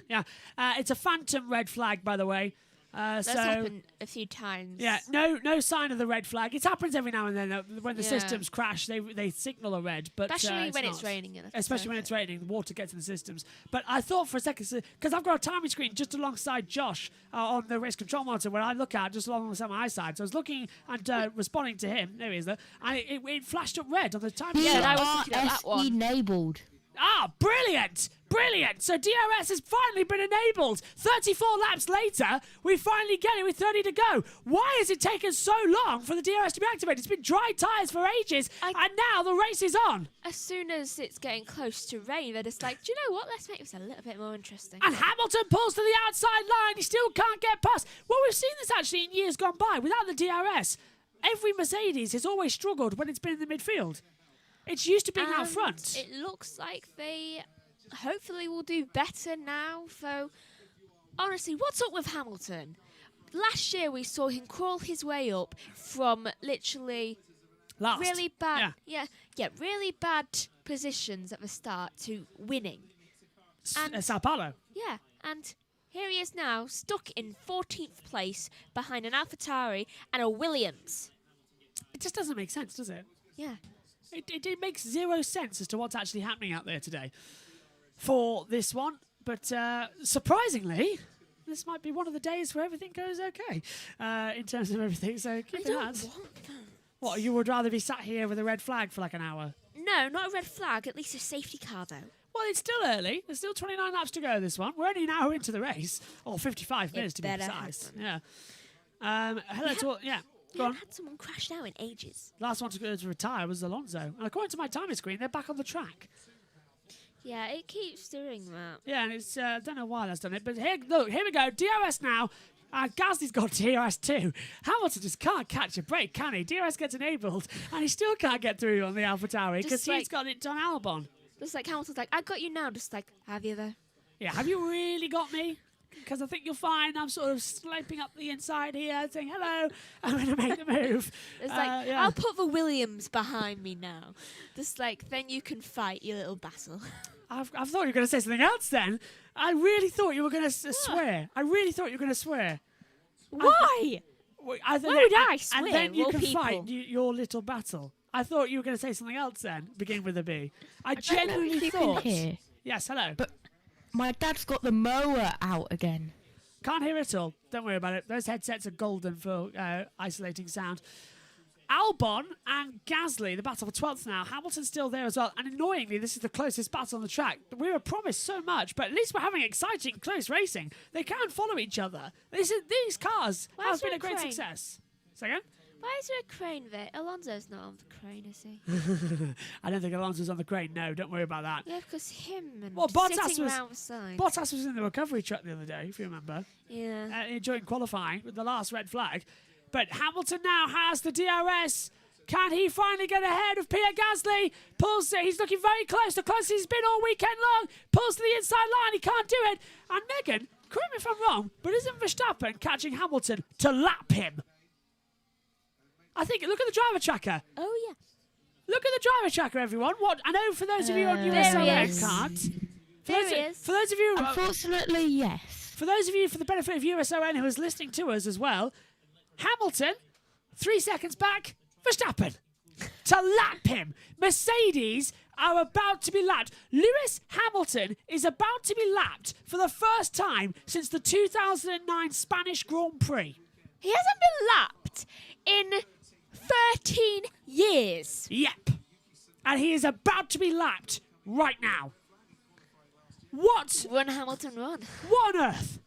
Yeah. It's a phantom red flag, by the way. That's happened a few times. Yeah, no sign of the red flag. It happens every now and then. When the systems crash, they signal a red. But especially when it's it's raining. Especially when it's raining, the water gets in the systems. But I thought for a second, because I've got a timing screen just alongside Josh on the race control monitor where I look at just alongside my eyesight. So I was looking and responding to him. There he is, and it flashed up red on the timing screen. Yeah, I was looking at that one. Enabled. Ah, brilliant! Brilliant! So DRS has finally been enabled. 34 laps later, we finally get it with 30 to go. Why has it taken so long for the DRS to be activated? It's been dry tyres for ages, and now the race is on. As soon as it's getting close to rain, they're just like, do you know what? Let's make this a little bit more interesting. And Hamilton pulls to the outside line. He still can't get past. Well, we've seen this actually in years gone by. Without the DRS, every Mercedes has always struggled when it's been in the midfield. It's used to being out front. It looks like they hopefully will do better now. So, honestly, what's up with Hamilton? Last year we saw him crawl his way up from literally really bad, really bad positions at the start to winning. And Sao Paulo. Yeah, and here he is now, stuck in 14th place behind an AlphaTauri and a Williams. It just doesn't make sense, does it? Yeah. It makes zero sense as to what's actually happening out there today for this one. But surprisingly, this might be one of the days where everything goes okay in terms of everything. So keep that. What, you would rather be sat here with a red flag for like an hour? No, not a red flag. At least a safety car, though. Well, it's still early. There's still 29 laps to go this one. We're only an hour into the race. Or 55 minutes to be precise. Yeah. Hello to all. Yeah. We haven't had someone crash now in ages. Last one to retire was Alonso. And according to my timing screen, they're back on the track. Yeah, it keeps doing that. Yeah, and it's I don't know why that's done it. But here we go. DRS now. Gasly's got DRS too. Hamilton just can't catch a break, can he? DRS gets enabled, and he still can't get through on the AlphaTauri because he's got it on Albon. Just like Hamilton's like, I got you now. Just like, have you though? Yeah, have you really got me? Because I think you'll find I'm sort of sloping up the inside here, saying, hello, I'm going to make the move. It's like, I'll put the Williams behind me now. Just like, then you can fight your little battle. I thought you were going to say something else then. I really thought you were going to swear. I really thought you were going to swear. Why? Why would I swear? And then you can people. fight your little battle. I thought you were going to say something else then, begin with a B. I genuinely thought. Yes, hello. But my dad's got the mower out again. Can't hear it all. Don't worry about it. Those headsets are golden for isolating sound. Albon and Gasly, the battle for 12th now. Hamilton's still there as well. And annoyingly, this is the closest battle on the track. We were promised so much, but at least we're having exciting, close racing. They can follow each other. These cars have been a great success. Second? Why is there a crane there? Alonso's not on the crane, is he? I don't think Alonso's on the crane. No, don't worry about that. Yeah, because him and Bottas sitting around the side. Bottas was in the recovery truck the other day, if you remember. Yeah. During qualifying with the last red flag. But Hamilton now has the DRS. Can he finally get ahead of Pierre Gasly? Pulls it. He's looking very close. The closest he's been all weekend long. Pulls to the inside line. He can't do it. And Megan, correct me if I'm wrong, but isn't Verstappen catching Hamilton to lap him? I think, look at the driver tracker. Oh, yeah. Look at the driver tracker, everyone. What? I know for those of you on USON can't. For those of you... Unfortunately, yes. For those of you, for the benefit of USON who is listening to us as well, Hamilton, 3 seconds back, Verstappen. To lap him. Mercedes are about to be lapped. Lewis Hamilton is about to be lapped for the first time since the 2009 Spanish Grand Prix. He hasn't been lapped in 13 years. Yep. And he is about to be lapped right now. What? Run, Hamilton, run. What on earth?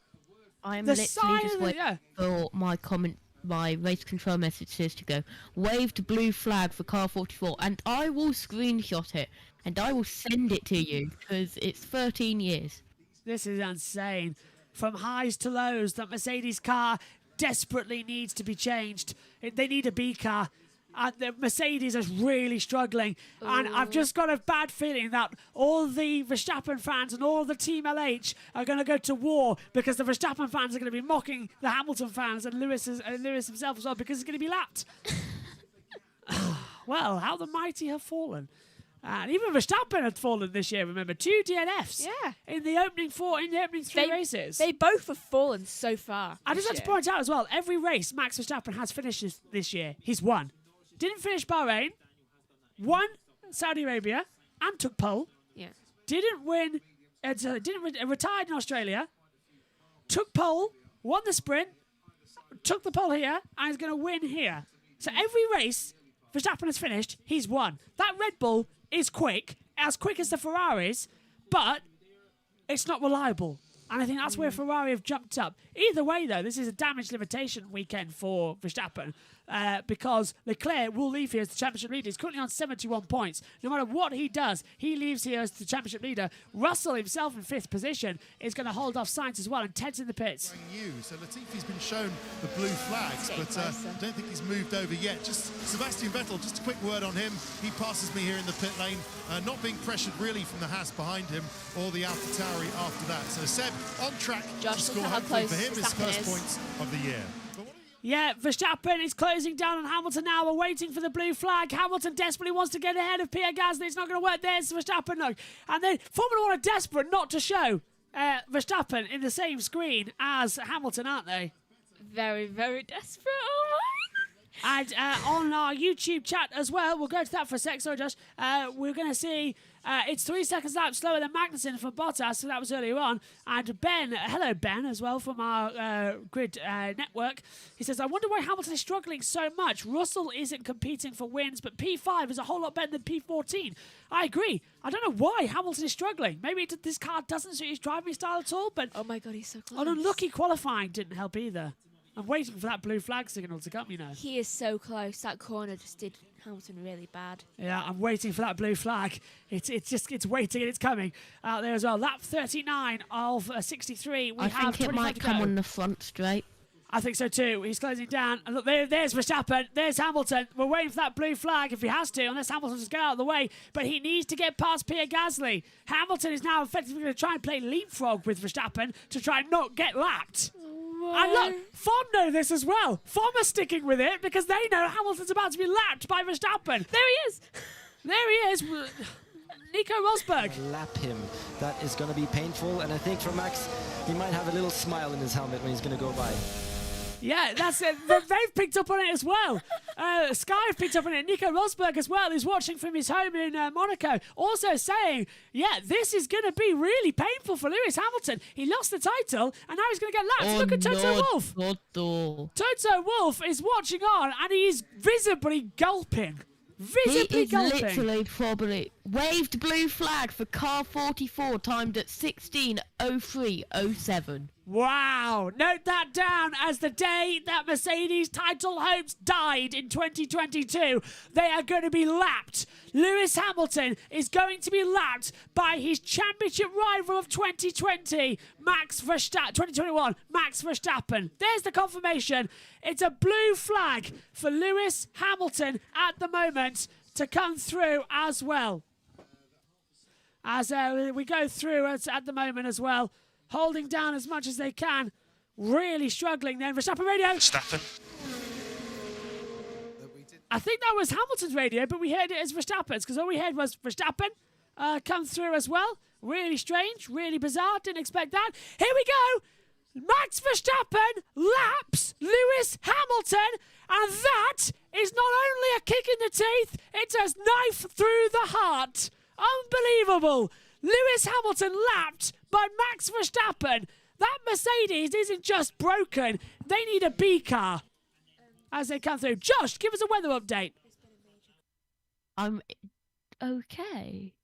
I'm literally just waiting for my race control messages to go. Waved blue flag for car 44, and I will screenshot it and I will send it to you because it's 13 years. This is insane. From highs to lows, that Mercedes car desperately needs to be changed. They need a B car. And the Mercedes is really struggling. Ooh. And I've just got a bad feeling that all the Verstappen fans and all the Team LH are going to go to war because the Verstappen fans are going to be mocking the Hamilton fans and Lewis himself as well because he's going to be lapped. Well, how the mighty have fallen. And even Verstappen had fallen this year, remember. 2 DNFs in the opening 3 races. They both have fallen so far. I just have to point out as well, every race Max Verstappen has finished this year, he's won. Didn't finish Bahrain, won Saudi Arabia, and took pole. Yeah. Didn't win, retired in Australia, took pole, won the sprint, took the pole here, and is going to win here. So every race Verstappen has finished, he's won. That Red Bull is quick as the Ferraris, but it's not reliable. And I think that's where Ferrari have jumped up. Either way, though, this is a damage limitation weekend for Verstappen because Leclerc will leave here as the championship leader. He's currently on 71 points. No matter what he does, he leaves here as the championship leader. Russell himself in 5th position is going to hold off Sainz as well, and Ted's in the pits. So Latifi's been shown the blue flags, but I don't think he's moved over yet. Just Sebastian Vettel, just a quick word on him. He passes me here in the pit lane, not being pressured really from the Haas behind him or the AlphaTauri after that. So Seb on track to score hopefully for him his first points of the year. Yeah, Verstappen is closing down on Hamilton now. We're waiting for the blue flag. Hamilton desperately wants to get ahead of Pierre Gasly. It's not going to work. There's Verstappen, look. And then Formula 1 are desperate not to show Verstappen in the same screen as Hamilton, aren't they? Very, very desperate. Oh my. And on our YouTube chat as well, we'll go to that for a sec. Sorry, Josh. We're going to see it's 3 seconds lap slower than Magnussen for Bottas, so that was earlier on. And Ben, hello Ben, as well from our grid network. He says, I wonder why Hamilton is struggling so much. Russell isn't competing for wins, but P5 is a whole lot better than P14. I agree. I don't know why Hamilton is struggling. Maybe this car doesn't suit his driving style at all, but oh my God, he's so close. An unlucky qualifying didn't help either. I'm waiting for that blue flag signal to come, you know. He is so close. That corner just did Hamilton really bad. Yeah, I'm waiting for that blue flag. It's waiting and it's coming out there as well. Lap 39 of 63. I think it might come on the front straight. I think so too. He's closing down. And look, there's Verstappen. There's Hamilton. We're waiting for that blue flag if he has to, unless Hamilton just get out of the way. But he needs to get past Pierre Gasly. Hamilton is now effectively going to try and play leapfrog with Verstappen to try and not get lapped. And look, FOM know this as well. FOM are sticking with it because they know Hamilton's about to be lapped by Verstappen. There he is. There he is. Nico Rosberg. Lap him. That is going to be painful. And I think for Max, he might have a little smile in his helmet when he's going to go by. Yeah, that's it. They've picked up on it as well. Sky have picked up on it. Nico Rosberg as well, who's watching from his home in Monaco, also saying, yeah, this is going to be really painful for Lewis Hamilton. He lost the title, and now he's going to get lapped. Look at Toto Wolff. Toto Wolff is watching on, and he's visibly gulping. Literally probably waved blue flag for car 44 timed at 16:03:07. Wow, note that down as the day that Mercedes title hopes died in 2022. They are going to be lapped. Lewis Hamilton is going to be lapped by his championship rival of 2020, 2021, Max Verstappen. There's the confirmation. It's a blue flag for Lewis Hamilton at the moment to come through as well. As we go through at the moment as well. Holding down as much as they can. Really struggling then. Verstappen radio. Verstappen. I think that was Hamilton's radio, but we heard it as Verstappen's because all we heard was Verstappen come through as well. Really strange, really bizarre. Didn't expect that. Here we go. Max Verstappen laps Lewis Hamilton, and that is not only a kick in the teeth, it's a knife through the heart. Unbelievable. Lewis Hamilton lapped by Max Verstappen. That Mercedes isn't just broken. They need a B car as they come through. Josh, give us a weather update. I'm okay.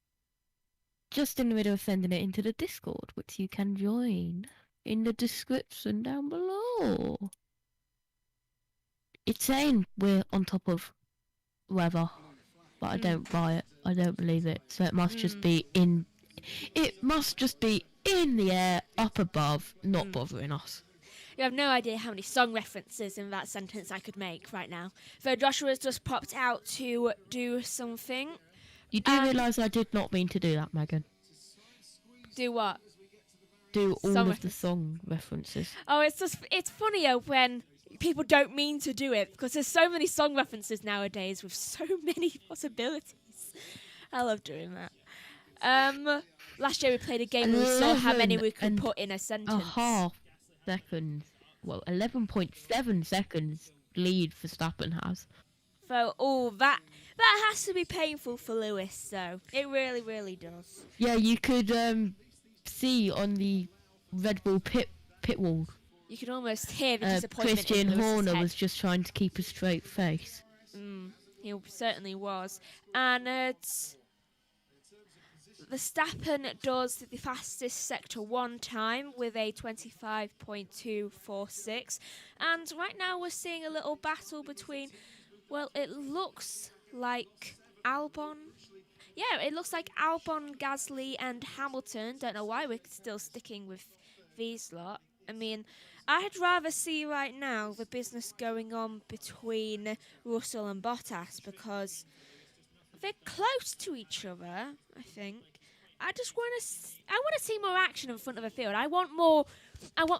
Just in the middle of sending it into the Discord, which you can join in the description down below. It's saying we're on top of weather, but I don't buy it. I don't believe it. So it must just be in... It must just be in the air, up above, not bothering us. You have no idea how many song references in that sentence I could make right now. So Joshua's just popped out to do something. You do realise I did not mean to do that, Megan. Do what? Do all of the song references. Oh, it's funnier when people don't mean to do it because there's so many song references nowadays with so many possibilities. I love doing that. Last year we played a game and we saw how many we could put in a sentence. 1/2 seconds. Well, 11.7 seconds lead Verstappen has. So, that has to be painful for Lewis, so it really, really does. Yeah, you could see on the Red Bull pit wall. You could almost hear the disappointment Christian in Lewis's Horner head. was just trying to keep a straight face. He certainly was. And Verstappen does the fastest Sector 1 time with a 25.246. And right now we're seeing a little battle between, well, it looks like Albon. Yeah, it looks like Albon, Gasly and Hamilton. Don't know why we're still sticking with these lot. I mean, I'd rather see right now the business going on between Russell and Bottas because they're close to each other, I think. I want to see more action in front of the field. I want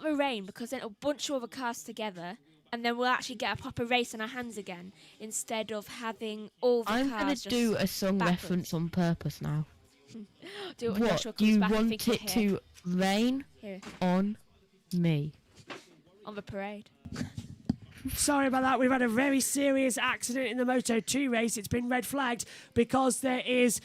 the rain because then it'll bunch all the cars together and then we'll actually get a proper race on our hands again instead of having all the cars. I'm going to do a song reference on purpose now. Do it when Joshua What? comes You back and want think it to rain Here. on me. On the parade. Sorry about that. We've had a very serious accident in the Moto2 race. It's been red flagged because it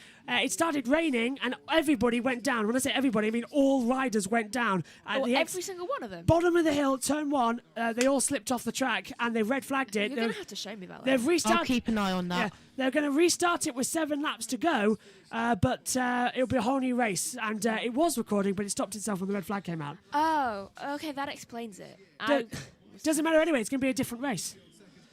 started raining and everybody went down. When I say everybody, I mean all riders went down. Every single one of them? Bottom of the hill, turn 1, they all slipped off the track and they red flagged it. You're going to have to show me about that. They've restarted. I'll keep an eye on that. Yeah, they're going to restart it with 7 laps to go, but it'll be a whole new race. And it was recording, but it stopped itself when the red flag came out. Oh, okay, that explains it. Doesn't matter anyway, it's going to be a different race.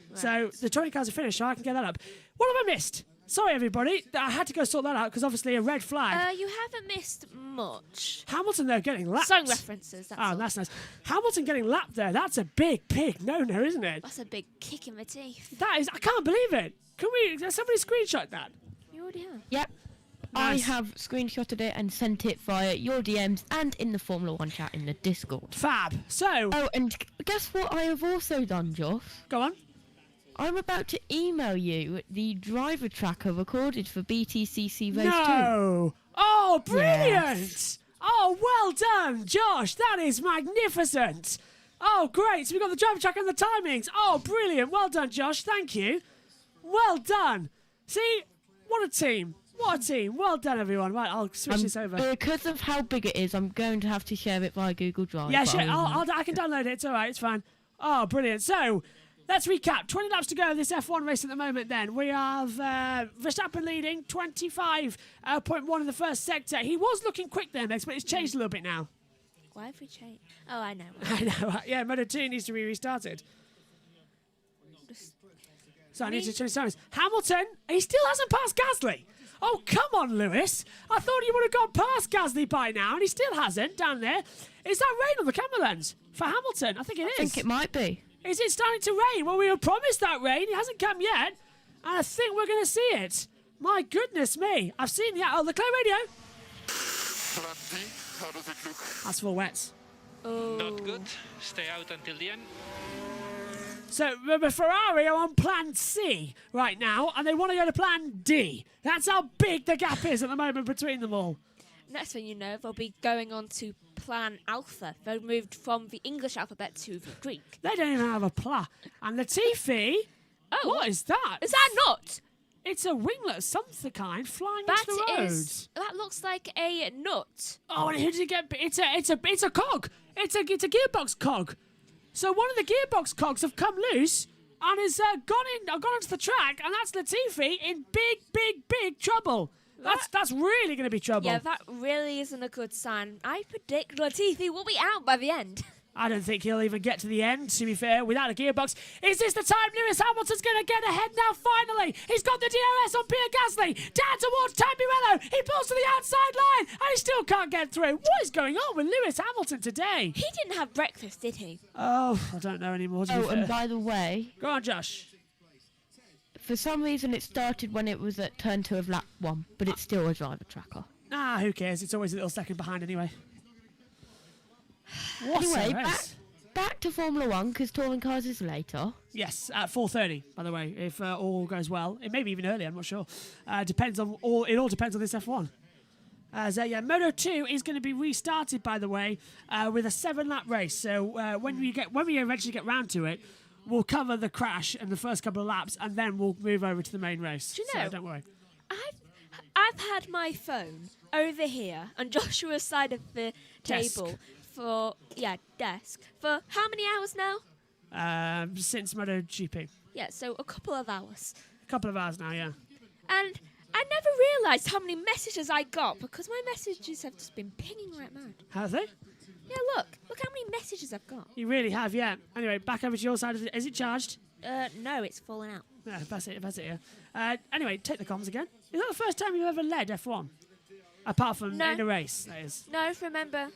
Right. So the 20 cars are finished, so I can get that up. What have I missed? Sorry, everybody. I had to go sort that out because obviously a red flag. You haven't missed much. Hamilton, they're getting lapped. Song references, that's all. That's nice. Hamilton getting lapped there. That's a big no-no, isn't it? That's a big kick in the teeth. That is. I can't believe it. Can somebody screenshot that? You already have. Yep. Nice. I have screenshotted it and sent it via your DMs and in the Formula 1 chat in the Discord. Fab. So. Oh, and guess what I have also done, Josh? Go on. I'm about to email you the driver tracker recorded for BTCC Race 2. No! Oh, brilliant! Yes. Oh, well done, Josh. That is magnificent. Oh, great. So we've got the driver tracker and the timings. Oh, brilliant. Well done, Josh. Thank you. Well done. See? What a team. What a team. Well done, everyone. Right, I'll switch this over. Because of how big it is, I'm going to have to share it via Google Drive. Yeah, sure. I can download it. It's all right. It's fine. Oh, brilliant. So, let's recap. 20 laps to go this F1 race at the moment then. We have Verstappen leading, 25.1 in the first sector. He was looking quick there, Mex, but it's changed a little bit now. Why have we changed? Oh, I know. I know. Yeah, Moto2 needs to be restarted. So I need to change times. Hamilton, he still hasn't passed Gasly. Oh, come on, Lewis. I thought he would have got past Gasly by now, and he still hasn't down there. Is that rain on the camera lens for Hamilton? I think it is. I think it might be. Is it starting to rain? Well, we were promised that rain. It hasn't come yet, and I think we're going to see it. My goodness me. I've seen the Leclerc radio. Plan D, how does it look? That's for wets. Oh. Not good. Stay out until the end. So the Ferrari are on plan C right now, and they want to go to plan D. That's how big the gap is at the moment between them all. Next thing you know, they'll be going on to plan Alpha. They've moved from the English alphabet to the Greek. They don't even have a pla. And Latifi, what is that? Is that nut? It's a winglet of some kind flying into the road. That looks like a nut. Oh, and who did it get? It's a cog. It's a gearbox cog. So one of the gearbox cogs have come loose and has gone onto the track, and that's Latifi in big trouble. That's really going to be trouble. Yeah, that really isn't a good sign. I predict Latifi will be out by the end. I don't think he'll even get to the end, to be fair, without a gearbox. Is this the time Lewis Hamilton's going to get ahead now, finally? He's got the DRS on Pierre Gasly, down towards Tamburello. He pulls to the outside line, and he still can't get through. What is going on with Lewis Hamilton today? He didn't have breakfast, did he? Oh, I don't know anymore, to be fair. And by the way... Go on, Josh. For some reason, it started when it was at turn 2 of lap 1, but it's still a driver tracker. Who cares? It's always a little second behind anyway. Anyway, back to Formula 1 because touring cars is later. Yes, at 4:30, by the way, if all goes well. It may be even earlier, I'm not sure. It all depends on this F1. Moto 2 is going to be restarted, by the way, with a 7-lap race. So when we eventually get round to it, we'll cover the crash and the first couple of laps, and then we'll move over to the main race. Do you know? So don't worry. I've had my phone over here on Joshua's side of the table desk for how many hours now? Since MotoGP. Yeah, so a couple of hours. A couple of hours now, yeah. And I never realised how many messages I got because my messages have just been pinging right mad. Have they? Yeah, look how many messages I've got. You really have, yeah. Anyway, back over to your side of it. Is it charged? No, it's fallen out. Yeah, that's it, yeah. Anyway, take the comms again. Is that the first time you've ever led F1? Apart from in a race, that is. No, remember.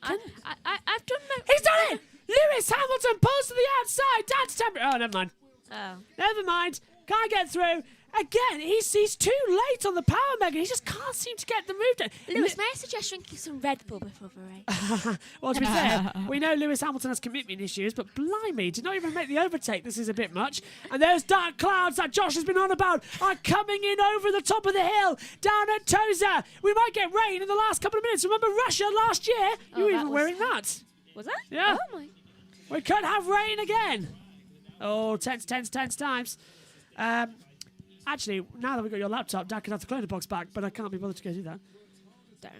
I've done He's done it! Lewis Hamilton pulls to the outside. That's temperature. Oh, never mind. Oh. Never mind. Can't get through. Again, he's too late on the power mega. He just can't seem to get the move done. Lewis, may I suggest drinking some Red Bull before the race? Well, to be fair, we know Lewis Hamilton has commitment issues, but blimey, did not even make the overtake. This is a bit much. And those dark clouds that Josh has been on about are coming in over the top of the hill, down at Toza. We might get rain in the last couple of minutes. Remember Russia last year? You were even wearing that. Was that? Yeah. Oh, my. We could have rain again. Oh, tense times. Actually, now that we've got your laptop, Dad can have the clone box back, but I can't be bothered to go do that. Don't.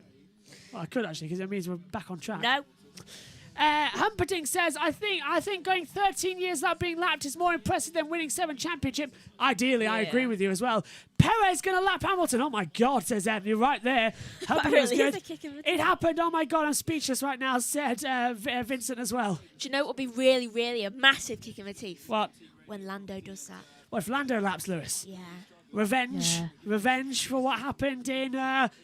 Well, I could actually, because it means we're back on track. No. Humperdinck says, I think going 13 years without being lapped is more impressive than winning 7 championships. Ideally, I agree with you as well. Perez going to lap Hamilton. Oh, my God, says Ed. You're right there. Humperdinck's good. It happened. Oh, my God, I'm speechless right now, said Vincent as well. Do you know what would be really, really a massive kick in the teeth? What? When Lando does that. What if Lando laps Lewis? Yeah. Revenge for what happened in...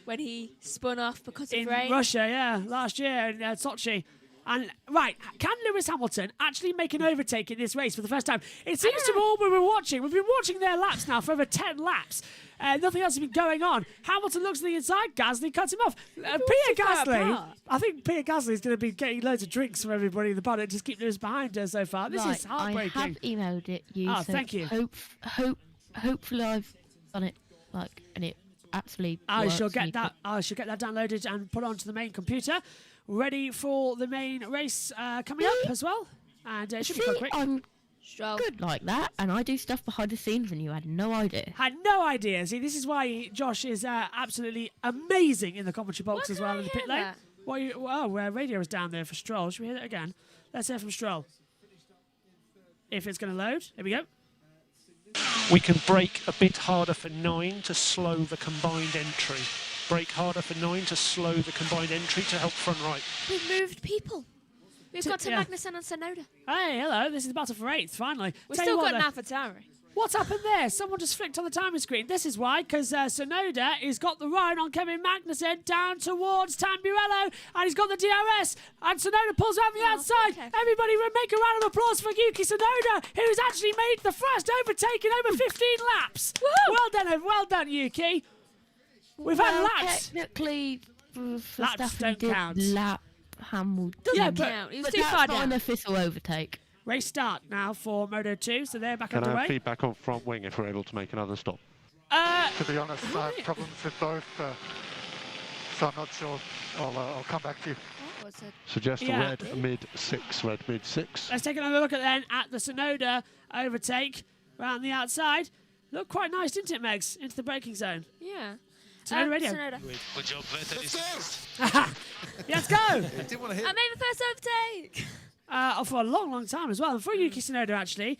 when he spun off because of in rain. Russia, yeah, last year in Sochi. And, right, can Lewis Hamilton actually make an overtake in this race for the first time? It seems to be all we've been watching their laps now for over 10 laps. Nothing else has been going on. Hamilton looks to the inside, Gasly cuts him off. Pierre Gasly, I think Pierre Gasly is going to be getting loads of drinks from everybody in the paddock to keep Lewis behind her so far. This is heartbreaking. I have emailed it you. Oh, so thank you. Hopefully I've done it, and it actually I works shall get and that downloaded and put onto the main computer, ready for the main race coming up as well. And it should be quite quick. I'm good like that, and I do stuff behind the scenes, and you had no idea. Had no idea. See, this is why Josh is absolutely amazing in the commentary box as well in the pit lane. Radio is down there for Stroll. Should we hear it again? Let's hear from Stroll. If it's going to load, here we go. We can brake a bit harder for 9 to slow the combined entry. Brake harder for 9 to slow the combined entry to help front right. We've moved people. We've got to Magnussen and Tsunoda. Hey, hello. This is the battle for 8th, finally. We've still got an AlphaTauri. What's happened there? Someone just flicked on the timing screen. This is why, because Tsunoda has got the ride on Kevin Magnussen down towards Tamburello, and he's got the DRS, and Tsunoda pulls around the outside. Okay. Everybody make a round of applause for Yuki Tsunoda, who's actually made the first overtake in over 15 laps. Woo! Well done, Yuki. We've had laps. Technically, laps don't count. Lap Hamilton. Doesn't count. It was too far down. That's not an official overtake. Race start now for Moto 2, so they're back underway. underway. Can I have feedback on front wing if we're able to make another stop? To be honest, I have problems with both, so I'm not sure. I'll come back to you. Suggest a red mid 6. Let's take another look at the Tsunoda overtake around the outside. Looked quite nice, didn't it, Megs? Into the braking zone. Yeah. Tsunoda radio. Good job, Let's go! I made the first overtake. For a long time as well. And for Yuki Tsunoda, actually,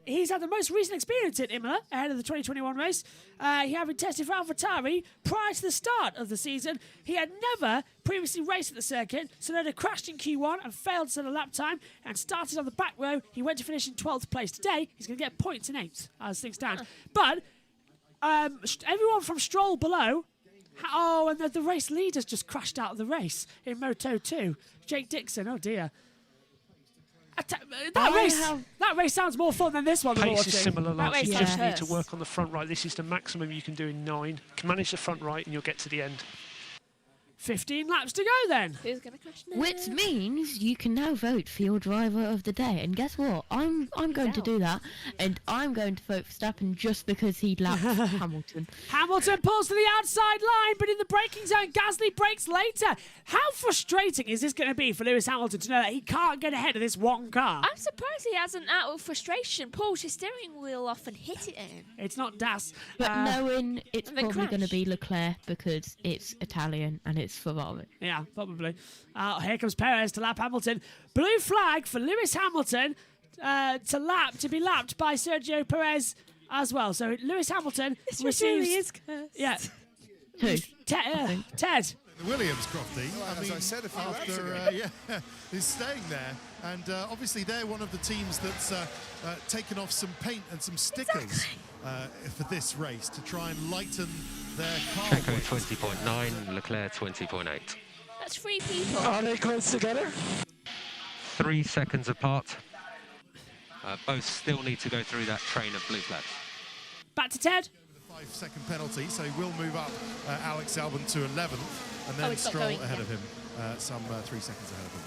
he's had the most recent experience at Imola ahead of the 2021 race. He having tested for AlphaTauri prior to the start of the season. He had never previously raced at the circuit. Tsunoda crashed in Q1 and failed to set a lap time and started on the back row. He went to finish in 12th place. Today, he's going to get points in 8th as things stand. But everyone from Stroll below... and the race leaders just crashed out of the race in Moto 2. Jake Dixon, oh dear. That race sounds more fun than this one. Pace is similar. You just need to work on the front right. This is the maximum you can do in 9. You can manage the front right and you'll get to the end. 15 laps to go then. Who's going to crash now? Which means you can now vote for your driver of the day. And guess what? I'm going to do that. And I'm going to vote for Verstappen just because he lapped Hamilton. Hamilton pulls to the outside line, but in the braking zone, Gasly brakes later. How frustrating is this going to be for Lewis Hamilton to know that he can't get ahead of this one car? I'm surprised he hasn't, out of frustration, pulled his steering wheel off and hit it in. It's not Das. But knowing it's probably going to be Leclerc because it's Italian and it's Ferrari. Yeah, probably. Here comes Perez to lap Hamilton. Blue flag for Lewis Hamilton to be lapped by Sergio Perez as well. So Lewis Hamilton receives... really is cursed. Yeah. Who? Ted. The Williams, Crofty. As I said a few laps ago. Is staying there. And obviously they're one of the teams that's taken off some paint and some stickers for this race to try and lighten their car. Checo 20.9, Leclerc 20.8. That's 3 people. Are they close together? 3 seconds apart. Both still need to go through that train of blue flags. Back to Ted. 5-second penalty, so he will move up Alex Albon to 11th, and then Stroll ahead of him, some 3 seconds ahead of him.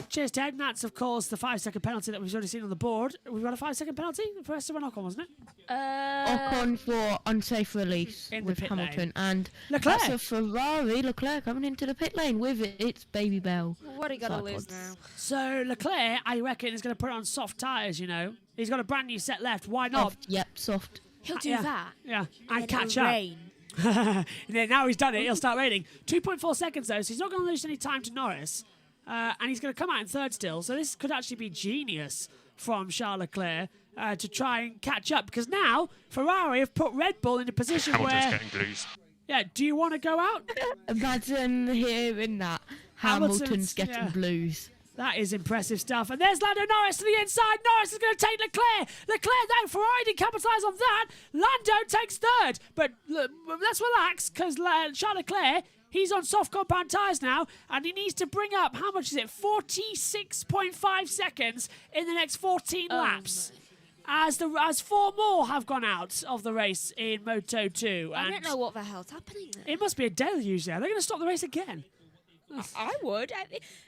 Cheers, Ted. And that's, of course, the 5-second penalty that we've already seen on the board. We've got a 5-second penalty for Esteban Ocon, wasn't it? Ocon for unsafe release with Hamilton. Lane. And Leclerc. that's a Ferrari. Leclerc coming into the pit lane with its Baby Bell. What are you going to lose now? So Leclerc, I reckon, is going to put on soft tyres, you know. He's got a brand new set left. Why not? Soft, yep, soft. He'll do that. Yeah, and catch it'll up. rain. Now he's done it. He'll start raining. 2.4 seconds, though, so he's not going to lose any time to Norris. And he's going to come out in third still. So this could actually be genius from Charles Leclerc to try and catch up. Because now Ferrari have put Red Bull in a position Hamilton's where... getting blues. Yeah, do you want to go out? Imagine hearing that. Hamilton's getting yeah. blues. That is impressive stuff. And there's Lando Norris to the inside. Norris is going to take Leclerc. Leclerc, though, Ferrari didn't capitalise on that. Lando takes third. But look, let's relax, because Charles Leclerc, he's on soft compound tyres now, and he needs to bring up, how much is it, 46.5 seconds in the next 14 laps. As 4 more have gone out of the race in Moto 2. I don't know what the hell's happening there. It must be a deluge there. They're going to stop the race again. I would.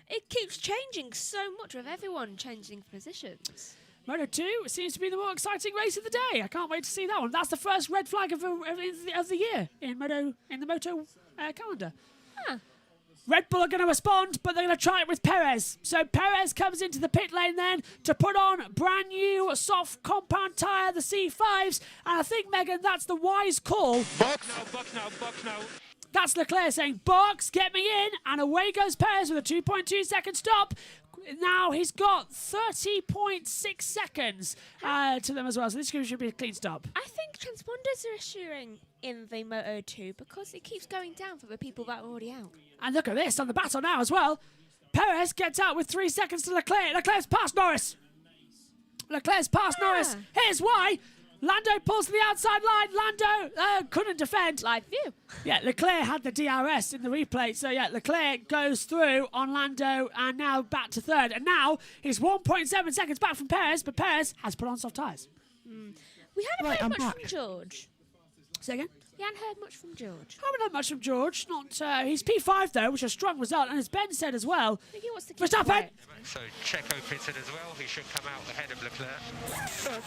It keeps changing so much with everyone changing positions. Moto 2 seems to be the more exciting race of the day. I can't wait to see that one. That's the first red flag of the year in the Moto calendar. Huh. Red Bull are going to respond, but they're going to try it with Perez. So Perez comes into the pit lane then to put on brand new soft compound tyre, the C5s. And I think, Megan, that's the wise call. Box now. That's Leclerc saying, box, get me in. And away goes Perez with a 2.2 second stop. Now he's got 30.6 seconds to them as well. So this should be a clean stop. I think transponders are issuing in the Moto 2 because it keeps going down for the people that are already out. And look at this on the battle now as well. Perez gets out with 3 seconds to Leclerc. Leclerc's past Norris. Norris. Here's why. Lando pulls to the outside line. Lando couldn't defend. Live view. Yeah, Leclerc had the DRS in the replay. So, yeah, Leclerc goes through on Lando and now back to third. And now he's 1.7 seconds back from Perez, but Perez has put on soft tyres. We haven't heard much from George. Say again? We haven't heard much from George. Haven't heard much from George. He's P5 though, which is a strong result. And as Ben said as well, Verstappen. So Checo pitted as well. He should come out ahead of Leclerc.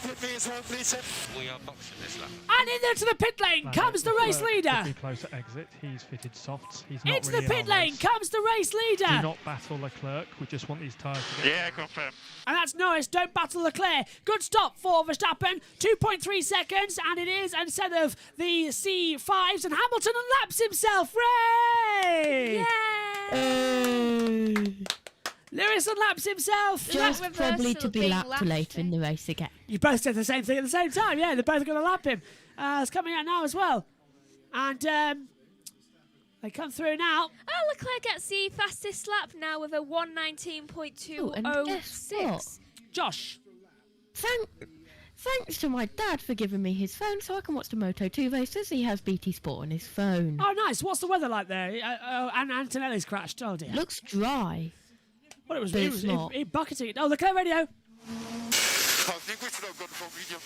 Put me as well, please. We are boxing this lap. And in there to the pit lane comes the race leader. Pretty close at exit. He's fitted softs. He's not Into really the pit lane comes the race leader. Do not battle Leclerc. We just want these tyres to get... Yeah, confirm. And that's Norris. Don't battle Leclerc. Good stop for Verstappen. 2.3 seconds, and it is instead of the C5s. And Hamilton unlaps himself. Ray! Yay! Lewis unlaps himself. Just probably to be lapped later in the race again. You both said the same thing at the same time. Yeah, they're both going to lap him. It's coming out now as well. And they come through now. Oh, Leclerc gets the fastest lap now with a 1:19.206. Josh. Thanks to my dad for giving me his phone so I can watch the Moto 2 races. He has BT Sport on his phone. Oh, nice. What's the weather like there? And Antonelli's crashed. Oh, dear. Looks dry. Well, it was not. It bucketing it. Oh, Leclerc radio. I think we should have gone for medium.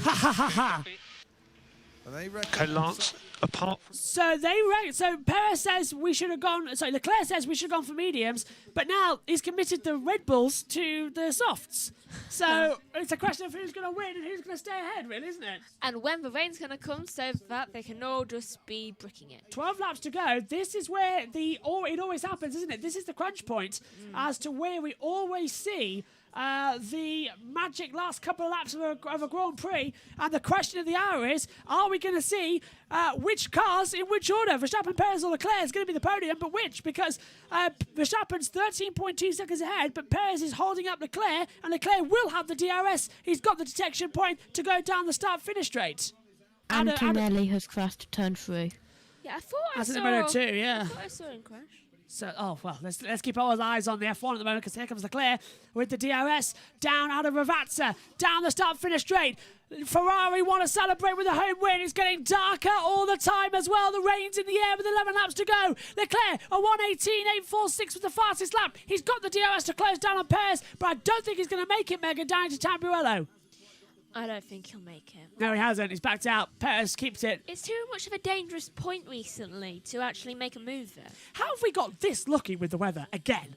Ha ha ha ha. And they reckon Okay, Lance, apart from... So Perez says we should have gone... Sorry, Leclerc says we should have gone for mediums, but now he's committed the Red Bulls to the softs. So it's a question of who's going to win and who's going to stay ahead, really, isn't it? And when the rain's going to come so that they can all just be bricking it. 12 laps to go. This is where it always happens, isn't it? This is the crunch point as to where we always see the magic last couple of laps of a Grand Prix. And the question of the hour is, are we going to see which cars in which order? Verstappen, Perez or Leclerc is going to be the podium, but which? Because Verstappen's 13.2 seconds ahead, but Perez is holding up Leclerc, and Leclerc will have the DRS. He's got the detection point to go down the start-finish straight. Antonelli has crashed turn 3. Yeah, I thought I That's saw... in the minute 2, yeah. I thought I saw him crash. So, let's keep our eyes on the F1 at the moment, because here comes Leclerc with the DRS down out of Ravazza, down the start-finish straight. Ferrari want to celebrate with a home win. It's getting darker all the time as well. The rain's in the air with 11 laps to go. Leclerc, a 1:18.846 with the fastest lap. He's got the DRS to close down on Perez, but I don't think he's going to make it, Megan, down to Tamburello. I don't think he'll make it. No, he hasn't. He's backed out. Perez keeps it. It's too much of a dangerous point recently to actually make a move there. How have we got this lucky with the weather again?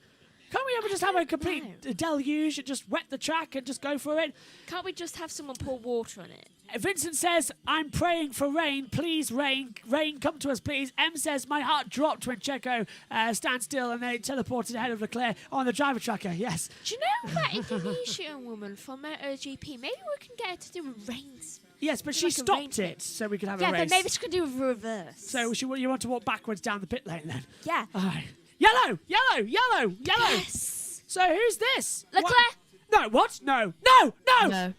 Can't we ever just have a complete deluge and just wet the track and just go for it? Can't we just have someone pour water on it? Vincent says, I'm praying for rain. Please, rain. Rain, come to us, please. M says, my heart dropped when Checo stands still and they teleported ahead of Leclerc on the driver tracker. Yes. Do you know that Indonesian woman from MotoGP? Maybe we can get her to do a rain. Yes, but she stopped it so we could have a race. Yeah, then maybe she could do a reverse. So you want to walk backwards down the pit lane then? Yeah. All right. Yellow, yellow, yellow, yellow. Yes. So who's this? Leclerc. No, what? No. No.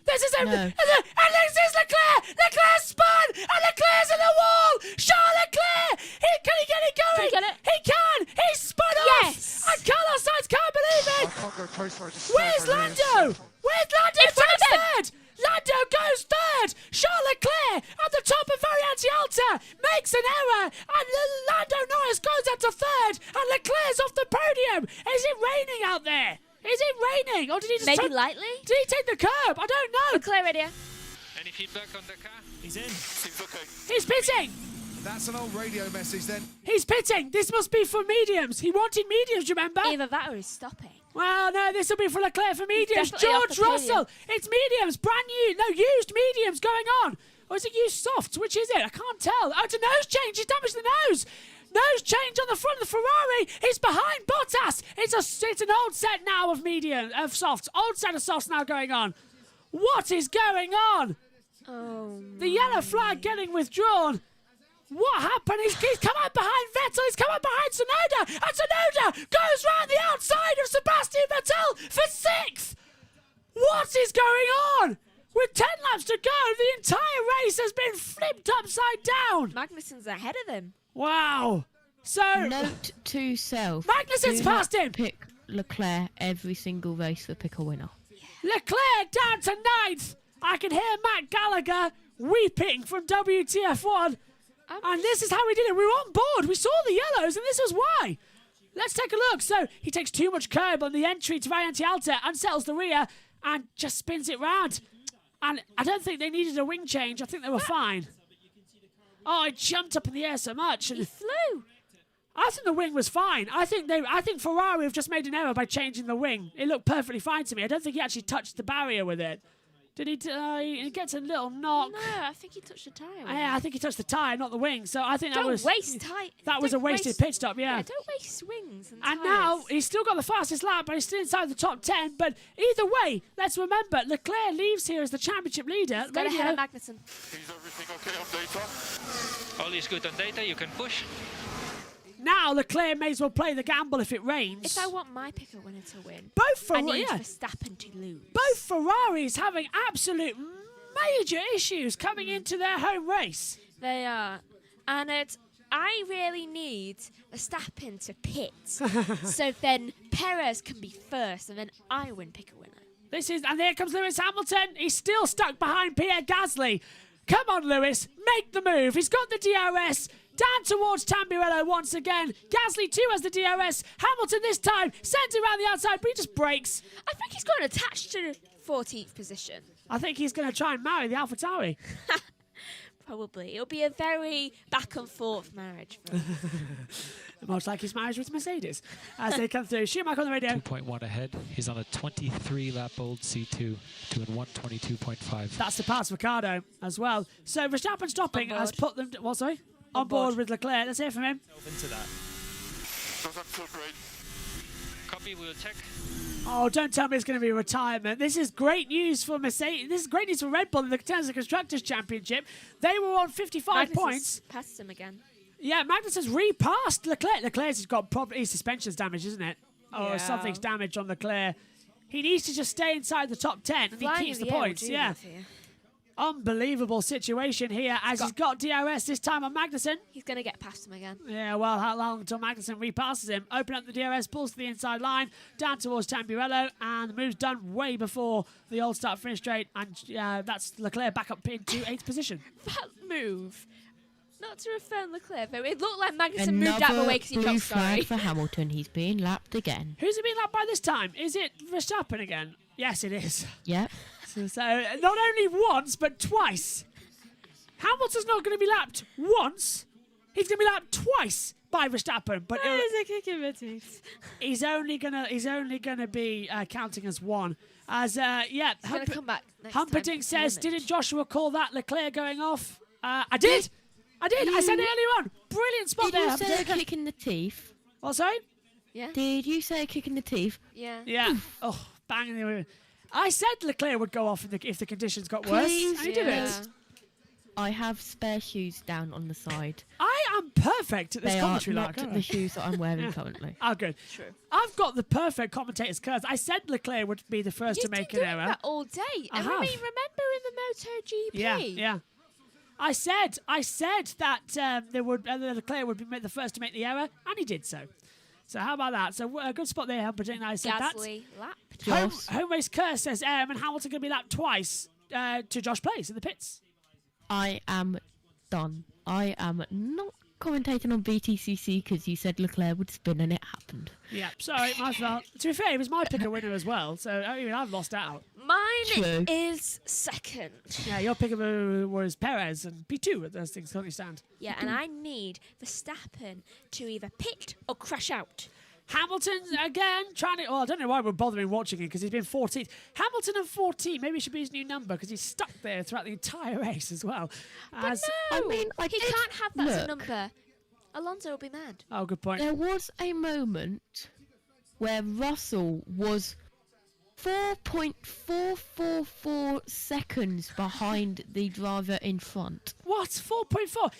This is him. No. And this is Leclerc. Leclerc spun. And Leclerc's in the wall. Charles Leclerc. Can he get it going? Can he get it? He can. He spun off. Yes. And Carlos Sainz can't believe it. I can't go closer. Where's Lando? Where's Lando? In front of him. Third. Lando goes third. Charles Leclerc at the top of Variante Alta makes an error. And Lando Norris goes up to third. And Leclerc's off the podium. Is it raining out there? Is it raining? Or did he just Maybe lightly? Did he take the curb? I don't know. Leclerc radio. Any feedback on the car? He's in. Seems okay. He's pitting. That's an old radio message then. He's pitting. This must be for mediums. He wanted mediums, remember? Either that or he's stopping. Well, no, this will be for Leclerc for mediums. Definitely off George the podium. Russell. It's mediums. Brand new. No, used mediums going on. Or is it used softs? Which is it? I can't tell. Oh, it's a nose change. He's damaged the nose. Nose change on the front of the Ferrari. He's behind Bottas. It's an old set now of softs. Old set of softs now going on. What is going on? Oh. The yellow flag getting withdrawn. What happened? He's come up behind Vettel. He's come up behind Tsunoda. And Tsunoda goes round the outside of Sebastian Vettel for 6th. What is going on? With 10 laps to go, the entire race has been flipped upside down. Magnussen's ahead of him. Wow. So Note to self. Magnussen's do passed not him. Pick Leclerc every single race for pick a winner. Leclerc down to 9th. I can hear Matt Gallagher weeping from WTF1. And this is how we did it. We were on board. We saw the yellows, and this was why. Let's take a look. So he takes too much curb on the entry to Variante Alta, unsettles the rear, and just spins it round. And I don't think they needed a wing change. I think they were fine. Oh, it jumped up in the air so much. He flew. I think the wing was fine. I think Ferrari have just made an error by changing the wing. It looked perfectly fine to me. I don't think he actually touched the barrier with it. Did he? He gets a little knock. No, I think he touched the tyre. Yeah, I think he touched the tyre, not the wing. So I think don't that was waste tyre. That was a wasted pit stop. Yeah. Don't waste wings and And tyres. now he's still got the fastest lap, but he's still inside the top 10. But either way, let's remember Leclerc leaves here as the championship leader. He's got ahead of Magnussen. Is everything okay on data? All is good on data. You can push. Now Leclerc may as well play the gamble if it rains. If I want my picker winner to win, I need need Verstappen to lose. Both Ferraris having absolute major issues coming into their home race. They are. And I really need Verstappen to pit. So then Perez can be first and then I win picker winner. And here comes Lewis Hamilton. He's still stuck behind Pierre Gasly. Come on, Lewis, make the move. He's got the DRS. Down towards Tamburello once again. Gasly too has the DRS. Hamilton this time sends it around the outside, but he just breaks. I think he's got attached to 14th position. I think he's going to try and marry the AlphaTauri. Probably. It'll be a very back and forth marriage. Much like his marriage with Mercedes. As they come through. Schumacher on the radio. 2.1 ahead. He's on a 23-lap old C2 doing 122.5. That's the pass Ricardo as well. So Verstappen stopping has put them... What, sorry? On board with Leclerc. Let's hear from him. Into that. Copy, we'll check. Oh, don't tell me it's going to be retirement. This is great news for Mercedes. This is great news for Red Bull in the Constructors' Championship. They were on 55 points. Passed him again. Yeah, Magnussen's repassed Leclerc. Leclerc's got probably suspension's damage, isn't it? Or something's damaged on Leclerc. He needs to just stay inside the top 10 and he keeps the points. Yeah. Unbelievable situation here as he's got DRS this time on Magnussen. He's going to get past him again. Yeah, well, how long until Magnussen repasses him? Open up the DRS, pulls to the inside line, down towards Tamburello, and the move's done way before the old start finish straight, and that's Leclerc back up into 8th position. That move, not to refer Leclerc, but it looked like Magnussen moved out of the way because he felt sorry. Flag for Hamilton. He's being lapped again. Who's it being lapped by this time? Is it Verstappen again? Yes, it is. Yep. So not only once, but twice. Hamilton's not going to be lapped once. He's going to be lapped twice by Verstappen. But that is a kick in the teeth. He's only gonna be counting as one. As he's gonna come back next Humperdinck time. says, didn't Joshua call that Leclerc going off? I did. I said it earlier on. Brilliant spot there. Did you say a kick in the teeth? What, sorry? Yeah. Did you say a kick in the teeth? Yeah. Yeah. Oh, bang in the... I said Leclerc would go off if the conditions got worse. Please, and he did it. I have spare shoes down on the side. I am perfect at this commentary. They are not the shoes that I'm wearing currently. Oh, good. True. I've got the perfect commentator's curse. I said Leclerc would be the first to make an error. You've been doing that all day. I and have. remember in the MotoGP? Yeah. I said that Leclerc would be the first to make the error, and he did so. So how about that? So a good spot there, Humperdinck. I said Gasly lapped. Home race curse says and Hamilton going to be lapped twice to JoshPlayz in the pits. I am done. I am not commentating on BTCC because you said Leclerc would spin and it happened. Yeah, sorry, my fault. To be fair, it was my pick a winner as well, so I've lost out. Mine is second. Yeah, your pick was Perez and P2 those things currently stand. Yeah, and I need Verstappen to either pit or crash out. Hamilton again trying to... I don't know why we're bothering watching him because he's been 14th. Hamilton and 14, maybe it should be his new number because he's stuck there throughout the entire race as well. But no, he can't have that as a number. Alonso will be mad. Oh, good point. There was a moment where Russell was 4.444 seconds behind the driver in front. What? 4.4?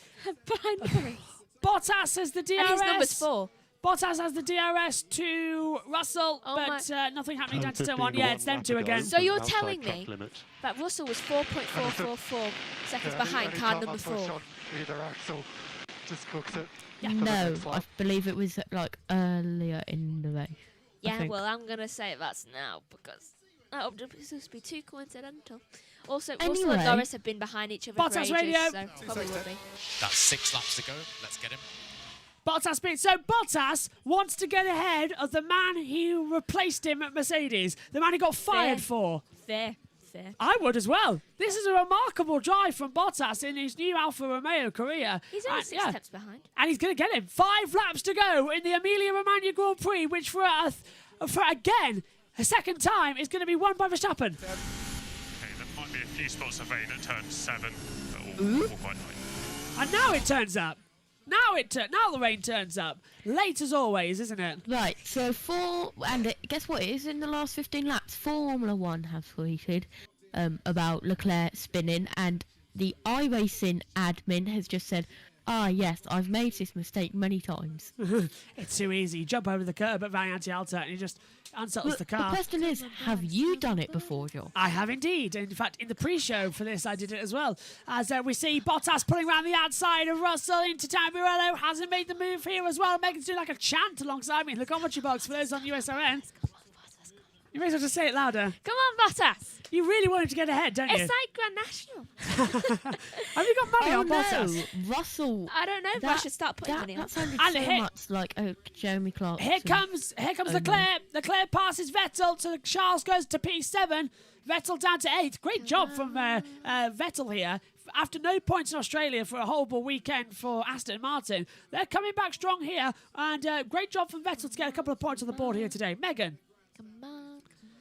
Behind Perez. Bottas has the DRS. And his number's 4. Bottas has the DRS to Russell, but nothing happening down to turn 1. Yeah, it's them two again. So you're telling me that Russell was 4.444 seconds behind car number 4? Either Axel just books it. Yeah. No, I believe it was like earlier in the race. Yeah, well, I'm going to say that's now because that would just be too coincidental. Also, Russell and Norris have been behind each other for ages, radio. So probably will be. That's 6 laps to go. Let's get him. Bottas beat. So Bottas wants to get ahead of the man who replaced him at Mercedes, the man he got fired for. Fair. I would as well. This is a remarkable drive from Bottas in his new Alfa Romeo career. He's only 6 steps behind. And he's going to get him. 5 laps to go in the Emilia Romagna Grand Prix, which for again, a second time, is going to be won by Verstappen. Okay, there might be a few spots of rain at turn 7, but all quite nice. And now it turns up. Now the rain turns up. Late as always, isn't it? Right, so guess what? It is in the last 15 laps. Formula 1 have tweeted about Leclerc spinning, and the iRacing admin has just said, yes, I've made this mistake many times. It's too easy. You jump over the curb at Variante Alta and you just unsettles the car. The question is, have you done it before, Joel? I have indeed. In fact, in the pre-show for this, I did it as well. As we see Bottas pulling around the outside of Russell into Tamburello. Hasn't made the move here as well. Megan's doing like a chant alongside me in the commentary box for those on USRN. You may as well just say it louder. Come on, Bottas. You really want him to get ahead, don't you? It's like Grand National. Have you got money on Bottas? Russell. I don't know if I should start putting money on. That sounded so much like Jeremy Clark. Here comes Leclerc. Leclerc passes Vettel to Charles, goes to P7. Vettel down to 8th. Great job from Vettel here. after no points in Australia for a horrible weekend for Aston Martin, they're coming back strong here. And great job from Vettel to get a couple of points on the board here today. Megan.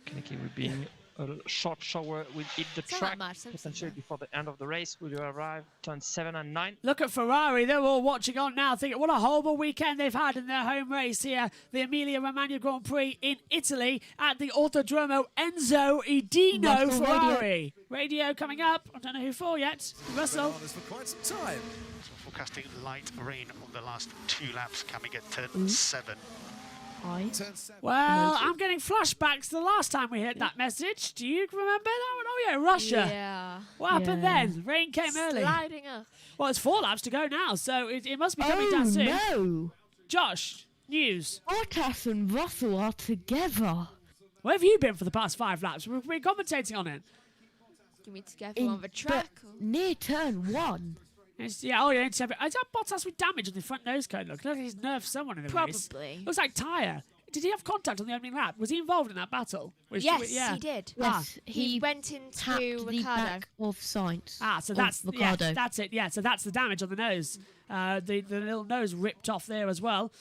Kaneki will be in a short shower will hit the track potentially before the end of the race. Will arrive turn 7 and 9. Look at Ferrari. They're all watching on now, thinking what a horrible weekend they've had in their home race here. The Emilia Romagna Grand Prix in Italy at the Autodromo Enzo Edino Ferrari. Radio coming up. I don't know who for yet. Russell. For quite some time. So forecasting light rain on the last 2 laps coming at turn 7. Well, I'm getting flashbacks to the last time we hit that message. Do you remember that one? Oh, yeah, Russia. Yeah. What happened then? Rain came early. Sliding up. Well, it's 4 laps to go now, so it must be coming down soon. No. Josh, news. Bottas and Russell are together. Where have you been for the past 5 laps? We're commentating on it. Give me together on the track. Near turn 1. Yeah, is that Bottas with damage on the front nose cone? Look like he's nerfed someone in the race. Probably. Looks like tyre. Did he have contact on the opening lap? Was he involved in that battle? Yes, he did. Yes, he went into the Ricardo. back of Sainz. So that's Ricardo. Yeah, that's it. Yeah, so that's the damage on the nose. The little nose ripped off there as well.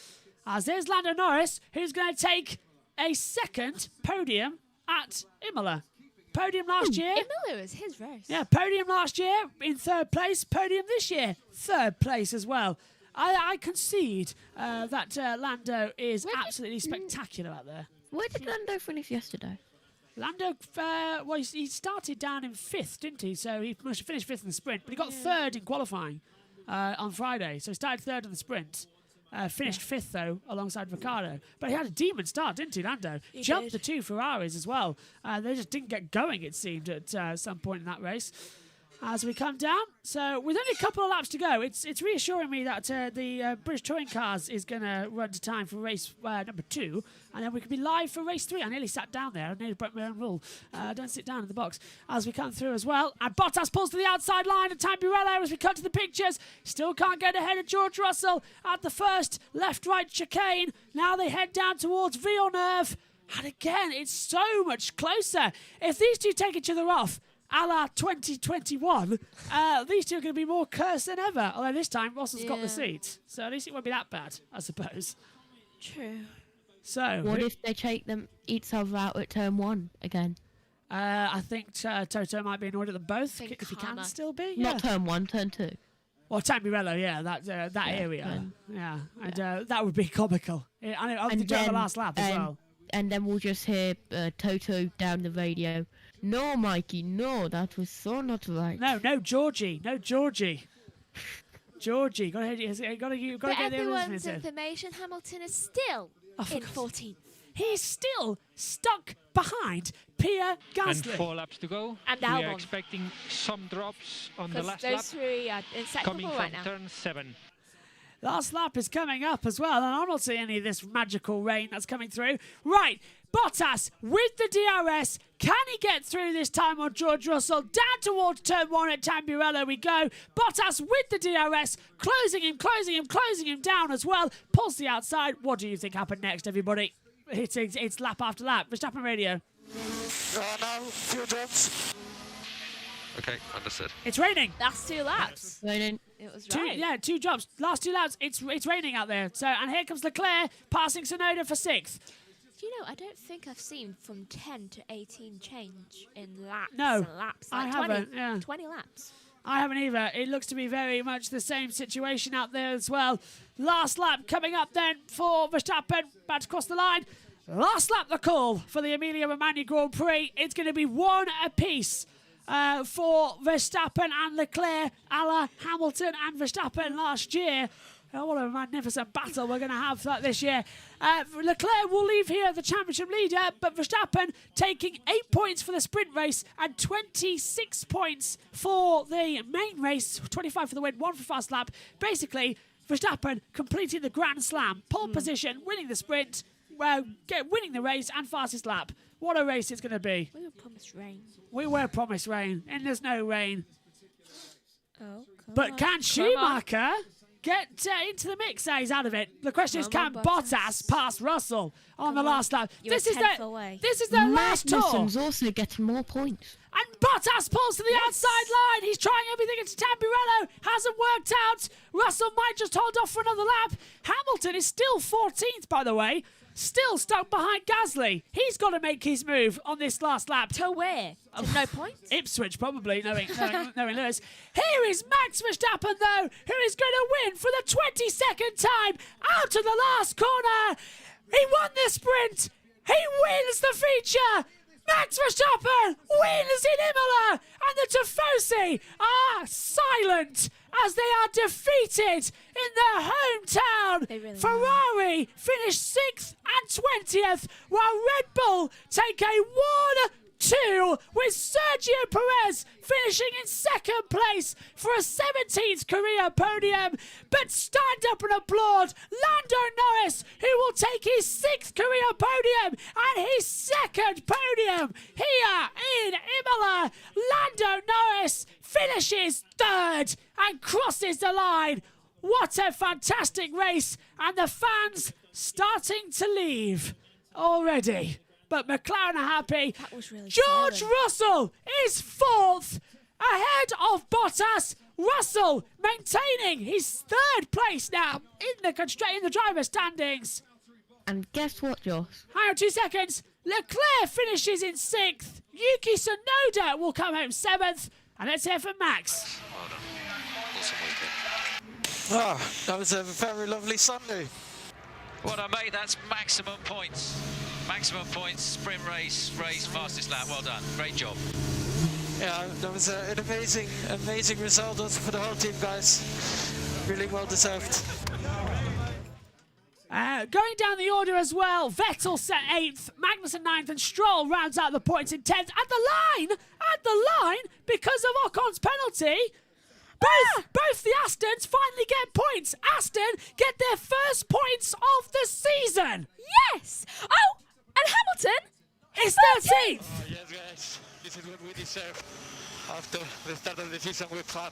As there's Lando Norris, who's going to take a second podium at Imola. Podium last year. Imola was his race. Yeah, podium last year in 3rd place. Podium this year, 3rd place as well. I concede that Lando is absolutely spectacular out there. Where did Lando finish yesterday? Lando, he started down in 5th, didn't he? So he must have finished 5th in the sprint, but he got 3rd in qualifying on Friday. So he started 3rd in the sprint. Finished 5th, though, alongside Ricardo. But he had a demon start, didn't he, Lando? He Jumped did. the 2 Ferraris as well. They just didn't get going, it seemed, at some point in that race. As we come down, so with only a couple of laps to go, it's reassuring me that the British Touring Cars is going to run to time for race number 2, and then we can be live for race 3. I nearly sat down there. I nearly broke my own rule. Don't sit down in the box as we come through as well. And Bottas pulls to the outside line, and Tamburello, as we cut to the pictures, still can't get ahead of George Russell at the first left-right chicane. Now they head down towards Villeneuve, and again, it's so much closer. If these two take each other off, a la 2021, these two are going to be more cursed than ever. Although this time, Russell's got the seat. So at least it won't be that bad, I suppose. True. So what if they take them each other out at turn 1 again? I think Toto might be annoyed at them both, if he can still be. Yeah. Not turn 1, turn 2. Or Tamburello, yeah, that area. Yeah, and that would be comical. I think during the last lap as well. And then we'll just hear Toto down the radio. No, Mikey, no, that was so not right. No, Georgie. Georgie, gotta get the everyone's information, Hamilton is still in 14th. He's still stuck behind Pierre Gasly. And 4 laps to go. And we Albon. are expecting some drops on the last those lap. 3 are coming inseparable from right now. turn 7. Last lap is coming up as well, and I'm not seeing any of this magical rain that's coming through. Right, Bottas with the DRS. Can he get through this time on George Russell? Down towards turn 1 at Tamburello we go. Bottas with the DRS, closing him down as well. Pulls the outside. What do you think happened next, everybody? It's lap after lap. Verstappen radio. Now, few jumps. Okay, understood. It's raining. Last 2 laps. Raining. It was right. 2 jumps. Last 2 laps. It's raining out there. So, and here comes Leclerc passing Tsunoda for 6th. Do you know, I don't think I've seen from 10 to 18 change in laps. No, and laps. I haven't. Yeah. 20 laps. I haven't either. It looks to be very much the same situation out there as well. Last lap coming up then for Verstappen. About to cross the line. Last lap the call for the Emilia Romagna Grand Prix. It's going to be 1 apiece for Verstappen and Leclerc, a la Hamilton and Verstappen last year. Oh, what a magnificent battle we're going to have this year. Leclerc will leave here the championship leader, but Verstappen taking 8 points for the sprint race and 26 points for the main race. 25 for the win, 1 for fast lap. Basically, Verstappen completing the Grand Slam. Pole position, winning the sprint, winning the race and fastest lap. What a race it's going to be. We were promised rain. We were promised rain, and there's no rain. Oh, but can Schumacher get into the mix. He's out of it. The question is, can Bottas pass Russell on the last lap? This is their last tour. Magnussen's also getting more points. And Bottas pulls to the outside line. He's trying everything into Tamburello. Hasn't worked out. Russell might just hold off for another lap. Hamilton is still 14th, by the way. Still stuck behind Gasly. He's got to make his move on this last lap. To where? To no points? Ipswich, probably, knowing Lewis. Here is Max Verstappen, though, who is going to win for the 22nd time out of the last corner. He won the sprint. He wins the feature. Max Verstappen wins in Imola, and the Tifosi are silent as they are defeated in their hometown. Ferrari finished 6th and 20th, while Red Bull take a 1-2 with Sergio Perez finishing in 2nd place for a 17th career podium. But stand up and applaud Lando Norris, who will take his 6th career podium and his 2nd podium here in Imola. Lando Norris finishes 3rd and crosses the line. What a fantastic race, and the fans starting to leave already. But McLaren are happy. That was really George silent. Russell is 4th, ahead of Bottas. Russell maintaining his 3rd place now in the driver standings. And guess what, Josh? Hang on 2 seconds. Leclerc finishes in 6th. Yuki Tsunoda will come home 7th. And let's hear from Max. Well done. Awesome weekend. Oh, that was a very lovely Sunday. What I made, that's maximum points. Maximum points, sprint race, fastest lap. Well done. Great job. Yeah, that was an amazing result also for the whole team, guys. Really well deserved. Going down the order as well, Vettel set 8th, Magnussen 9th, and Stroll rounds out the points in 10th. At the line, because of Ocon's penalty, both the Astons finally get points. Aston get their first points of the season. Yes! Oh, and Hamilton is 13th. Oh, yes, guys, this is what we deserve after the start of the season we've had.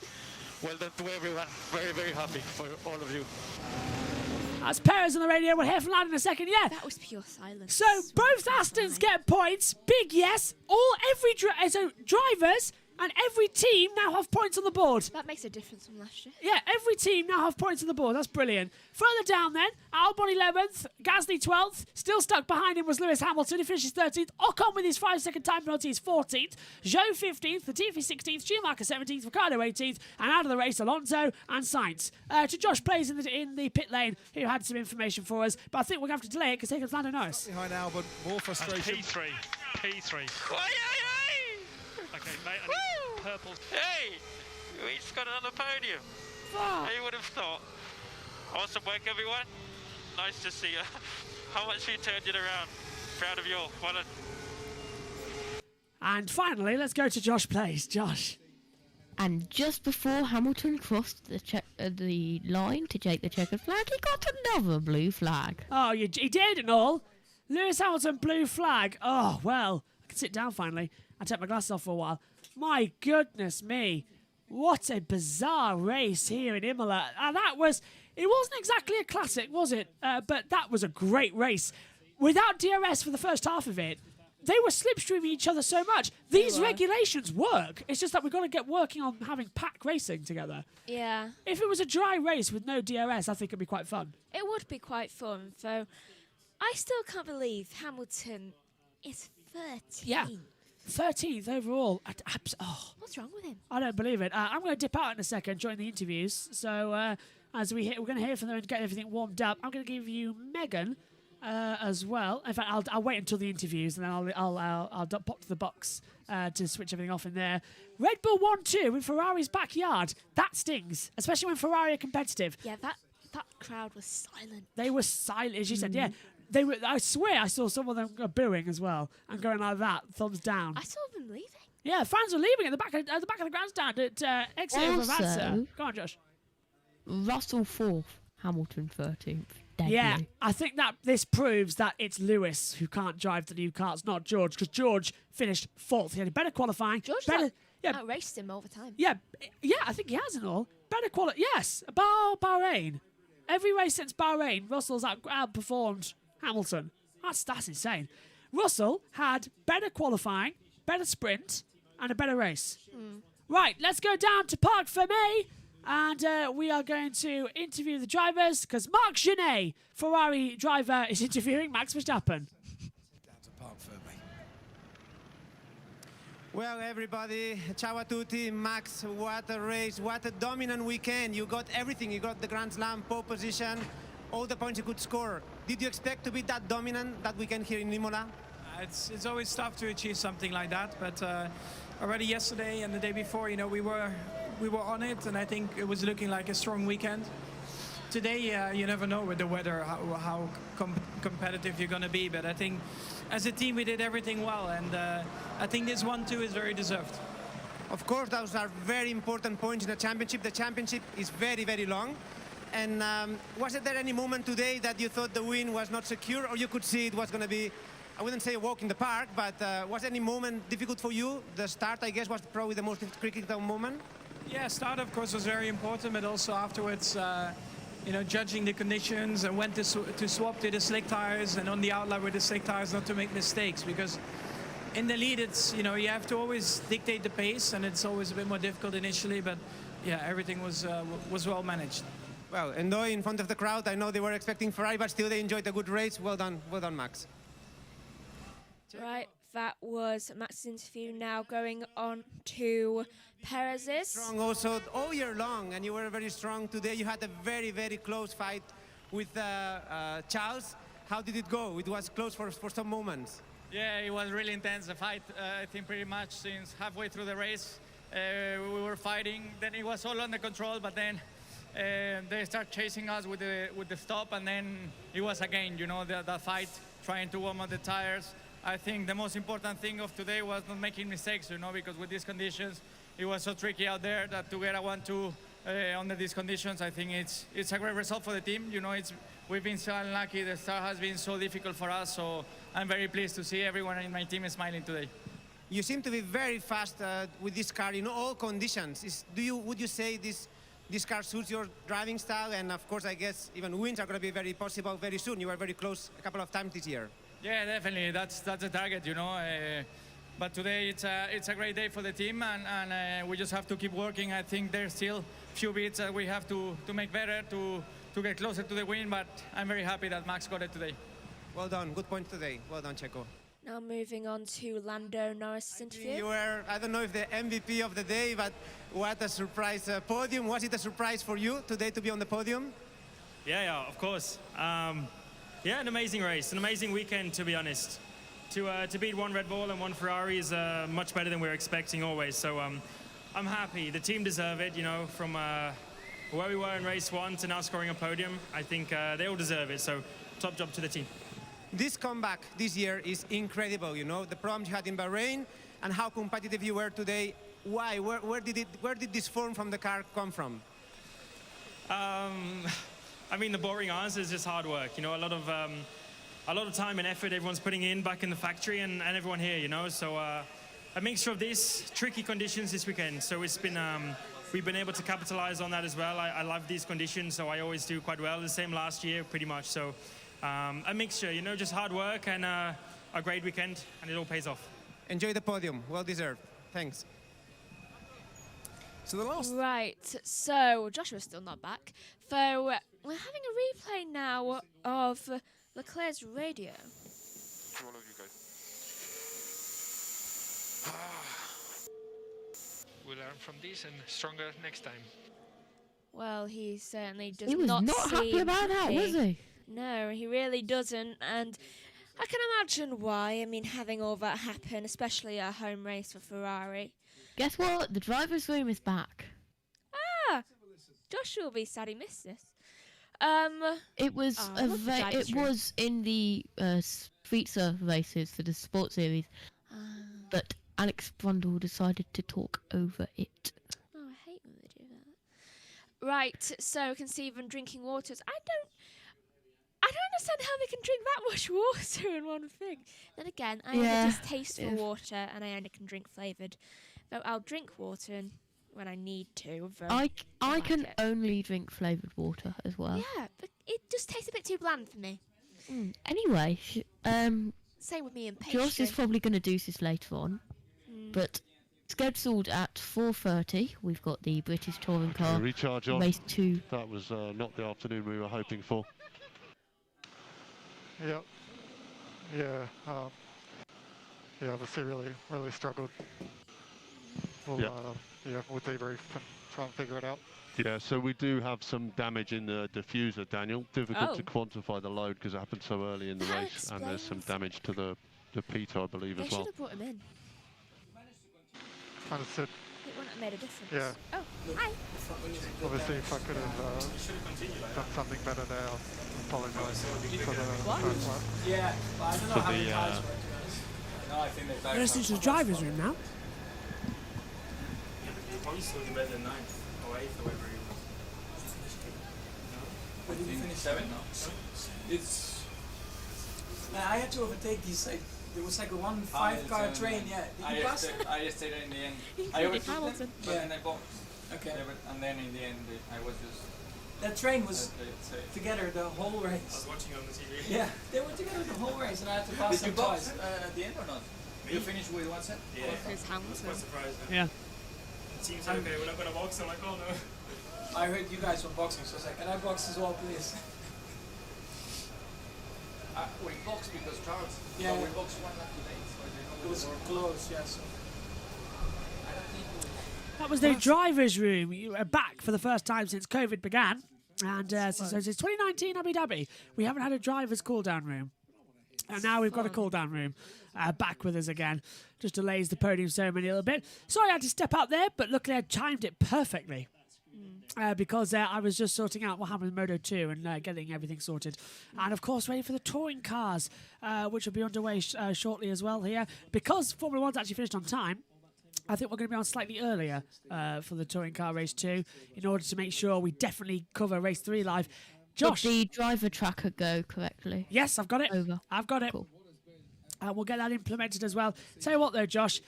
Well done to everyone. Very, very happy for all of you. That's Perez on the radio. We'll hear from Lando in a second. Yeah. That was pure silence. So both Astons get points. Big yes. So drivers and every team now have points on the board. That makes a difference from last year. Yeah, every team now have points on the board. That's brilliant. Further down then, Albon 11th, Gasly 12th. Still stuck behind him was Lewis Hamilton, who finishes 13th. Ocon with his 5-second time penalty is 14th. Zhou 15th, Latifi 16th, Schumacher 17th, Ricciardo 18th, and out of the race, Alonso and Sainz. To JoshPlayz in the pit lane, who had some information for us, but I think we're going to have to delay it because here comes Lando Norris. Behind Albon, more frustration. P3. Okay, mate, I need purple. Hey! We've got another podium. Who would have thought? Awesome work, everyone. Nice to see you. How much you turned it around. Proud of you all. Well done. And finally, let's go to JoshPlayz. Josh. And just before Hamilton crossed the line to take the checkered flag, he got another blue flag. Oh, he did and all. Lewis Hamilton, blue flag. Oh, well, I can sit down finally. I take my glasses off for a while. My goodness me. What a bizarre race here in Imola. It wasn't exactly a classic, was it? But that was a great race. Without DRS for the first half of it, they were slipstreaming each other so much. These regulations work. It's just that we've got to get working on having pack racing together. Yeah. If it was a dry race with no DRS, I think it'd be quite fun. It would be quite fun. So I still can't believe Hamilton is 13th. Yeah. 13th overall. What's wrong with him? I don't believe it. I'm going to dip out in a second, join the interviews. So as we're going to hear from them and get everything warmed up, I'm going to give you Megan as well. In fact, I'll wait until the interviews and then I'll pop to the box to switch everything off in there. Red Bull 1-2 in Ferrari's backyard. That stings, especially when Ferrari are competitive. Yeah, that crowd was silent. They were silent, as you said. Yeah. They were. I swear I saw some of them booing as well and going like that, thumbs down. I saw them leaving. Yeah, fans were leaving at the back of the grandstand at Exeter of Avanza. Go on, Josh. Russell 4th, Hamilton 13th. Deadly. Yeah, I think that this proves that it's Lewis who can't drive the new cars, not George, because George finished 4th. He had a better qualifying. George outraced him over time. Yeah, I think he has and all. better quality. Yes, Bahrain. Every race since Bahrain, Russell's outperformed Hamilton. That's insane. Russell had better qualifying, better sprint, and a better race. Right, let's go down to Parc Fermé, and we are going to interview the drivers because Marc Genet, Ferrari driver, is interviewing Max Verstappen. Well, everybody, ciao a tutti. Max, what a race, what a dominant weekend. You got everything. You got the Grand Slam, pole position, all the points you could score. Did you expect to be that dominant that weekend here in Imola? It's always tough to achieve something like that, but already yesterday and the day before, you know, we were on it, and I think it was looking like a strong weekend. Today, you never know with the weather how competitive you're going to be, but I think as a team we did everything well, and I think this 1-2 is very deserved. Of course, those are very important points in the championship. The championship is very, very long. And was there any moment today that you thought the win was not secure, or you could see it was going to be, I wouldn't say a walk in the park, but was any moment difficult for you? The start, I guess, was probably the most critical moment. Yeah, start of course was very important, but also afterwards, you know, judging the conditions and when to swap to the slick tires, and on the outlet with the slick tires not to make mistakes, because in the lead it's, you know, you have to always dictate the pace, and it's always a bit more difficult initially, but yeah, everything was well managed. Well, and though in front of the crowd, I know they were expecting Ferrari, but still they enjoyed a good race. Well done, Max. Right, that was Max's interview. Now going on to Perez's. Strong also all year long, and you were very strong today. You had a very, very close fight with Charles. How did it go? It was close for some moments. Yeah, it was really intense, the fight. I think pretty much since halfway through the race, we were fighting. Then it was all under control, but then they start chasing us with the stop, and then it was again, you know, the fight, trying to warm up the tires. I think the most important thing of today was not making mistakes, you know, because with these conditions, it was so tricky out there that to get a 1-2 under these conditions, I think it's a great result for the team. You know, we've been so unlucky. The start has been so difficult for us, so I'm very pleased to see everyone in my team smiling today. You seem to be very fast with this car in all conditions. Would you say this car suits your driving style? And of course, I guess even wins are going to be very possible very soon. You were very close a couple of times this year. Yeah, definitely. That's the target, you know. But today it's a great day for the team, and we just have to keep working. I think there's still a few bits that we have to make better to get closer to the win. But I'm very happy that Max got it today. Well done. Good point today. Well done, Checo. Now moving on to Lando Norris' interview. You were, I don't know if the MVP of the day, but what a surprise podium. Was it a surprise for you today to be on the podium? Yeah, of course. Yeah, an amazing race, an amazing weekend, to be honest. To beat one Red Bull and one Ferrari is much better than we were expecting always. So I'm happy. The team deserve it, you know, from where we were in race one to now scoring a podium. I think they all deserve it. So top job to the team. This comeback this year is incredible, you know, the problems you had in Bahrain and how competitive you were today. Why? Where did this form from the car come from? I mean, the boring answer is just hard work. You know, a lot of time and effort everyone's putting in back in the factory and everyone here, you know. So a mixture of this, tricky conditions this weekend. So it's been, we've been able to capitalize on that as well. I love these conditions, so I always do quite well. The same last year, pretty much. So a mixture, you know, just hard work and a great weekend, and it all pays off. Enjoy the podium. Well deserved. Thanks. So the last... Right, so Joshua's still not back. So we're having a replay now of Leclerc's radio. To all of you guys. We'll learn from this and stronger next time. Well, he certainly does He was not happy about that, was he? No, he really doesn't, and I can imagine why. I mean, having all that happen, especially a home race for Ferrari. Guess what? The driver's room is back. Ah, Joshua will be sad he missed this. It was it was in the Street Surf races for the sports series, but Alex Brundle decided to talk over it. Oh, I hate when they do that. Right, so we can see them drinking waters. I don't understand how they can drink that much water in one thing. Then again, I have a distaste for water, and I only can drink flavoured. Though I'll drink water, and when I need to. I can only drink flavoured water as well. Yeah, but it just tastes a bit too bland for me. Anyway, Same with me and pastry. Josh is probably going to do this later on, but scheduled at 4:30, we've got the British touring car recharge on. race 2. That was not the afternoon we were hoping for. Yep. Yeah. Yeah, obviously really struggled. We'll, we'll debrief and try and figure it out. Yeah, so we do have some damage in the diffuser, Daniel. Difficult to quantify the load because it happened so early in the race, and there's some damage to the pitot, I believe, as well. They should have brought him in. Understood. It wouldn't have made a difference. Yeah. Oh, hi. Obviously, if I could have done something better there, I apologise for the first lap. Yeah, but I don't know how many cars were. No, I think they're Let's into the driver's room now. Probably still be better than 9th or 8th or whatever it was. When did you finish? 7? No. It's. I had to overtake these. There was like a 5-car train. Yeah. Did you pass? I just stayed in the end. I overtook them, but then I boxed. Okay. And then in the end, I was just. That train was together the whole race. I was watching on the TV. Yeah, they were together the whole race, and I had to pass them Did you box twice. at the end or not? You finished with one set? Yeah. His I was quite surprised. Yeah. It seems okay, we're not going to box. I'm like, oh no. I heard you guys were boxing, so I was like, can I box as well, please? We boxed because Charles. Yeah. We boxed one lap too late. So It was close, yeah. So. That was the driver's room. You are back for the first time since COVID began. And since 2019 Abu Dhabi, we haven't had a driver's cool-down room. And now we've got a cool-down room back with us again. Just delays the podium ceremony a little bit. Sorry I had to step out there, but luckily I timed it perfectly. Because I was just sorting out what happened in Moto 2 and getting everything sorted. And, of course, ready for the touring cars, which will be underway shortly as well here. Because Formula 1's actually finished on time, I think we're going to be on slightly earlier for the touring car race 2 in order to make sure we definitely cover race 3 live. Josh. Did the driver tracker go correctly? Yes, I've got it. Over. I've got it. Cool. We'll get that implemented as well. Tell you what, though, Josh,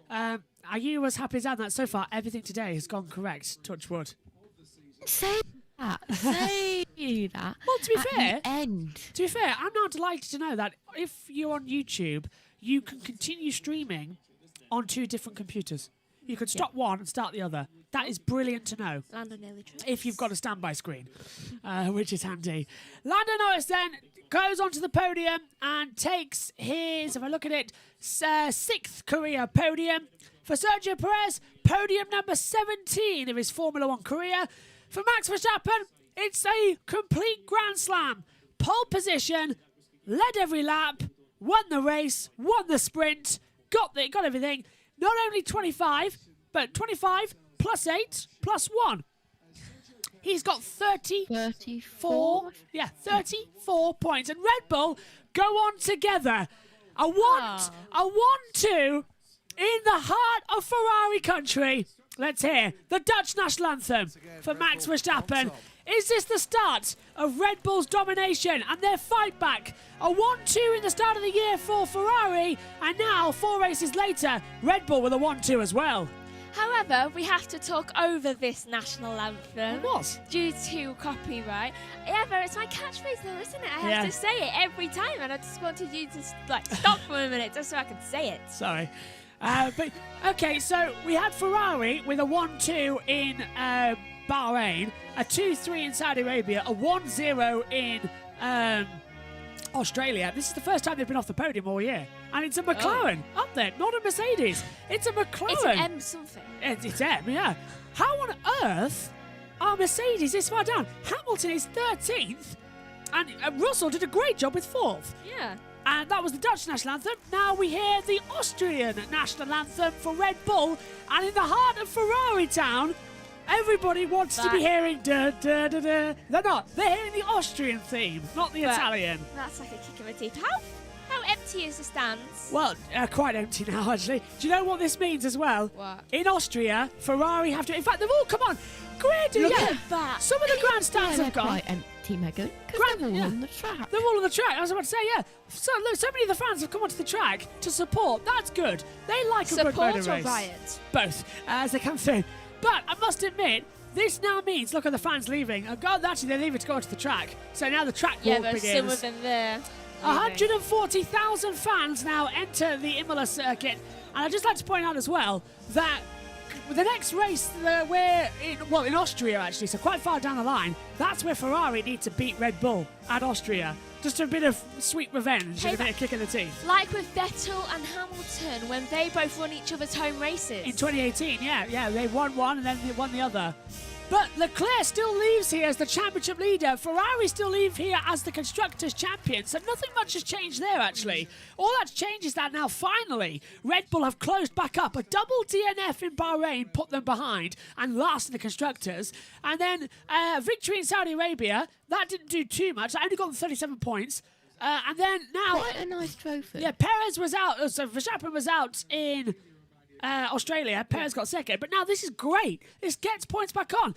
are you as happy as I am that so far everything today has gone correct? Touch wood. Say that. Say that. Well, to be fair, To be fair, I'm now delighted to know that if you're on YouTube, you can continue streaming on 2 different computers. You could stop one and start the other. That is brilliant to know. Lando nearly tripped. If you've got a standby screen, which is handy. Lando Norris then goes onto the podium and takes his, if I look at it, 6th career podium. For Sergio Perez, podium number 17 of his Formula 1 career. For Max Verstappen, it's a complete Grand Slam. Pole position, led every lap, won the race, won the sprint, got everything. Not only 25, but 25 plus 8 plus 1. He's got 34 points. And Red Bull go on together. A 1-2 in the heart of Ferrari country. Let's hear the Dutch national anthem for Max Verstappen. Is this the start of Red Bull's domination and their fight back? A 1-2 in the start of the year for Ferrari, and now, 4 races later, Red Bull with a 1-2 as well. However, we have to talk over this national anthem. What? Due to copyright. Yeah, but it's my catchphrase though, isn't it? I have to say it every time, and I just wanted you to stop for a minute just so I can say it. Sorry. But okay, so we had Ferrari with a 1-2 in Bahrain, a 2-3 in Saudi Arabia, a 1-0 in Australia. This is the first time they've been off the podium all year. And it's a McLaren up there, not a Mercedes. It's a McLaren. It's an M something. It's M, yeah. How on earth are Mercedes this far down? Hamilton is 13th, and Russell did a great job with 4th. Yeah. And that was the Dutch national anthem. Now we hear the Austrian national anthem for Red Bull. And in the heart of Ferrari town, everybody wants to be hearing da-da-da-da. They're not. They're hearing the Austrian theme, not the Italian. That's like a kick in the teeth. How empty is the stands? Well, quite empty now, actually. Do you know what this means as well? What? In Austria, Ferrari have to... In fact, they've all come on. Look at that. Some of the grandstands have gone. Quite empty, Megan. Because they're all on the track. They're all on the track. I was about to say, yeah. So look, so many of the fans have come onto the track to support. That's good. They like a good motor race. Support or riot? Both, as they come through. But I must admit, this now means, look at the fans leaving. Oh God, actually they're leaving to go onto the track. So now the track walk begins. Yeah, there's some of them there. 140,000 fans now enter the Imola circuit. And I'd just like to point out as well that the next race, we're in Austria actually, so quite far down the line, that's where Ferrari need to beat Red Bull at Austria. Just a bit of sweet revenge and a bit of kick in the teeth. Like with Vettel and Hamilton when they both won each other's home races. In 2018, yeah, they won one and then they won the other. But Leclerc still leaves here as the championship leader. Ferrari still leave here as the Constructors' champion. So nothing much has changed there, actually. All that's changed is that now, finally, Red Bull have closed back up. A double DNF in Bahrain put them behind and last in the Constructors. And then victory in Saudi Arabia. That didn't do too much. I only got them 37 points. And then now... Quite a nice trophy. Yeah, Perez was out. So Verstappen was out in... Australia, Perez got second, but now this is great. This gets points back on.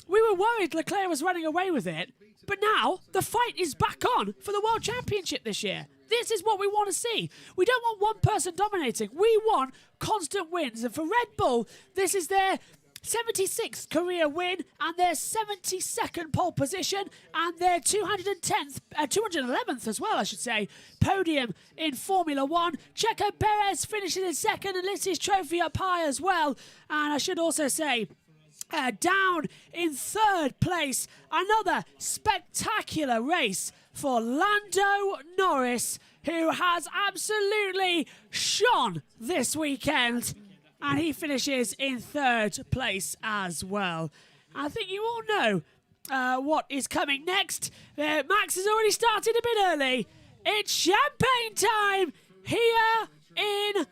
We were worried Leclerc was running away with it, but now the fight is back on for the World Championship this year. This is what we want to see. We don't want one person dominating. We want constant wins, and for Red Bull, this is their 76th career win and their 72nd pole position and their 211th as well, I should say, podium in Formula 1. Checo Perez finishes in second and lifts his trophy up high as well. And I should also say, down in third place, another spectacular race for Lando Norris, who has absolutely shone this weekend. And he finishes in third place as well. I think you all know what is coming next. Max has already started a bit early. It's champagne time here in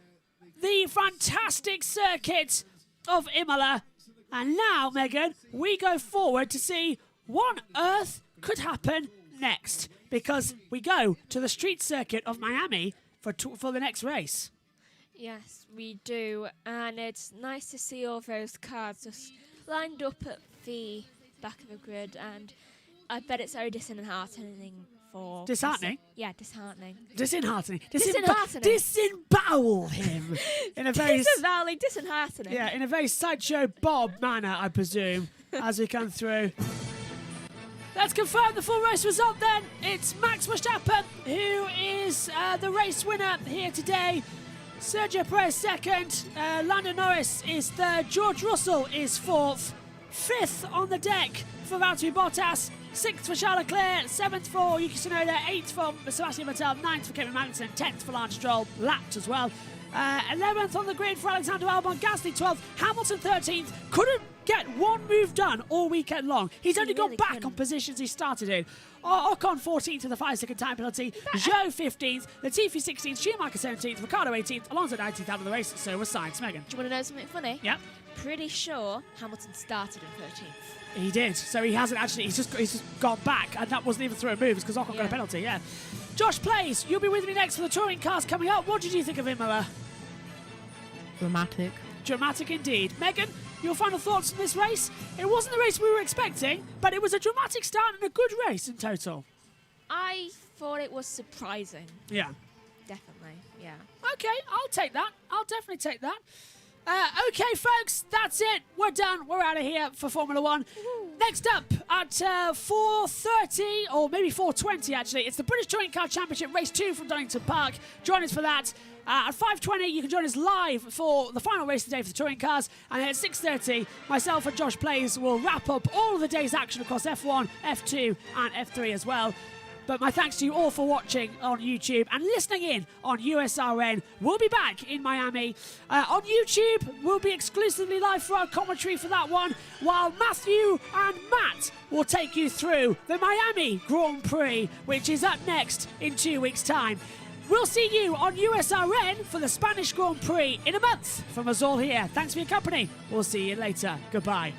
the fantastic circuit of Imola. And now, Megan, we go forward to see what on earth could happen next. Because we go to the street circuit of Miami for the next race. Yes, we do, and it's nice to see all those cars just lined up at the back of the grid, and I bet it's very disheartening for... Disheartening? Yeah, disheartening. Disheartening. Disheartening. Disembowel him. In a very... disheartening. Yeah, in a very Sideshow Bob manner, I presume, as we come through. Let's confirm the full race result then. It's Max Verstappen, who is the race winner here today. Sergio Perez second, Lando Norris is third, George Russell is fourth, fifth on the deck for Valtteri Bottas, sixth for Charles Leclerc, seventh for Yuki Tsunoda, eighth for Sebastian Vettel, ninth for Kevin Magnussen, 10th for Lance Stroll, lapped as well. 11th on the grid for Alexander Albon, Gasly 12th, Hamilton 13th, couldn't get one move done all weekend long. He's only gone back on positions he started in. Ocon 14th to the 5-second time penalty, Zhou 15th, Latifi 16th, Schumacher 17th, Ricciardo 18th, Alonso 19th out of the race, so was Sainz. Megan. Do you want to know something funny? Yeah. Pretty sure Hamilton started in 13th. He did, so he hasn't actually, he's just gone back, and that wasn't even through a move, because Ocon got a penalty, yeah. JoshPlayz, you'll be with me next for the touring cars coming up. What did you think of Imola? Dramatic. Dramatic indeed. Megan, your final thoughts on this race? It wasn't the race we were expecting, but it was a dramatic start and a good race in total. I thought it was surprising. Yeah. Definitely, yeah. Okay, I'll take that. I'll definitely take that. Okay, folks, that's it. We're done. We're out of here for Formula 1. Woo. Next up at 4:30, or maybe 4:20 actually, it's the British Touring Car Championship Race 2 from Donington Park. Join us for that. At 5:20, you can join us live for the final race of the day for the touring cars. And then at 6:30, myself and JoshPlayz will wrap up all of the day's action across F1, F2 and F3 as well. But my thanks to you all for watching on YouTube and listening in on USRN. We'll be back in Miami. On YouTube, we'll be exclusively live for our commentary for that one, while Matthew and Matt will take you through the Miami Grand Prix, which is up next in 2 weeks' time. We'll see you on USRN for the Spanish Grand Prix in a month. From us all here, thanks for your company. We'll see you later. Goodbye.